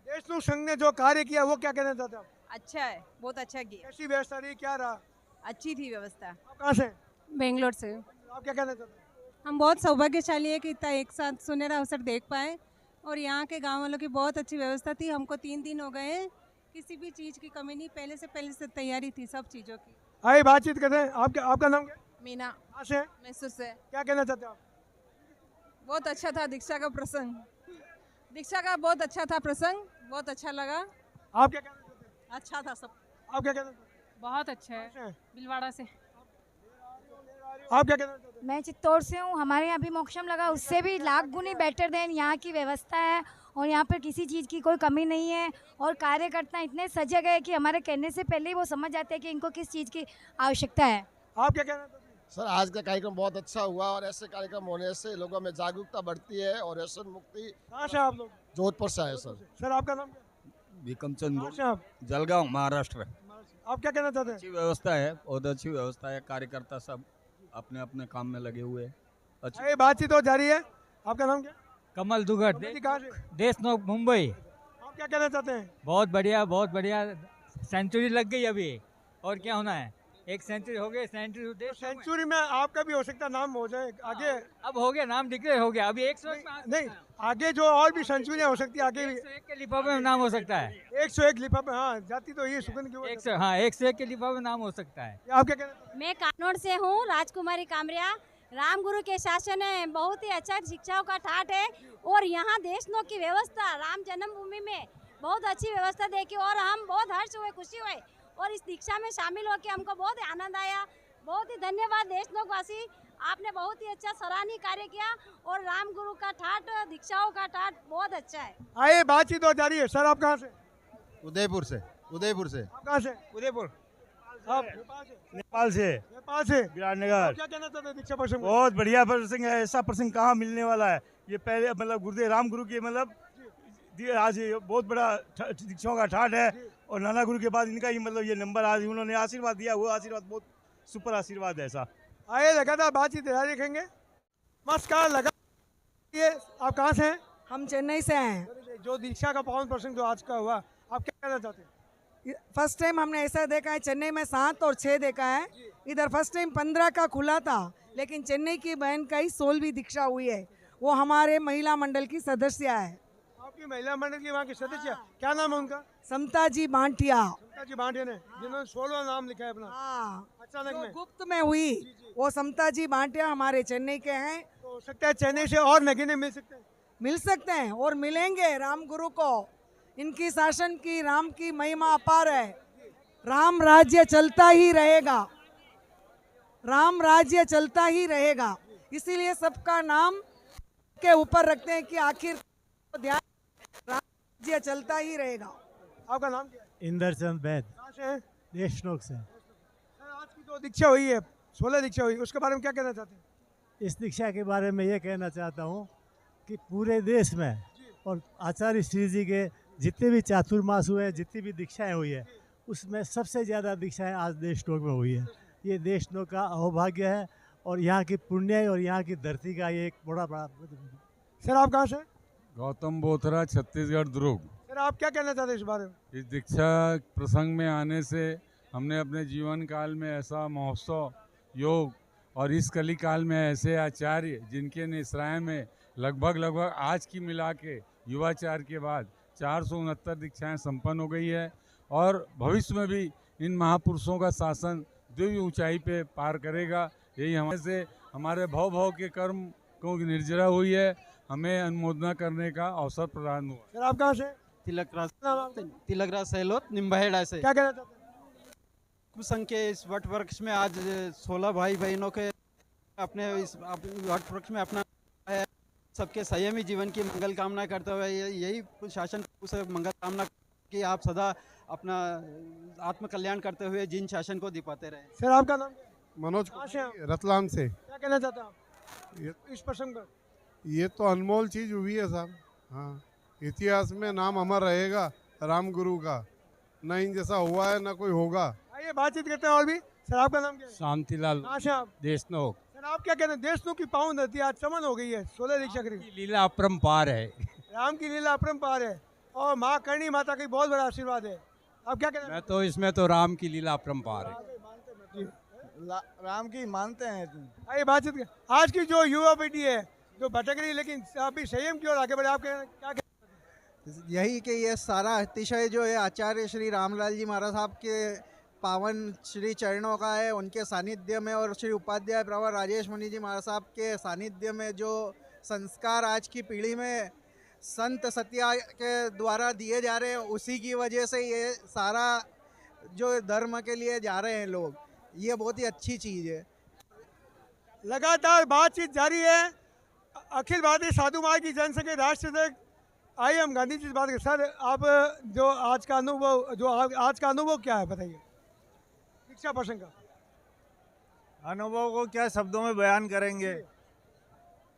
देशमुख संघ ने जो कार्य किया वो क्या कहना चाहते हैं आप? अच्छा है, बहुत अच्छा किया। कैसी व्यवस्था रही, क्या रहा? अच्छी थी व्यवस्था। आप कहाँ से? बेंगलोर से। आप क्या कहना चाहते हैं? हम बहुत सौभाग्यशाली है कि इतना एक साथ सुनहरा अवसर देख पाए और यहाँ के गाँव वालों की बहुत अच्छी व्यवस्था थी। हमको 3 दिन हो गए हैं, किसी भी चीज़ की कमी नहीं, पहले से तैयारी थी सब चीज़ों की। आइए बातचीत करते हैं। आपका नाम क्या? मीना। कहाँ से? मैसूर से। क्या कहना चाहते हैं आप? बहुत अच्छा था दीक्षा का प्रसंग। दीक्षा का बहुत अच्छा था प्रसंग, बहुत अच्छा लगा। आप क्या कहना चाहते हैं? अच्छा था सब। आप क्या कहना चाहते हैं? बहुत अच्छा है। बिलवाड़ा से। आप क्या कहना चाहते हैं? मैं चित्तौड़ से हूँ। हमारे यहाँ भी मोक्षम लगा, उससे भी लाख गुनी बेटर देन यहाँ की व्यवस्था है और यहाँ पर किसी चीज़ की कोई कमी नहीं है। और कार्यकर्ता इतने सजग है कि हमारे कहने से पहले ही वो समझ जाते हैं कि इनको किस चीज़ की आवश्यकता है। आप क्या कहना चाहते हैं? सर आज का कार्यक्रम बहुत अच्छा हुआ और ऐसे कार्यक्रम होने से लोगों में जागरूकता बढ़ती है और व्यसन मुक्ति। कहाँ से आप लोग? जोधपुर से आए सर। सर आपका नाम क्या? भीकमचंद, जलगांव, महाराष्ट्र। आप क्या कहना चाहते हैं? अच्छी व्यवस्था है, बहुत अच्छी व्यवस्था है। कार्यकर्ता सब अपने अपने काम में लगे हुए हैं। अच्छी बातचीत हो जारी है। आपका नाम क्या? कमल दुगट, देशनोक, मुंबई। आप क्या कहना चाहते हैं? बहुत बढ़िया। सेंचुरी लग गई अभी, और क्या होना है? एक सेंचुरी हो गई। सेंचुरी में आपका भी हो सकता नाम हो जाए आगे। अब हो गया, नाम डिक्लेयर हो गया। अभी 101 नहीं, आगे जो और भी सेंचुरियाँ हो सकती है, आगे भी 101 के लिफाफे में नाम हो सकता है। 101 लिफाफे, हाँ जाती तो ये सुगंध की 101 के लिफाफे में नाम हो सकता है। आप क्या कहना चाहते हैं? मैं कानौर से हूँ, राजकुमारी कामरिया। राम गुरु के शासन है, बहुत ही अच्छा शिक्षाओं का ठाट है और यहाँ देशनोक की व्यवस्था राम जन्मभूमि में बहुत अच्छी व्यवस्था देखी और हम बहुत हर्ष हुए, खुशी हुए और इस दीक्षा में शामिल होकर हमको बहुत आनंद आया। बहुत ही धन्यवाद देशनोक वासी, आपने बहुत ही अच्छा सराहनीय कार्य किया और राम गुरु का ठाट, दीक्षाओं का ठाट बहुत अच्छा है। आइए बातचीत हो जारी है। सर आप कहाँ से? उदयपुर से। आप कहाँ से? उदयपुर। आप नेपाल से। विराटनगर। क्या कहना चाहते हैं दीक्षा प्रसंग? बहुत बढ़िया प्रसंग है, ऐसा प्रसंग कहाँ मिलने वाला है। ये पहले मतलब गुरुदेव राम गुरु के मतलब आज बहुत बड़ा दीक्षाओं का ठाठ है और नाना गुरु के बाद इनका ही मतलब ये नंबर आज उन्होंने आशीर्वाद दिया, वो आशीर्वाद बहुत सुपर आशीर्वाद है ऐसा। आइए लगातार बातचीत जारी रखेंगे। नमस्कार। आप कहाँ से हैं? हम चेन्नई से हैं। जो दीक्षा का पावन प्रसंग जो आज का हुआ, आप क्या कहना चाहते हैं? फर्स्ट टाइम हमने ऐसा देखा है, चेन्नई में 7 और 6 देखा है। इधर फर्स्ट टाइम 15 का खुला था, लेकिन चेन्नई की बहन का ही 16वीं दीक्षा हुई है। वो हमारे महिला मंडल की सदस्य है। आपकी महिला मंडल की वहाँ की सदस्य क्या नाम है उनका? समता जी बांटिया। समता जी बांटे ने जिन्होंने 16 नाम लिखा है अपना। हाँ, अचानक जो में गुप्त में हुई वो समता जी बांटिया हमारे चेन्नई के हैं। तो हो सकता है चेन्नई से और नगीने मिल सकते हैं। मिल सकते हैं और मिलेंगे। राम गुरु को इनकी शासन की, राम की महिमा अपार है। राम राज्य चलता ही रहेगा, राम राज्य चलता ही रहेगा। इसीलिए सबका नाम के ऊपर रखते हैं कि आखिर ध्यान, राम राज्य चलता ही रहेगा। आपका नाम क्या है? इंदरचंद बैद, कहाँ से हैं? देशनोक से। सर आज की जो दीक्षा हुई है, 16 दीक्षा हुई, उसके बारे में क्या कहना चाहते हैं? इस दीक्षा के बारे में ये कहना चाहता हूँ कि पूरे देश में और आचार्य श्री जी के जितने भी चातुर्मास हुए हैं, जितनी भी दीक्षाएं हुई है, उसमें सबसे ज़्यादा दीक्षाएं आज देशनोक में हुई है। ये देशनोक का अहोभाग्य है और यहाँ की पुण्य और यहाँ की धरती का ये एक बड़ा सर आप कहाँ से? गौतम बोथरा, छत्तीसगढ़ दुर्ग। सर आप क्या कहना चाहते हैं इस बारे में? इस दीक्षा प्रसंग में आने से हमने अपने जीवन काल में ऐसा महोत्सव, योग और इस कली काल में ऐसे आचार्य जिनके निश्राय में लगभग आज की मिला के युवाचार के बाद 469 दीक्षाएं संपन्न हो गई है और भविष्य में भी इन महापुरुषों का शासन दिव्य ऊंचाई पे पार करेगा। यही हमारे से हमारे भव के कर्म को निर्जरा हुई है, हमें अनुमोदना करने का अवसर प्रदान हुआ। सर आप कहाँ से? तिलकराज सैलोत निम्बाहेड़ा से। क्या कहना चाहते हैं? कुसंग के इस वट वृक्ष में आज 16 भाई बहनों के अपने इस वट वृक्ष में अपना है, सबके संयमी जीवन की मंगल कामना करते हुए यही शासन से मंगल कामना कि आप सदा अपना आत्म कल्याण करते हुए जिन शासन को दिपाते रहे। सर आपका नाम? मनोज कहाँ से आप? रतलाम से। क्या कहना चाहते हैं आप इस प्रसंग पर? ये तो अनमोल चीज हुई है साहब। हाँ, इतिहास में नाम अमर रहेगा राम गुरु का, न इन जैसा हुआ है न कोई होगा। आइए बातचीत करते हैं और भी। सर आपका नाम क्या है? शांतिलाल कहाँ से आप? देशनोक। सर आप क्या कहते हैं? देशनोक की पावन धरती आज समन हो गई है, 16 दीक्षा करी। लीला अपरंपार है। राम की लीला अपरंपार है और माँ करणी माता की बहुत बड़ा आशीर्वाद है। आप क्या कहते हैं? मैं तो इसमें तो राम की लीला अपरंपार है। राम की मानते हैं। आइए बातचीत कर। आज की जो युवा पीढ़ी है जो भटक रही है, लेकिन अभी संयम की ओर आगे बढ़े, आप क्या कहते हैं? यही कि ये सारा अतिशय जो है आचार्य श्री रामलाल जी महाराज साहब के पावन श्री चरणों का है, उनके सानिध्य में और श्री उपाध्याय प्रवर राजेश मुनि जी महाराज साहब के सानिध्य में जो संस्कार आज की पीढ़ी में संत सत्या के द्वारा दिए जा रहे हैं, उसी की वजह से ये सारा जो धर्म के लिए जा रहे हैं लोग, ये बहुत ही अच्छी चीज़ है। लगातार बातचीत जारी है। अखिल भारतीय साधु महाराज की जनसंघ के राष्ट्र अध्यक्ष आइए हम गांधी जी से बात करें। सर आप जो आज का अनुभव क्या है बताइए दीक्षा प्रसंग का? अनुभव को क्या शब्दों में बयान करेंगे।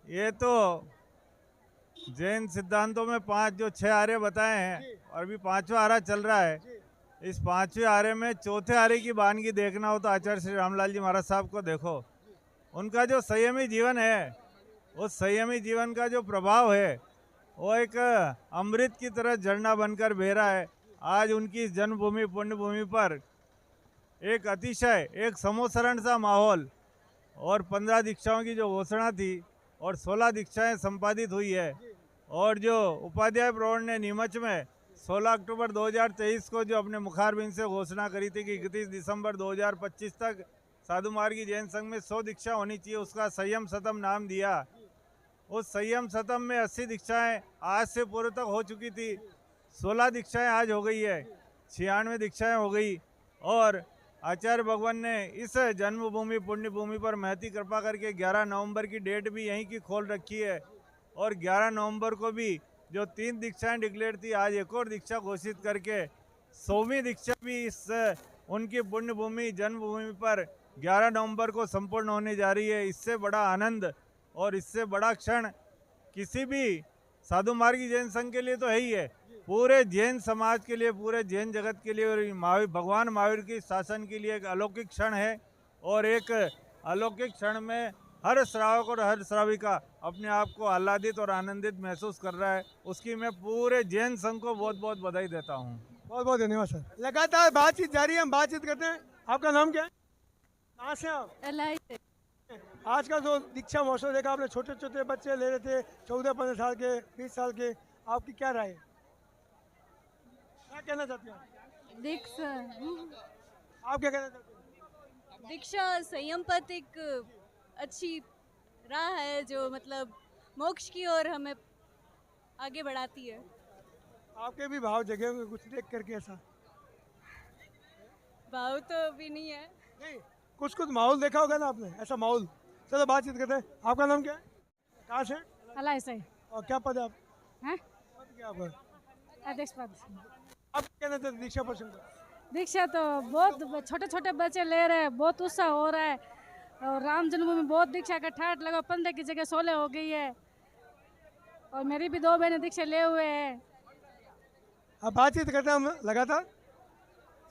ये तो जैन सिद्धांतों में 5 जो 6 आर्य बताए हैं और अभी 5वां आर्य चल रहा है। इस 5वें आर्य में चौथे आर्य की वानगी देखना हो तो आचार्य श्री रामलाल जी महाराज साहब को देखो। उनका जो संयमी जीवन है, उस संयमी जीवन का जो प्रभाव है वो एक अमृत की तरह झरना बनकर बह रहा है। आज उनकी जन्मभूमि पुण्यभूमि पर एक अतिशय एक समोसरण सा माहौल और 15 दीक्षाओं की जो घोषणा थी और 16 दीक्षाएं संपादित हुई है और जो उपाध्याय प्रवर ने नीमच में 16 अक्टूबर 2023 को जो अपने मुखारबिंद से घोषणा करी थी कि 31 दिसंबर 2025 तक साधु मार्गी जैन संघ में 100 दीक्षा होनी चाहिए, उसका संयम शतम नाम दिया। उस संयम शतम में 80 दीक्षाएं आज से पूर्व तक हो चुकी थी, 16 दीक्षाएं आज हो गई है, 96 दीक्षाएं हो गई। और आचार्य भगवान ने इस जन्मभूमि पुण्यभूमि पर महती कृपा करके 11 नवंबर की डेट भी यहीं की खोल रखी है और 11 नवंबर को भी जो 3 दीक्षाएं डिक्लेयर थी, आज एक और दीक्षा घोषित करके 100वीं दीक्षा भी इस उनकी पुण्यभूमि जन्मभूमि पर 11 नवंबर को संपूर्ण होने जा रही है। इससे बड़ा आनंद और इससे बड़ा क्षण किसी भी साधु मार्गी जैन संघ के लिए तो है ही है, पूरे जैन समाज के लिए, पूरे जैन जगत के लिए और भगवान महावीर की शासन के लिए एक अलौकिक क्षण है। और एक अलौकिक क्षण में हर श्रावक और हर श्राविका अपने आप को आह्लादित और आनंदित महसूस कर रहा है। उसकी मैं पूरे जैन संघ को बहुत बहुत बधाई देता हूँ। बहुत बहुत धन्यवाद सर। लगातार बातचीत जारी है, हम बातचीत करते हैं। आपका नाम क्या है? कहाँ से आप? एलआई से। आज का जो दीक्षा महोत्सव देखा आपने, छोटे छोटे बच्चे ले रहे थे, 14-15 साल के, 20 साल के, आपकी क्या राय है, क्या कहना चाहते हैं दीक्षा आप क्या कहना चाहते हैं? दीक्षा संयम पथ एक अच्छी राह है जो मतलब मोक्ष की ओर हमें आगे बढ़ाती है। आपके भी भाव जगे होंगे कुछ देख करके ऐसा? भाव तो अभी नहीं है। नहीं, कुछ माहौल देखा होगा ना आपने, ऐसा माहौल। चलो बातचीत करते हैं। आपका नाम क्या है, कहाँ से? अलाई से। और क्या पद है आप? हैं? पद क्या आपका? अध्यक्ष पद। आप क्या कहना चाहते हैं दीक्षा प्रसंग पर? दीक्षा तो बहुत छोटे छोटे बच्चे ले रहे हैं, बहुत उत्साह हो रहा है और राम जन्मभूमि में बहुत दीक्षा का ठाट लगा, 15 की जगह 16 हो गई है और मेरी भी 2 बहनें दीक्षा ले हुए हैं। अब बातचीत करते हैं हम लगातार।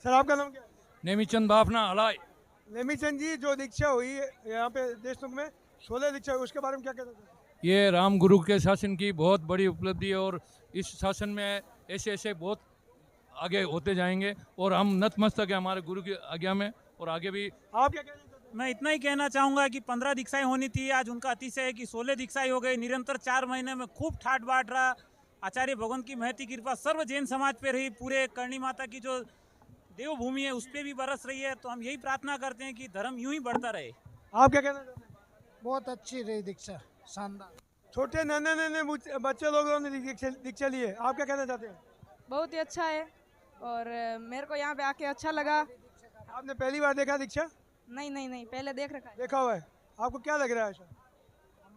सर आपका नाम क्या है? नेमीचंद बाफना अलाई। नेमीचंद जी, जो दीक्षा हुई है यहाँ पे देशमुख में 16 दीक्षा हुई, उसके बारे में क्या कहना चाहते हैं? ये राम गुरु के शासन की बहुत बड़ी उपलब्धि है और इस शासन में ऐसे ऐसे बहुत आगे होते जाएंगे और हम नतमस्तक है हमारे गुरु की आज्ञा में और आगे भी। आप क्या कहना चाहते हैं? मैं इतना ही कहना चाहूँगा कि 15 दीक्षाएं होनी थी, आज उनका अतिशय है कि 16 दीक्षाएं हो गई। निरंतर 4 महीने में खूब ठाट बाट रहा। आचार्य भगवान की महती कृपा सर्व जैन समाज पे रही, पूरे करणी माता की जो देवभूमि है उस पर भी बरस रही है। तो हम यही प्रार्थना करते हैं कि धर्म यूं ही बढ़ता रहे। आप क्या कहना चाहते हैं? बहुत अच्छी रही दीक्षा, शानदार। छोटे नन्हे बच्चे लोगों ने दीक्षा ली है, आप क्या कहना चाहते हैं? बहुत ही अच्छा है और मेरे को यहाँ पे आके अच्छा लगा। आपने पहली बार देखा दीक्षा? नहीं पहले देख रखा है। देखा हुआ है। आपको क्या लग रहा है ऐसा?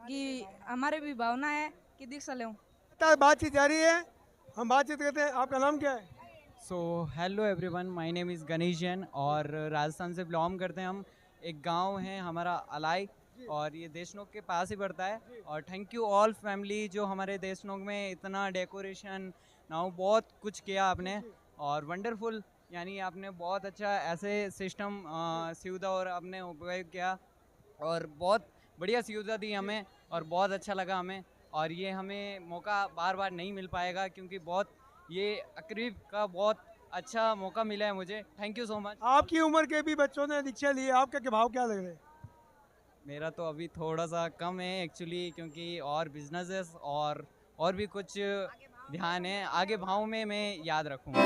कि हमारे भी भावना है कि दीक्षा लें। बातचीत जारी है, हम बातचीत करते हैं। आपका नाम क्या है? So hello everyone, my name is Ganesh Jain और राजस्थान से बिलोंग करते हैं हम। एक गांव है हमारा अलाई और ये देशनोक के पास ही पड़ता है। और थैंक यू ऑल फैमिली जो हमारे देशनोक में इतना डेकोरेशन नाउ बहुत कुछ किया आपने और वंडरफुल, यानी आपने बहुत अच्छा ऐसे सिस्टम सुविधा और आपने उपयोग किया और बहुत बढ़िया सुविधा दी हमें और बहुत अच्छा लगा हमें। और ये हमें मौका बार बार नहीं मिल पाएगा क्योंकि बहुत ये अकरीब का बहुत अच्छा मौका मिला है मुझे। Thank you so much. आपकी उम्र के भी बच्चों ने दीक्षा ली है, आपके क्या भाव क्या लग रहे हैं? मेरा तो अभी थोड़ा सा कम है एक्चुअली, क्योंकि और बिजनेसेस और भी कुछ ध्यान है। आगे भाव में मैं याद रखूँगा।